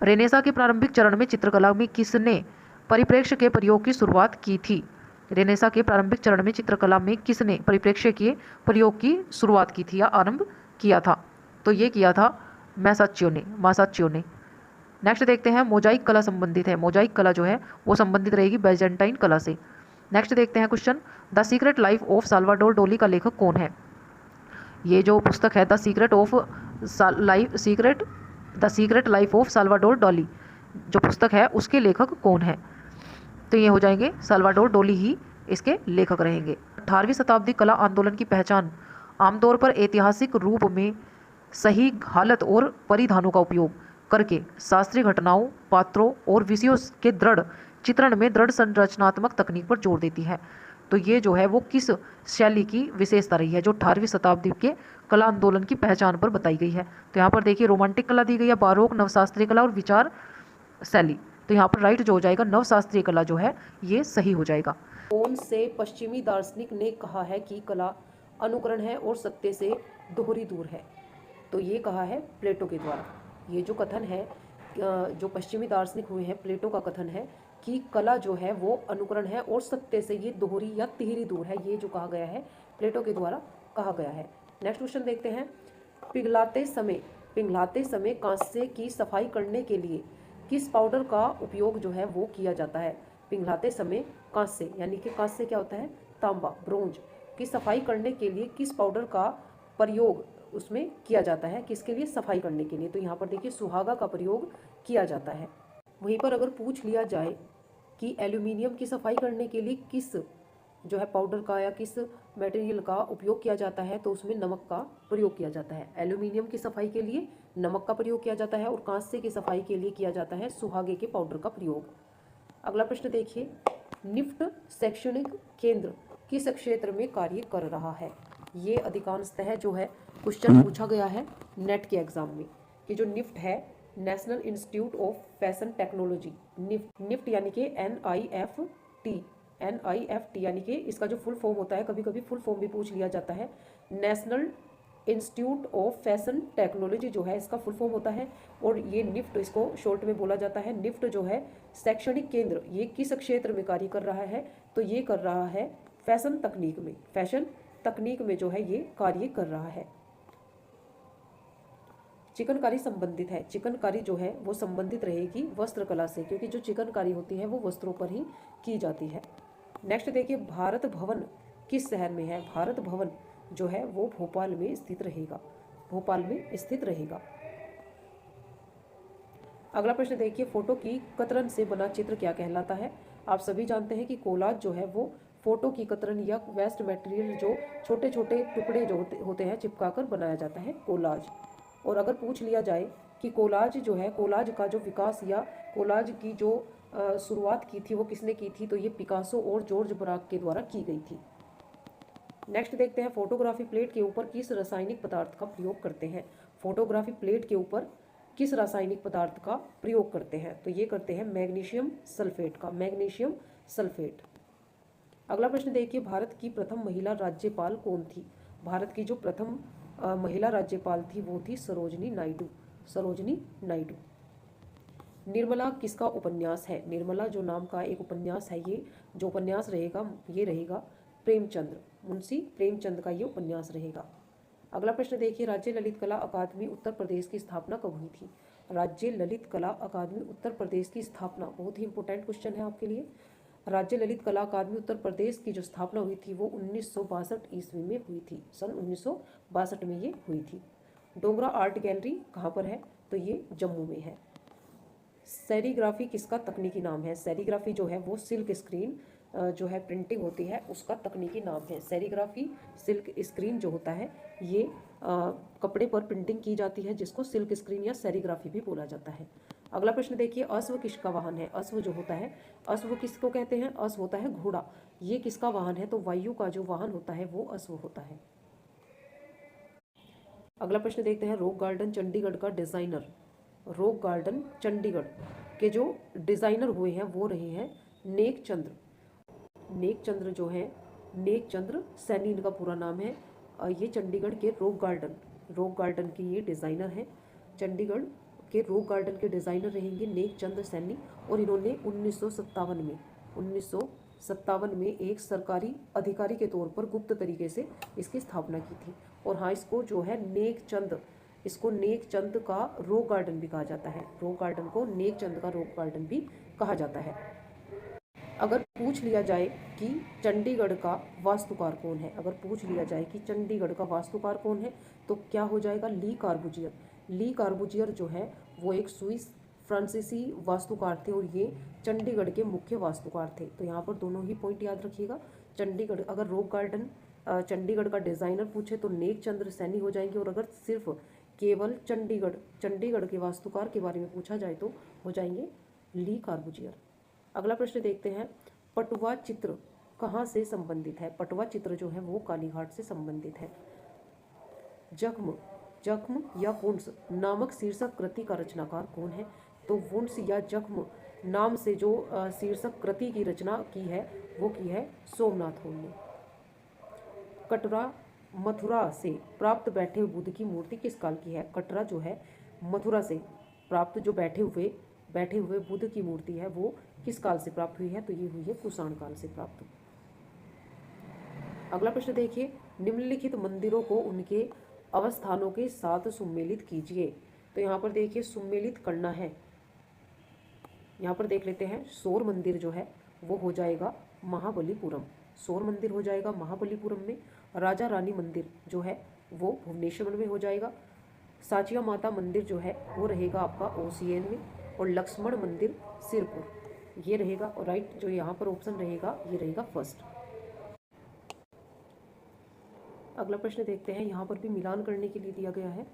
रेनेसा के प्रारंभिक चरण में चित्रकला में किसने परिप्रेक्ष्य के प्रयोग की शुरुआत की थी। रेनेसा के प्रारंभिक चरण में चित्रकला में किसने परिप्रेक्ष्य के प्रयोग की शुरुआत की थी या आरंभ किया था। तो ये किया था मासाच्यो ने। नेक्स्ट देखते हैं, मोजाइक कला संबंधित है। मोजाइक कला जो है वो संबंधित रहेगी बैजेंटाइन कला से। नेक्स्ट देखते हैं question, the secret life of Salvador डोली का लेखक कौन है। ये जो पुस्तक है the secret life of Salvador डोली, जो पुस्तक है उसके लेखक कौन है। तो ये हो जाएंगे साल्वाडोर डोली ही इसके लेखक रहेंगे। 18वीं शताब्दी कला आंदोलन की पहचान आमतौर पर ऐतिहासिक रूप में सही हालत और परिधानों का उपयोग करके शास्त्रीय घटनाओं, पात्रों और विषयों के दृढ़ चित्रण में दृढ़ संरचनात्मक तकनीक पर जोर देती है। तो ये जो है वो किस शैली की विशेषता रही है जो 18वीं शताब्दी के कला आंदोलन की पहचान पर बताई गई है। तो यहाँ पर देखिए रोमांटिक कला दी गई है, बारोक, नवशास्त्रीय कला और विचार शैली। तो यहाँ पर राइट जो हो जाएगा नवशास्त्रीय कला जो है ये सही हो जाएगा। कौन से पश्चिमी दार्शनिक ने कहा है कि कला अनुकरण है और सत्य से दोहरी दूर है। तो ये कहा है प्लेटो के द्वारा। ये जो कथन है जो पश्चिमी दार्शनिक हुए हैं, प्लेटो का कथन है कि कला जो है वो अनुकरण है और सत्य से ये दोहरी या तिहरी दूर है। ये जो कहा गया है प्लेटो के द्वारा कहा गया है। नेक्स्ट क्वेश्चन देखते हैं, पिघलाते समय कांसे की सफाई करने के लिए किस पाउडर का उपयोग जो है वो किया जाता है। पिघलाते समय कांसे यानी कि कांसे क्या होता है, तांबा, ब्रोंज की सफाई करने के लिए किस पाउडर का प्रयोग उसमें किया जाता है, किसके लिए, सफाई करने के लिए। तो यहाँ पर देखिए सुहागा का प्रयोग किया जाता है। वहीं पर अगर पूछ लिया जाए कि एल्यूमिनियम की सफाई करने के लिए किस जो है पाउडर का या किस मटेरियल का उपयोग किया जाता है, तो उसमें नमक का प्रयोग किया जाता है। एल्यूमिनियम की सफाई के लिए नमक का प्रयोग किया जाता है और कांसे की सफाई के लिए किया जाता है सुहागे के पाउडर का प्रयोग। अगला प्रश्न देखिए, निफ्ट शैक्षणिक केंद्र किस क्षेत्र में कार्य कर रहा है। ये अधिकांशतः जो है क्वेश्चन पूछा गया है नेट के एग्जाम में कि जो निफ्ट है, National Institute of Fashion Technology, NIFT यानी कि NIFT यानी कि इसका जो फुल फॉर्म होता है, कभी कभी फुल फॉर्म भी पूछ लिया जाता है। National Institute of Fashion technology जो है इसका फुल फॉर्म होता है और ये निफ्ट इसको शॉर्ट में बोला जाता है। निफ्ट जो है शैक्षणिक केंद्र, ये किस क्षेत्र में कार्य कर रहा है, तो ये कर रहा है फैशन तकनीक में जो है ये कार्य कर रहा है। चिकनकारी संबंधित है। चिकनकारी जो है वो संबंधित रहेगी वस्त्रकला से, क्योंकि जो चिकनकारी होती है वो वस्त्रों पर ही की जाती है। नेक्स्ट देखिए, भारत भवन किस शहर में है। भारत भवन जो है वो भोपाल में स्थित रहेगा। अगला प्रश्न देखिए, फोटो की कतरन से बना चित्र क्या कहलाता है। आप सभी जानते हैं कि कोलाज जो है वो फोटो की कतरन या वेस्ट मटेरियल जो छोटे छोटे टुकड़े जो होते हैं चिपकाकर बनाया जाता है, कोलाज। और अगर पूछ लिया जाए कि कोलाज जो है, कोलाज का जो विकास या कोलाज की जो शुरुआत की थी वो किसने की थी, तो ये पिकासो और जॉर्ज ब्राक के द्वारा की गई थी। नेक्स्ट देखते हैं, फोटोग्राफी प्लेट के ऊपर किस रासायनिक पदार्थ का प्रयोग करते हैं। फोटोग्राफी प्लेट के ऊपर किस रासायनिक पदार्थ का प्रयोग करते हैं? तो ये करते हैं मैग्नीशियम सल्फेट का, मैग्नीशियम सल्फेट। अगला प्रश्न देखिए, भारत की प्रथम महिला राज्यपाल कौन थी? भारत की जो प्रथम महिला राज्यपाल थी वो थी सरोजनी नायडू, सरोजनी नायडू। निर्मला किसका उपन्यास है? निर्मला जो नाम का एक उपन्यास है, ये जो उपन्यास रहेगा ये रहेगा प्रेमचंद्र, मुंशी प्रेमचंद का ये उपन्यास रहेगा। अगला प्रश्न देखिए, राज्य ललित कला अकादमी उत्तर प्रदेश की स्थापना कब हुई थी? राज्य ललित कला अकादमी उत्तर प्रदेश की स्थापना, बहुत ही इंपॉर्टेंट क्वेश्चन है आपके लिए। राज्य ललित कला अकादमी उत्तर प्रदेश की जो स्थापना हुई थी वो 1962 ईस्वी में हुई थी, सन 1962 में ये हुई थी। डोगरा आर्ट गैलरी कहाँ पर है? तो ये जम्मू में है। सेरीग्राफी किसका तकनीकी नाम है? सेरीग्राफी जो है वो सिल्क स्क्रीन जो है प्रिंटिंग होती है उसका तकनीकी नाम है सेरीग्राफी। सिल्क स्क्रीन जो होता है ये कपड़े पर प्रिंटिंग की जाती है जिसको सिल्क स्क्रीन या सेरीग्राफी भी बोला जाता है। अगला प्रश्न देखिए, अश्व किसका वाहन है? अश्व जो होता है, अश्व किसको कहते हैं? अश्व होता है घोड़ा। ये किसका वाहन है? तो वायु का जो वाहन होता है वो अश्व होता है। अगला प्रश्न देखते हैं, रॉक गार्डन चंडीगढ़ का डिजाइनर, रॉक गार्डन चंडीगढ़ के जो डिजाइनर हुए हैं वो रहे हैं नेक चंद्र। नेक चंद्र जो है, नेक चंद्र सैनी इनका पूरा नाम है। ये चंडीगढ़ के रॉक गार्डन की ये डिज़ाइनर हैं। चंडीगढ़ के रॉक गार्डन के डिज़ाइनर रहेंगे नेक चंद्र सैनी, और इन्होंने 1957 में एक सरकारी अधिकारी के तौर पर गुप्त तरीके से इसकी स्थापना की थी। और हाँ, इसको जो है इसको नेक चंद का रॉक गार्डन भी कहा जाता है। रॉक गार्डन को नेक चंद का रॉक गार्डन भी कहा जाता है। अगर पूछ लिया जाए कि चंडीगढ़ का वास्तुकार कौन है, अगर पूछ लिया जाए कि चंडीगढ़ का वास्तुकार कौन है तो क्या हो जाएगा? ली कार्बूजियर। ली कार्बूजियर जो है वो एक स्विस फ्रांसीसी वास्तुकार थे और ये चंडीगढ़ के मुख्य वास्तुकार थे। तो यहाँ पर दोनों ही पॉइंट याद रखिएगा। चंडीगढ़, अगर रॉक गार्डन चंडीगढ़ का डिज़ाइनर पूछे तो नेक चंद्र सैनी हो जाएंगे, और अगर सिर्फ केवल चंडीगढ़ के वास्तुकार के बारे में पूछा जाए तो हो जाएंगे ली कार्बूजियर। अगला प्रश्न देखते हैं, पटुआ चित्र कहाँ से संबंधित है? पटुआ चित्र जो है वो कालीघाट से संबंधित है। जख्म या वुंस नामक शीर्षक कृति का रचनाकार कौन है? तो वुंस या जख्म नाम से जो शीर्षक कृति की रचना की है वो की है सोमनाथ होम ने। कटरा मथुरा से प्राप्त बैठे हुए बुद्ध की मूर्ति किस काल की है? कटरा जो है मथुरा से प्राप्त जो बैठे हुए बुद्ध की मूर्ति है वो किस काल से प्राप्त हुई है? तो ये हुई है कुषाण काल से प्राप्त। अगला प्रश्न देखिए, निम्नलिखित मंदिरों को उनके अवस्थानों के साथ सुमेलित कीजिए। तो यहाँ पर देखिए सुमेलित करना है, यहाँ पर देख लेते हैं। सौर मंदिर जो है वो हो जाएगा महाबलीपुरम, सौर मंदिर हो जाएगा महाबलीपुरम में। राजा रानी मंदिर जो है वो भुवनेश्वर में हो जाएगा। साचिया माता मंदिर जो है वो रहेगा आपका ओसियन में, और लक्ष्मण मंदिर सिरपुर ये रहेगा। और राइट जो यहाँ पर ऑप्शन रहेगा ये रहेगा फर्स्ट। अगला प्रश्न देखते हैं, यहाँ पर भी मिलान करने के लिए दिया गया है,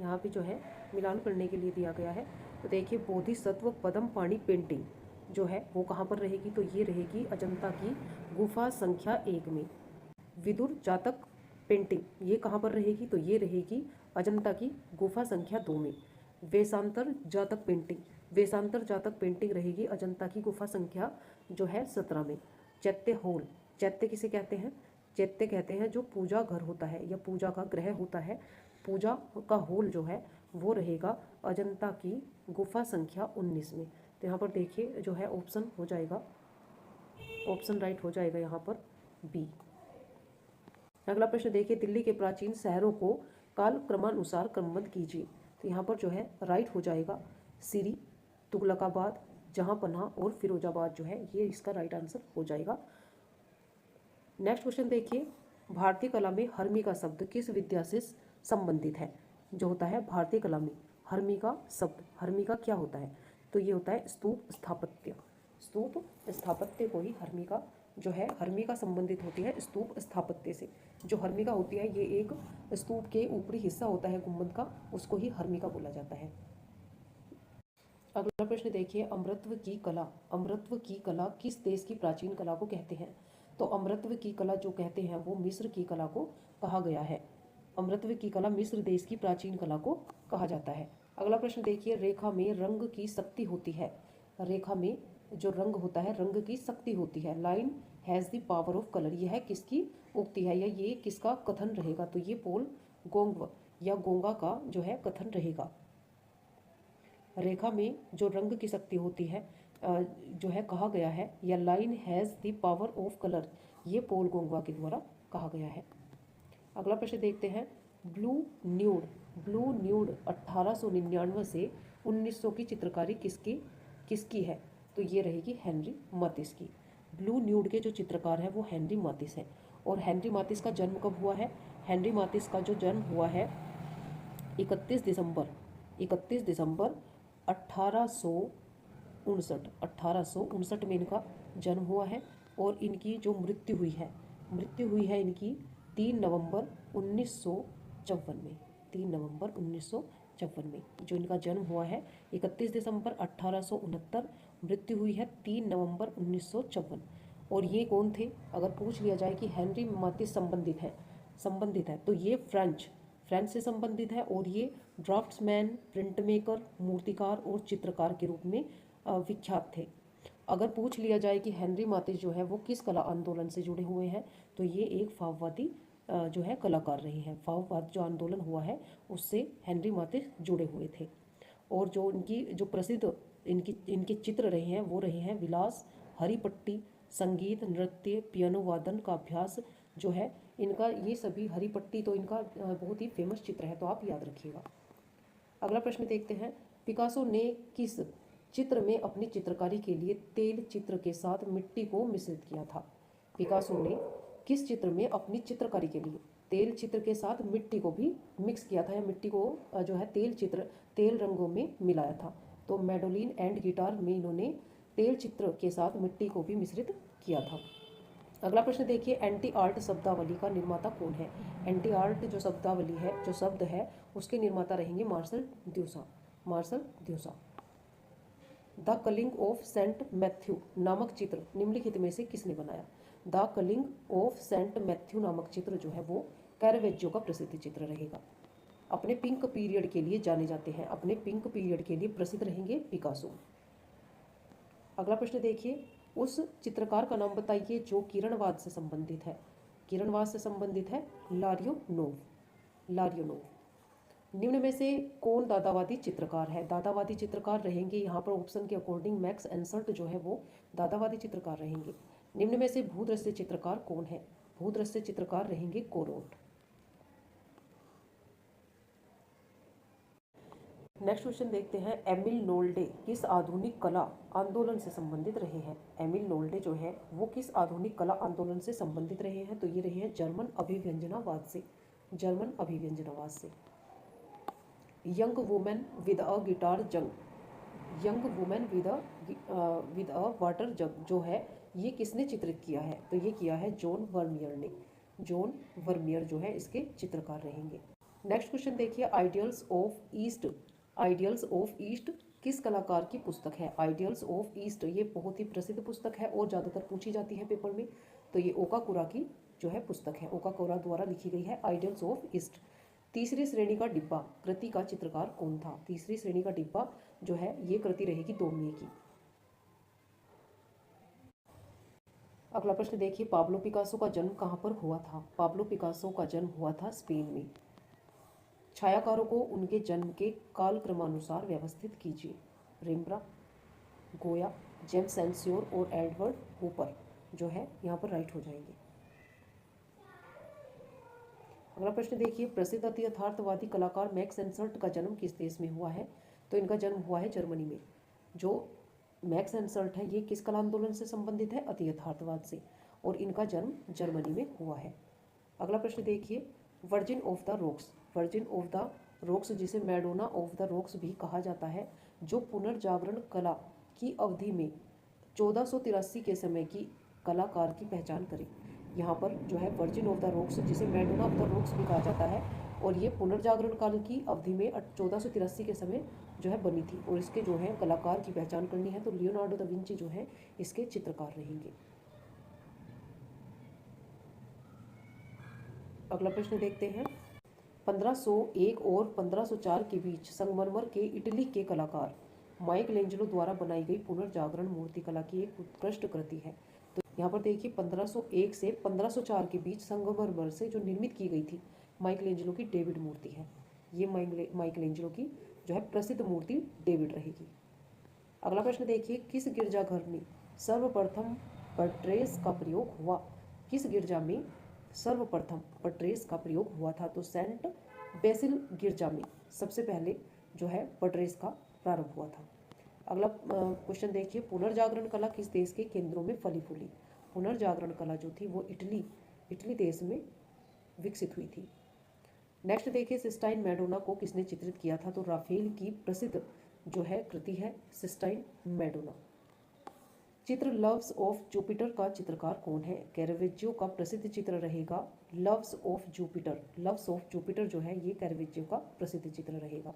यहाँ पे जो है मिलान करने के लिए दिया गया है। तो देखिए बोधिसत्व पद्म पाणी पेंटिंग जो है वो कहाँ पर रहेगी? तो ये रहेगी अजंता की गुफा संख्या 1 में। विदुर जातक पेंटिंग ये कहाँ पर रहेगी? तो ये रहेगी अजंता की गुफा संख्या 2 में। वेशांतर जातक पेंटिंग रहेगी अजंता की गुफा संख्या जो है 17 में। चैत्य हॉल, चैत्य किसे कहते हैं? चैत्य कहते हैं जो पूजा घर होता है या पूजा का ग्रह होता है, पूजा का हॉल जो है वो रहेगा अजंता की गुफा संख्या 19 में। तो यहाँ पर देखिए जो है ऑप्शन हो जाएगा, ऑप्शन राइट हो जाएगा यहाँ पर बी। अगला प्रश्न देखिए, दिल्ली के प्राचीन शहरों को काल क्रमानुसार क्रमबद्ध कीजिए। तो यहाँ पर जो है राइट हो जाएगा सिरी, तुगलकाबाद, जहांपनाह और फिरोजाबाद जो है ये इसका राइट आंसर हो जाएगा। नेक्स्ट क्वेश्चन देखिए, भारतीय कला में हरमी का शब्द किस विद्या से संबंधित है? जो होता है भारतीय कला में हरमी का शब्द, हरमी का क्या होता है? तो ये होता है स्तूप स्थापत्य। स्तूप स्थापत्य को ही हरमी का जो है हरमी का संबंधित होती है स्तूप स्थापत्य से। जो हरमी का होती है ये एक स्तूप के ऊपरी हिस्सा होता है गुम्बद का, उसको ही हरमी का बोला जाता है। अगला प्रश्न देखिए, अमृतत्व की कला किस देश की प्राचीन कला को कहते हैं? तो अमृतत्व की कला जो कहते हैं वो मिस्र की कला को कहा गया है। अमृतत्व की कला मिस्र देश की प्राचीन कला को कहा जाता है। अगला प्रश्न देखिए, रेखा में रंग की शक्ति होती है। रेखा में जो रंग होता है, रंग की शक्ति होती है। Line has the power of colour, यह किसकी उक्ति है या ये किसका कथन रहेगा? तो ये पोल गोंग या गोंगा का जो है कथन रहेगा। रेखा में जो रंग की शक्ति होती है जो है कहा गया है, या line has the power of colour, ये पोल गोंगवा के द्वारा कहा गया है। अगला प्रश्न देखते हैं, ब्लू न्यूड 1899 से 1900 की चित्रकारी किसकी है? तो ये रहेगी हेनरी मातिस की। ब्लू न्यूड के जो चित्रकार हैं वो हेनरी मातिस हैं। और हेनरी मातिस का जन्म कब हुआ है? हेनरी मातिस का जो जन्म हुआ है 31 दिसंबर 1859 में इनका जन्म हुआ है। और इनकी जो मृत्यु हुई है इनकी 3 नवंबर 1954 में। 3 नवंबर 1954 में जो इनका जन्म हुआ है 31 दिसंबर 1869, मृत्यु हुई है 3 नवंबर 1954। और ये कौन थे? अगर पूछ लिया जाए कि हेनरी मातिस संबंधित है तो ये फ्रेंच से संबंधित है। और ये ड्राफ्ट्समैन, प्रिंट मेकर, मूर्तिकार और चित्रकार के रूप में विख्यात थे। अगर पूछ लिया जाए कि हेनरी मातिस जो है वो किस कला आंदोलन से जुड़े हुए हैं, तो ये एक फाववादी जो है कलाकार रहे हैं। फाववाद जो आंदोलन हुआ है उससे हेनरी मातिस जुड़े हुए थे। और जो इनकी जो प्रसिद्ध इनके चित्र रहे हैं वो रहे हैं विलास, हरिपट्टी, संगीत, नृत्य, पियानो वादन का अभ्यास जो है इनका, ये सभी, हरिपट्टी तो इनका बहुत ही फेमस चित्र है, तो आप याद रखिएगा। अगला प्रश्न देखते हैं, पिकासो ने किस चित्र में अपनी चित्रकारी के लिए तेल चित्र के साथ मिट्टी को मिश्रित किया था? पिकासो ने किस चित्र में अपनी चित्रकारी के लिए तेल चित्र के साथ मिट्टी को भी मिक्स किया था, या मिट्टी को जो है तेल रंगों में मिलाया था? तो मेडोलिन एंड गिटार में इन्होंने तेल चित्र के साथ मिट्टी को भी मिश्रित किया था। अगला प्रश्न देखिए, एंटी आर्ट शब्दावली का निर्माता कौन है? एंटी आर्ट जो शब्दावली है, जो शब्द है, उसके निर्माता रहेंगे मार्शल ड्यूसा। The calling of Saint Matthew नामक चित्र निम्नलिखित में से किसने बनाया? The calling of Saint Matthew नामक चित्र जो है वो कैरावेज्जो का प्रसिद्ध चित्र रहेगा। अपने पिंक पीरियड के लिए जाने जाते हैं, अपने पिंक पीरियड के लिए प्रसिद्ध रहेंगे पिकासो। अगला प्रश्न देखिए, उस चित्रकार का नाम बताइए जो किरणवाद से संबंधित है। किरणवाद से संबंधित है लारियोनोव। निम्न में से कौन दादावादी चित्रकार है? दादावादी चित्रकार रहेंगे यहाँ पर ऑप्शन के अकॉर्डिंग मैक्स एंसर्ट जो है वो दादावादी चित्रकार रहेंगे। निम्न में से भूदृश्य चित्रकार कौन है? भूदृश्य चित्रकार रहेंगे कोरोट। नेक्स्ट क्वेश्चन देखते हैं, एमिल नोल्डे किस आधुनिक कला आंदोलन से संबंधित रहे हैं? एमिल नोल्डे जो है वो किस आधुनिक कला आंदोलन से संबंधित रहे हैं? तो ये रहे हैं जर्मन अभिव्यंजनावाद से। Young women with a guitar jug, young women with a water jug जो है ये किसने चित्रित किया है? तो ये किया है जॉन वर्मियर ने। जॉन वर्मियर जो है इसके चित्रकार रहेंगे। नेक्स्ट क्वेश्चन देखिए, आइडियल्स ऑफ ईस्ट किस कलाकार की पुस्तक है? आइडियल्स ऑफ ईस्ट ये बहुत ही प्रसिद्ध पुस्तक है और ज़्यादातर पूछी जाती है पेपर में। तो ये ओकाकुरा की जो है पुस्तक है, ओकाकुरा द्वारा लिखी गई है आइडियल्स ऑफ ईस्ट। तीसरी श्रेणी का डिब्बा कृति का चित्रकार कौन था? तीसरी श्रेणी का डिब्बा जो है ये कृति रहेगी दोमिए की। अगला प्रश्न देखिए, पाब्लो पिकासो का जन्म कहाँ पर हुआ था? पाब्लो पिकासो का जन्म हुआ था स्पेन में। छायाकारों को उनके जन्म के कालक्रमानुसार व्यवस्थित कीजिए। रेम्ब्रा, गोया, जेम्स सेंसियोर और एडवर्ड हूपर जो है यहाँ पर राइट हो जाएंगे। अगला प्रश्न देखिए, प्रसिद्ध अति यथार्थवादी कलाकार मैक्स एंसर्ट का जन्म किस देश में हुआ है? तो इनका जन्म हुआ है जर्मनी में। जो मैक्स एंसर्ट है ये किस कला आंदोलन से संबंधित है? अति यथार्थवाद से। और इनका जन्म जर्मनी में हुआ है। अगला प्रश्न देखिए, वर्जिन ऑफ द रॉक्स जिसे मैडोना ऑफ द रॉक्स भी कहा जाता है, जो पुनर्जागरण कला की अवधि में 1483 के समय की कलाकार की पहचान करें। यहाँ पर जो है वर्जिन ऑफ द रॉक्स जिसे मैडोना ऑफ द रॉक्स भी कहा जाता है, और ये पुनर्जागरण काल की अवधि में 1483 के समय जो है बनी थी। और इसके जो है कलाकार की पहचान करनी है तो लियोनार्डो दा विंची जो है इसके चित्रकार रहेंगे। अगला प्रश्न देखते हैं, 1501 और 1504 के बीच संगमरमर के इटली के कलाकार माइकलेंजेलो द्वारा बनाई गई पुनर्जागरण मूर्तिकला की एक उत्कृष्ट कृति है। तो यहाँ पर देखिए 1501 से 1504 के बीच संगमरमर से जो निर्मित की गई थी माइकलेंजेलो की डेविड मूर्ति है। ये माइकलेंजेलो की जो है प्रसिद्ध मूर्ति डेविड रहेगी। अगला प्रश्न देखिए, किस गिरजाघर में सर्वप्रथम पट्रेस का प्रयोग हुआ? किस गिरजा में सर्वप्रथम पट्रेस का प्रयोग हुआ था? तो सेंट बेसिल गिरजा में सबसे पहले जो है पट्रेस का प्रारंभ हुआ था। अगला क्वेश्चन देखिए, पुनर्जागरण कला किस देश के केंद्रों में फली फूली? पुनर्जागरण कला जो थी वो इटली देश में विकसित हुई थी। नेक्स्ट देखिए, सिस्टाइन मैडोना को किसने चित्रित किया था? तो राफेल की प्रसिद्ध जो है कृति है सिस्टाइन मैडोना। चित्र लव्स ऑफ जुपिटर का चित्रकार कौन है? कैरावेज्जियो का प्रसिद्ध चित्र रहेगा loves of Jupiter. Loves of Jupiter जो है ये कैरावेज्जियो का प्रसिद्ध चित्र रहेगा।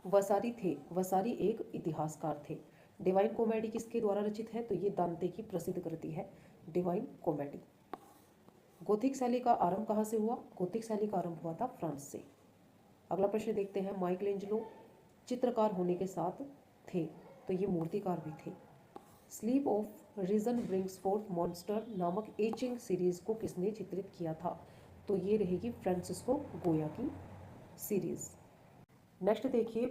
वसारी एक इतिहासकार थे। डिवाइन कॉमेडी किसके द्वारा रचित है? तो ये दांते की प्रसिद्ध कृति है डिवाइन कॉमेडी। गोथिक शैली का आरंभ कहाँ से हुआ? गोथिक शैली का आरंभ हुआ था फ्रांस से। अगला प्रश्न देखते हैं, माइकलेंजेलो चित्रकार होने के साथ थे तो ये मूर्तिकार भी थे। Sleep of reason brings forth monster नामक एचिंग सीरीज को किसने चित्रित किया था? तो ये रहेगी फ्रांसिस्को गोया की सीरीज। नेक्स्ट देखिए,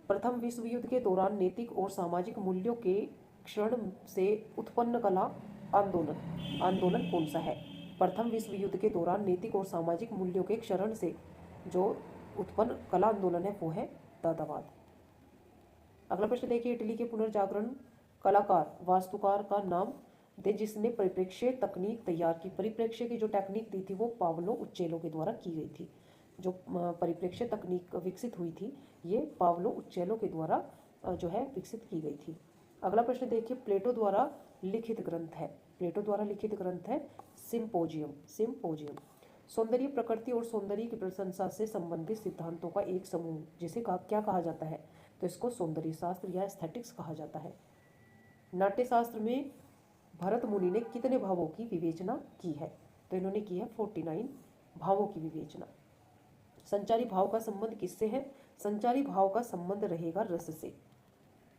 प्रथम विश्व युद्ध के दौरान नैतिक और सामाजिक मूल्यों के क्षरण से उत्पन्न कला आंदोलन कौन सा है? प्रथम विश्व युद्ध के दौरान नैतिक और सामाजिक मूल्यों के क्षरण से जो उत्पन्न कला आंदोलन है वो है दादावाद। अगला प्रश्न देखिए, इटली के पुनर्जागरण कलाकार वास्तुकार का नाम दे जिसने परिप्रेक्ष्य तकनीक तैयार की। परिप्रेक्ष्य की जो टेक्निक दी थी वो पावलो उच्चेलो के द्वारा की गई थी। जो परिप्रेक्ष्य तकनीक विकसित हुई थी ये पावलो उच्चेलो के द्वारा जो है विकसित की गई थी। अगला प्रश्न देखिए, प्लेटो द्वारा लिखित ग्रंथ है। प्लेटो द्वारा लिखित ग्रंथ है सिम्पोजियम। सौंदर्य प्रकृति और सौंदर्य की प्रशंसा से संबंधित सिद्धांतों का एक समूह जिसे क्या कहा जाता है? तो इसको सौंदर्य शास्त्र या एस्थेटिक्स कहा जाता है। नाट्यशास्त्र में भरत मुनि ने कितने भावों की विवेचना की है? तो इन्होंने की है 49 भावों की विवेचना। संचारी भाव का संबंध किससे है? संचारी भाव का संबंध रहेगा रस से।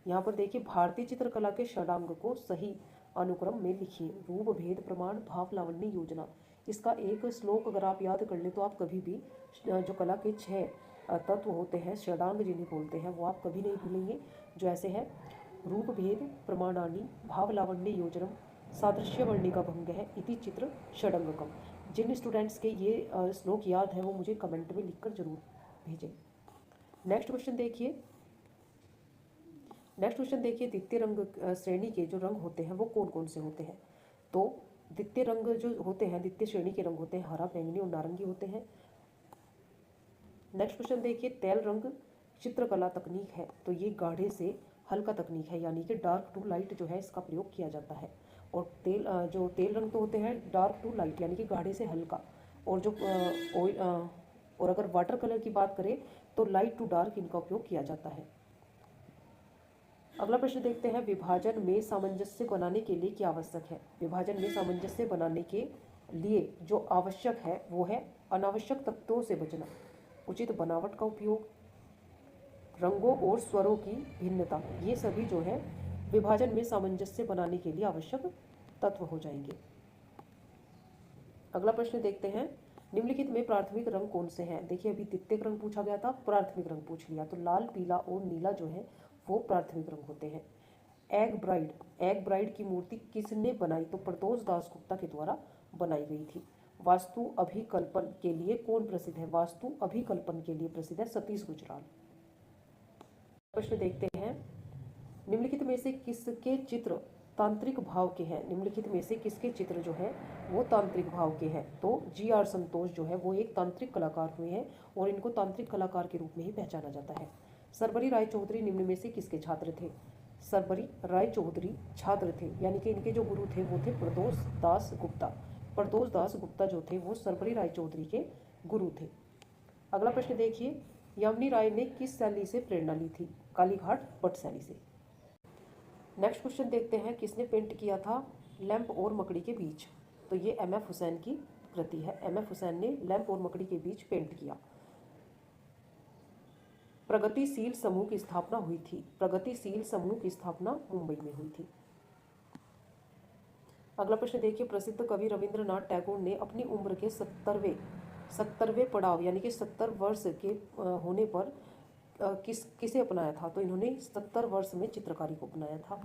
यहाँ पर देखिए, भारतीय चित्रकला के षडांग को सही अनुक्रम में लिखिए। रूप भेद प्रमाण भाव लावण्य योजना। इसका एक श्लोक अगर आप याद कर ले तो आप कभी भी जो कला के 6 तत्व होते हैं षडांग जिन्हें बोलते हैं वो आप कभी नहीं भूलेंगे। जो ऐसे है, रूप भेद प्रमाणानि भाव लावण्य योजनम सादृश्य वर्णिका भंग है इति चित्र षडंगकम। जिन स्टूडेंट्स के ये श्लोक याद है वो मुझे कमेंट में लिखकर जरूर भेजें। नेक्स्ट क्वेश्चन देखिए, द्वितीय रंग श्रेणी के जो रंग होते हैं वो कौन कौन से होते हैं? तो द्वितीय रंग जो होते हैं, द्वितीय श्रेणी के रंग होते हैं हरा, बैंगनी और नारंगी होते हैं। नेक्स्ट क्वेश्चन देखिए, तेल रंग चित्रकला तकनीक है तो ये गाढ़े से हल्का तकनीक है, यानी कि डार्क टू लाइट जो है इसका प्रयोग किया जाता है। और तेल रंग तो होते हैं डार्क टू लाइट यानी कि गाढ़े से हल्का। और जो ऑयल और अगर वाटर कलर की बात करें तो लाइट टू डार्क इनका उपयोग किया जाता है। अगला प्रश्न देखते हैं, विभाजन में सामंजस्य बनाने के लिए क्या आवश्यक है? विभाजन में सामंजस्य बनाने के लिए जो आवश्यक है वो है अनावश्यक तत्वों से बचना, उचित बनावट का उपयोग, रंगों और स्वरों की भिन्नता। ये सभी जो है विभाजन में सामंजस्य बनाने के लिए आवश्यक तत्व हो जाएंगे। अगला प्रश्न देखते हैं, निम्नलिखित में प्राथमिक रंग कौन से हैं? देखिए, अभी द्वितीयक रंग पूछा गया था, प्राथमिक रंग पूछ लिया। तो लाल, पीला और नीला जो है वो प्राथमिक रंग होते हैं। एग ब्राइड की मूर्ति किसने बनाई? तो प्रदोष दास गुप्ता के द्वारा बनाई गई थी। वास्तु अभिकल्पन के लिए कौन प्रसिद्ध है? वास्तु अभिकल्पन के लिए प्रसिद्ध है सतीश गुजराल। प्रश्न देखते हैं, निम्नलिखित में से किसके चित्र तांत्रिक भाव के हैं? निम्नलिखित में से किसके चित्र जो है वो तांत्रिक भाव के हैं? तो GR संतोष जो है वो एक तांत्रिक कलाकार हुए हैं और इनको तांत्रिक कलाकार के रूप में ही पहचाना जाता है। सरबरी राय चौधरी निम्न में से किसके छात्र थे? सरबरी राय चौधरी छात्र थे, यानी कि इनके जो गुरु थे वो थे प्रदोष दास गुप्ता। प्रदोष दास गुप्ता जो थे वो सरबरी राय चौधरी के गुरु थे। अगला प्रश्न देखिए, यामिनी राय ने किस शैली से प्रेरणा ली थी? कालीघाट पट शैली से। नेक्स्ट क्वेश्चन देखते हैं, किसने पेंट किया था लैंप और मकड़ी के बीच? तो ये MF हुसैन की कृति है? एम.एफ. हुसैन ने लैंप और मकड़ी के बीच पेंट किया। प्रगतिशील समूह की स्थापना हुई थी। प्रगतिशील समूह की स्थापना मुंबई में हुई थी। अगला प्रश्न देखिए, प्रसिद्ध कवि रविंद्रनाथ टैगोर ने अपनी उम्र के 70वें पड़ाव यानी कि 70 वर्ष के होने पर किसे अपनाया था? तो इन्होंने 70 वर्ष में चित्रकारी को अपनाया था।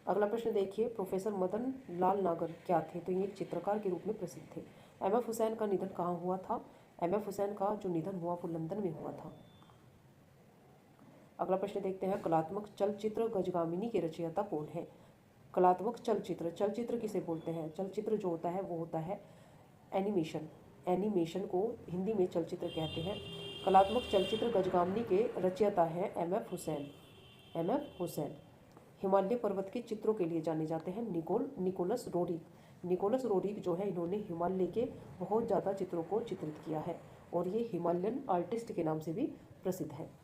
अगला प्रश्न देखिए, प्रोफेसर मदन लाल नागर क्या थे? तो ये चित्रकार के रूप में प्रसिद्ध थे। एम.एफ. हुसैन का निधन कहाँ हुआ था? एम.एफ. हुसैन का जो निधन हुआ वो लंदन में हुआ था। अगला प्रश्न देखते हैं, कलात्मक चलचित्र गजगामिनी के रचयिता कौन है? कलात्मक चलचित्र किसे बोलते हैं? चलचित्र जो होता है वो होता है एनिमेशन को हिंदी में चलचित्र कहते हैं। कलात्मक चलचित्र गजगामिनी के रचयिता हैं एम.एफ. हुसैन। हिमालय पर्वत के चित्रों के लिए जाने जाते हैं निकोलस रोड्रिग जो है, इन्होंने हिमालय के बहुत ज़्यादा चित्रों को चित्रित किया है और ये हिमालयन आर्टिस्ट के नाम से भी प्रसिद्ध है।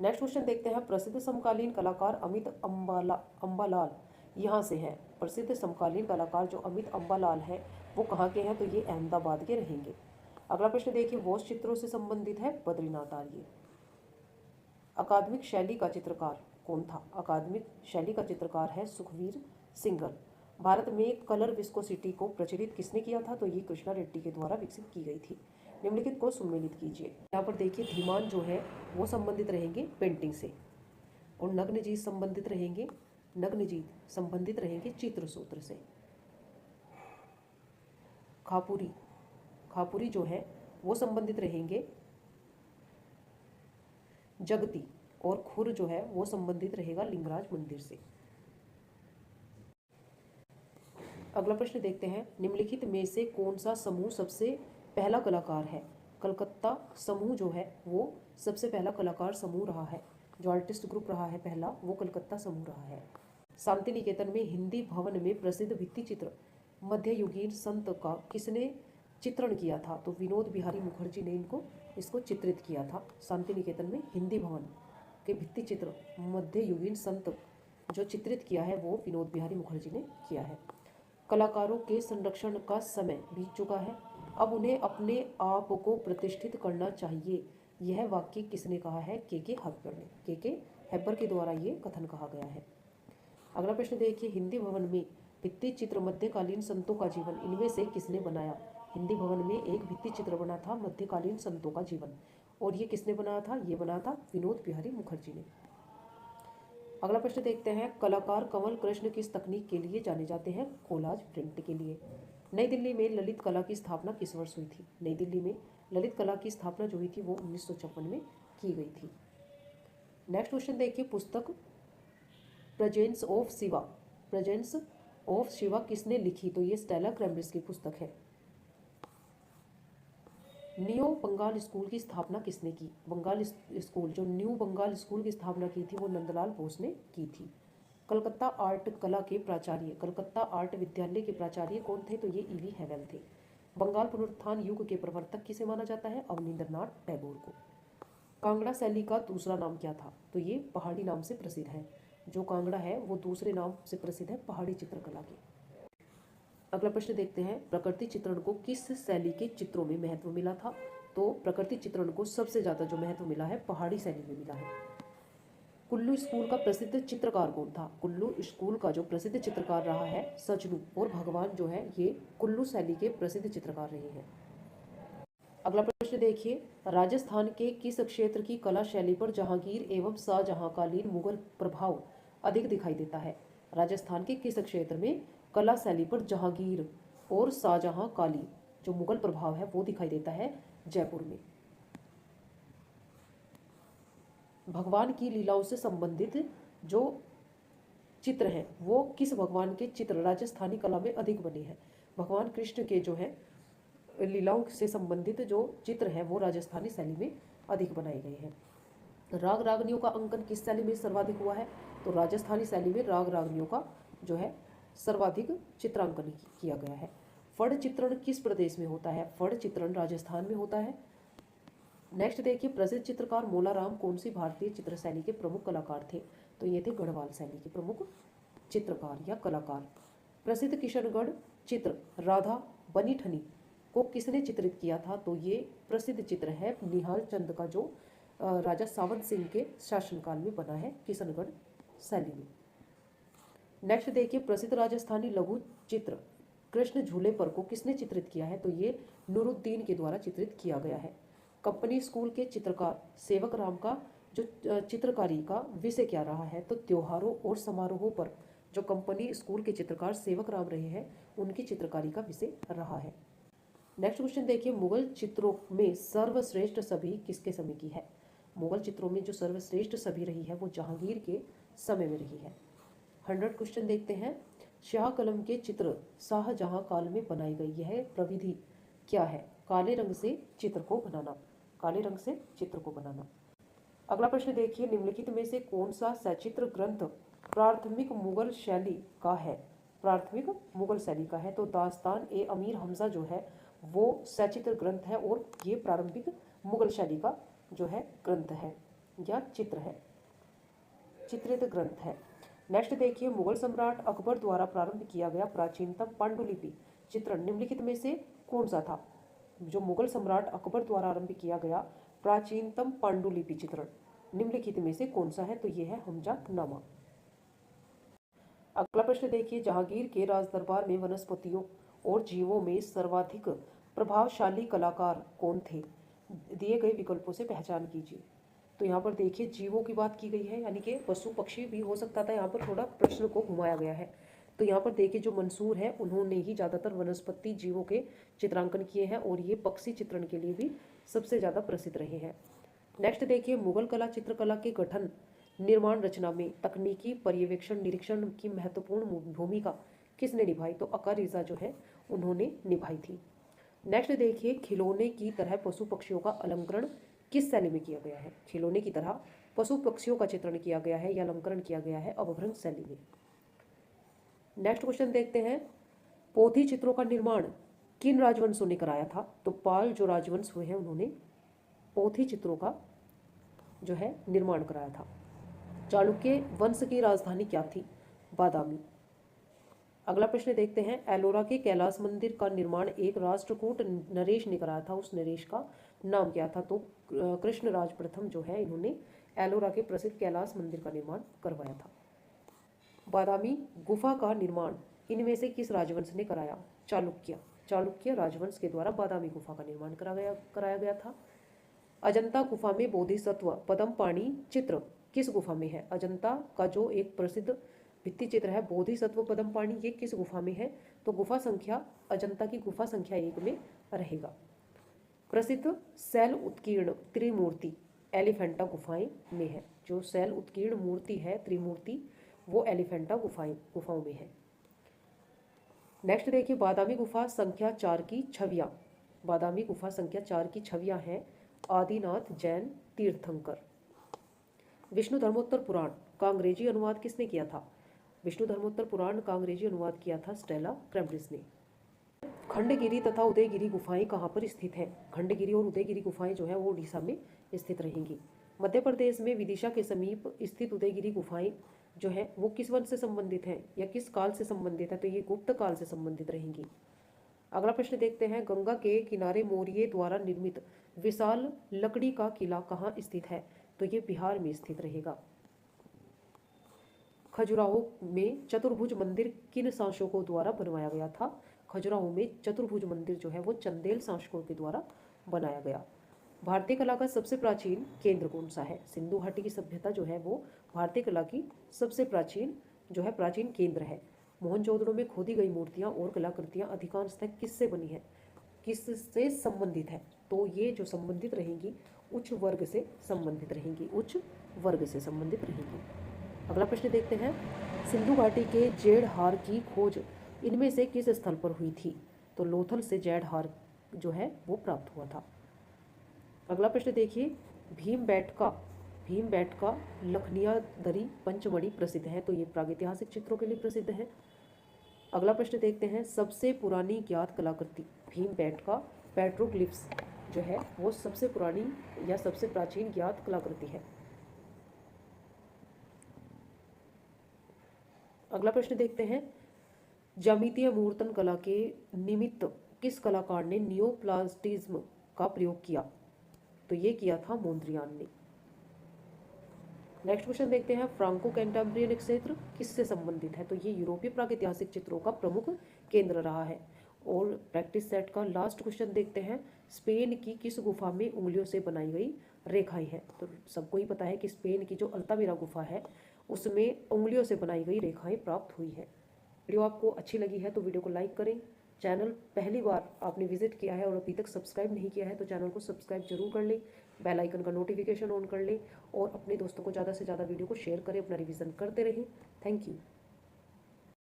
नेक्स्ट क्वेश्चन देखते हैं, प्रसिद्ध समकालीन कलाकार अमित अम्बालाल यहाँ से हैं। प्रसिद्ध समकालीन कलाकार जो अमित अम्बालाल हैं वो कहाँ के हैं? तो ये अहमदाबाद के रहेंगे। अगला प्रश्न देखिए, वॉश चित्रों से संबंधित है बद्रीनाथ आर्य। अकादमिक शैली का चित्रकार कौन था? अकादमिक शैली का चित्रकार है सुखवीर सिंगल। भारत में कलर विस्कोसिटी को प्रचलित किसने किया था? तो ये कृष्णा रेड्डी के द्वारा विकसित की गई थी। निम्नलिखित को सुमेलित कीजिए। यहाँ पर देखिए, धीमान जो है वो संबंधित रहेंगे पेंटिंग से और नग्नजीत संबंधित रहेंगे चित्र सूत्र से। खापुरी जो है वो संबंधित रहेंगे जगती और खुर जो है वो संबंधित रहेगा लिंगराज मंदिर से। अगला प्रश्न देखते हैं, निम्नलिखित में से कौन सा समूह सबसे पहला कलाकार है? कलकत्ता समूह जो है वो सबसे पहला कलाकार समूह रहा है। जो आर्टिस्ट ग्रुप रहा है पहला वो कलकत्ता समूह रहा है। शांति निकेतन में हिंदी भवन में प्रसिद्ध भित्ति चित्र मध्ययुगीन संत का किसने चित्रण किया था? तो विनोद बिहारी मुखर्जी ने इसको चित्रित किया था। शांति निकेतन में हिंदी भवन के भित्ति चित्र मध्ययुगीन संत जो चित्रित किया है वो विनोद बिहारी मुखर्जी ने किया है। कलाकारों के संरक्षण का समय बीत चुका है, अब उन्हें अपने आप को प्रतिष्ठित करना चाहिए। यह वाक्य किसने कहा है? के हैबर ने। के हैबर के द्वारा ये कथन कहा गया है। अगला प्रश्न देखिए, हिंदी भवन में भित्ति चित्र मध्यकालीन संतों का जीवन इनमें से किसने बनाया? हिंदी भवन में एक भित्ति चित्र बना था मध्यकालीन संतों का जीवन और ये किसने बनाया था? ये बना था विनोद बिहारी मुखर्जी ने। अगला प्रश्न देखते हैं, कलाकार कमल कृष्ण किस तकनीक के लिए जाने जाते हैं? कोलाज प्रिंट के लिए। नई दिल्ली में ललित कला की स्थापना किस वर्ष हुई थी? नई दिल्ली में ललित कला की स्थापना जो हुई थी वो 1956 में की गई थी। नेक्स्ट क्वेश्चन देखिए, पुस्तक प्रेजेंस ऑफ शिवा किसने लिखी? तो ये स्टेला क्रैम्ब्रिज की पुस्तक है। न्यू बंगाल स्कूल की स्थापना किसने की? बंगाल स्कूल जो न्यू बंगाल स्कूल की स्थापना की थी वो नंदलाल बोस ने की थी। कलकत्ता आर्ट विद्यालय के प्राचार्य कौन थे? तो ये E.V. हेवल थे। बंगाल पुनरुत्थान युग के प्रवर्तक किसे माना जाता है? अवनींद्रनाथ टैगोर को। कांगड़ा शैली का दूसरा नाम क्या था? तो ये पहाड़ी नाम से प्रसिद्ध है। जो कांगड़ा है वो दूसरे नाम से प्रसिद्ध है पहाड़ी चित्रकला के। अगला प्रश्न देखते हैं, प्रकृति चित्रण को किस शैली के चित्रों में महत्व मिला था? तो प्रकृति चित्रण को सबसे ज़्यादा जो महत्व मिला है पहाड़ी शैली में मिला है। कुल्लू स्कूल का प्रसिद्ध चित्रकार कौन था? कुल्लू स्कूल का जो प्रसिद्ध चित्रकार रहा है सजनू और भगवान जो है ये कुल्लू शैली के प्रसिद्ध चित्रकार रहे हैं। अगला प्रश्न देखिए, राजस्थान के किस क्षेत्र की कला शैली पर जहांगीर एवं शाहजहांकालीन मुगल प्रभाव अधिक दिखाई देता है? राजस्थान के किस क्षेत्र में कला शैली पर जहांगीर और शाहजहांकालीन जो मुगल प्रभाव है वो दिखाई देता है? जयपुर में। भगवान की लीलाओं से संबंधित जो चित्र हैं वो किस भगवान के चित्र राजस्थानी कला में अधिक बने हैं? भगवान कृष्ण के जो है लीलाओं से संबंधित जो चित्र है वो राजस्थानी शैली में अधिक बनाए गए हैं। राग रागनियों का अंकन किस शैली में सर्वाधिक हुआ है? तो राजस्थानी शैली में राग रागनियों का जो है सर्वाधिक चित्रांकन किया गया है। फड़ चित्रण किस प्रदेश में होता है? फड़ चित्रण राजस्थान में होता है। नेक्स्ट देखिए, प्रसिद्ध चित्रकार मोलाराम कौन सी भारतीय चित्र शैली के प्रमुख कलाकार थे? तो ये थे गढ़वाल शैली के प्रमुख चित्रकार या कलाकार। प्रसिद्ध किशनगढ़ चित्र राधा बनी ठनी को किसने चित्रित किया था? तो ये प्रसिद्ध चित्र है निहाल चंद का, जो राजा सावंत सिंह के शासनकाल में बना है किशनगढ़ शैली में। नेक्स्ट देखिए, प्रसिद्ध राजस्थानी लघु चित्र कृष्ण झूले पर को किसने चित्रित किया है? तो ये नूरुद्दीन के द्वारा चित्रित किया गया है। कंपनी स्कूल के चित्रकार सेवक राम का जो चित्रकारी का विषय क्या रहा है? तो त्योहारों और समारोहों पर जो कंपनी स्कूल के चित्रकार सेवक राम रहे हैं उनकी चित्रकारी का विषय रहा है। नेक्स्ट क्वेश्चन देखिए, मुगल चित्रों में सर्वश्रेष्ठ छवि किसके समय की है? मुगल चित्रों में जो सर्वश्रेष्ठ छवि रही है वो जहांगीर के समय में रही है। 100 क्वेश्चन देखते हैं, शाह कलम के चित्र शाहजहां काल में बनाई गई यह प्रविधि क्या है? काले रंग से चित्र को बनाना, काले रंग से चित्र को बनाना। अगला प्रश्न देखिए, निम्नलिखित में से कौन सा सचित्र ग्रंथ प्राथमिक मुगल शैली का है? प्राथमिक मुगल शैली का है तो दास्तान ए अमीर हमजा जो है वो सचित्र ग्रंथ है और ये प्रारंभिक मुगल शैली का जो है ग्रंथ है या चित्र है, चित्रित ग्रंथ है। नेक्स्ट देखिए, मुगल सम्राट अकबर द्वारा प्रारंभ किया गया प्राचीनतम पांडुलिपि चित्रण निम्नलिखित में से कौन सा था? जो मुगल सम्राट अकबर द्वारा आरंभ किया गया प्राचीनतम पांडुलिपि चित्रण निम्नलिखित में से कौन सा है? तो यह है हमजानामा। अगला प्रश्न देखिए, जहांगीर के राजदरबार में वनस्पतियों और जीवों में सर्वाधिक प्रभावशाली कलाकार कौन थे? दिए गए विकल्पों से पहचान कीजिए। तो यहाँ पर देखिए जीवों की बात की गई है, यानी कि पशु पक्षी भी हो सकता था, यहाँ पर थोड़ा प्रश्न को घुमाया गया है। तो यहाँ पर देखिए जो मंसूर है उन्होंने ही ज़्यादातर वनस्पति जीवों के चित्रांकन किए हैं और ये पक्षी चित्रण के लिए भी सबसे ज़्यादा प्रसिद्ध रहे हैं। नेक्स्ट देखिए, मुगल कला चित्रकला के गठन निर्माण रचना में तकनीकी पर्यवेक्षण निरीक्षण की महत्वपूर्ण भूमिका किसने निभाई? तो अकारिजा जो है उन्होंने निभाई थी। नेक्स्ट देखिए, खिलौने की तरह पशु पक्षियों का अलंकरण किस शैली में किया गया है? खिलौने की तरह पशु पक्षियों का चित्रण किया गया है या अलंकरण किया गया है अपभ्रंश शैली में। नेक्स्ट क्वेश्चन देखते हैं, पोथी चित्रों का निर्माण किन राजवंशों ने कराया था? तो पाल जो राजवंश हुए हैं उन्होंने पोथी चित्रों का जो है निर्माण कराया था। चालुक्य वंश की राजधानी क्या थी? बादामी। अगला प्रश्न देखते हैं, एलोरा के कैलाश मंदिर का निर्माण एक राष्ट्रकूट नरेश ने कराया था, उस नरेश का नाम क्या था? तो कृष्णराज प्रथम जो है इन्होंने एलोरा के प्रसिद्ध कैलाश मंदिर का निर्माण करवाया था। बादामी गुफा का निर्माण इनमें से किस राजवंश ने कराया? चालुक्य। चालुक्य राजवंश के द्वारा बादामी गुफा का निर्माण कराया गया था। अजंता गुफा में बोधिसत्व पद्मपाणि चित्र किस गुफा में है? अजंता का जो एक प्रसिद्ध भित्ति चित्र है बोधिसत्व पद्मपाणि, ये किस गुफा में है? तो गुफा संख्या अजंता की गुफा संख्या 1 में रहेगा। प्रसिद्ध शैल उत्कीर्ण त्रिमूर्ति एलिफेंटा गुफाएं में है। जो शैल उत्कीर्ण मूर्ति है त्रिमूर्ति वो एलिफेंटा गुफाओं में है। नेक्स्ट देखिए, बादामी गुफा संख्या 4 की छवियां। बादामी गुफा संख्या 4 की छवियां हैं आदिनाथ जैन तीर्थंकर। विष्णु धर्मोत्तर पुराण का अंग्रेजी अनुवाद किसने किया था? विष्णु धर्मोत्तर पुराण का अंग्रेजी अनुवाद किया था स्टेला क्रैम्ब्रिज ने। खंडगिरी तथा उदयगिरी गुफाएं कहाँ पर स्थित हैं? खंडगिरी और उदयगिरी गुफाएं जो है वो उड़ीसा में स्थित रहेंगी। मध्य प्रदेश में विदिशा के समीप स्थित उदयगिरी गुफाएं जो है वो किस वंश से संबंधित हैं या किस काल से संबंधित है? तो ये गुप्त काल से संबंधित रहेंगी। अगला प्रश्न देखते हैं, गंगा के किनारे मौर्य द्वारा निर्मित विशाल लकड़ी का किला कहाँ स्थित है? तो ये बिहार में स्थित रहेगा। खजुराहो में चतुर्भुज मंदिर किन शासकों द्वारा बनवाया गया था? खजुराहो में चतुर्भुज मंदिर जो है वो चंदेल शासकों के द्वारा बनाया गया। भारतीय कला का सबसे प्राचीन केंद्र कौन सा है? सिंधु घाटी की सभ्यता जो है वो भारतीय कला की सबसे प्राचीन केंद्र है। मोहनजोदड़ो में खोदी गई मूर्तियां और कलाकृतियां अधिकांशतः किससे बनी है, किससे संबंधित है? तो ये जो संबंधित रहेंगी उच्च वर्ग से संबंधित रहेंगी, उच्च वर्ग से संबंधित रहेंगी। अगला प्रश्न देखते हैं, सिंधु घाटी के जेड हार की खोज इनमें से किस स्थल पर हुई थी? तो लोथल से जेड हार जो है वो प्राप्त हुआ था। अगला प्रश्न देखिए, भीमबेटका लखनिया दरी पंचमढ़ी प्रसिद्ध है, तो ये प्रागैतिहासिक चित्रों के लिए प्रसिद्ध है। अगला प्रश्न देखते हैं, सबसे पुरानी ज्ञात कलाकृति भीमबेटका पेट्रोग्लिफ्स जो है वो सबसे पुरानी या सबसे प्राचीन ज्ञात कलाकृति है। अगला प्रश्न देखते हैं, ज्यामितीय मूर्तन कला के निमित्त किस कलाकार ने नियोप्लास्टिज्म का प्रयोग किया? तो ये किया था मोन्द्रियान ने। नेक्स्ट क्वेश्चन देखते हैं, फ्रांको कैंटाब्रियन क्षेत्र किससे संबंधित है? तो ये यूरोपीय प्रागैतिहासिक चित्रों का प्रमुख केंद्र रहा है। और प्रैक्टिस सेट का लास्ट क्वेश्चन देखते हैं, स्पेन की किस गुफा में उंगलियों से बनाई गई रेखाएं हैं? तो सबको ही पता है कि स्पेन की जो अल्तामिरा गुफा है उसमें उंगलियों से बनाई गई रेखाएं प्राप्त हुई है। वीडियो आपको अच्छी लगी है तो वीडियो को लाइक करें। चैनल पहली बार आपने विजिट किया है और अभी तक सब्सक्राइब नहीं किया है तो चैनल को सब्सक्राइब जरूर कर लें, बेल आइकन का नोटिफिकेशन ऑन कर लें और अपने दोस्तों को ज़्यादा से ज़्यादा वीडियो को शेयर करें, अपना रिवीजन करते रहें। Thank you.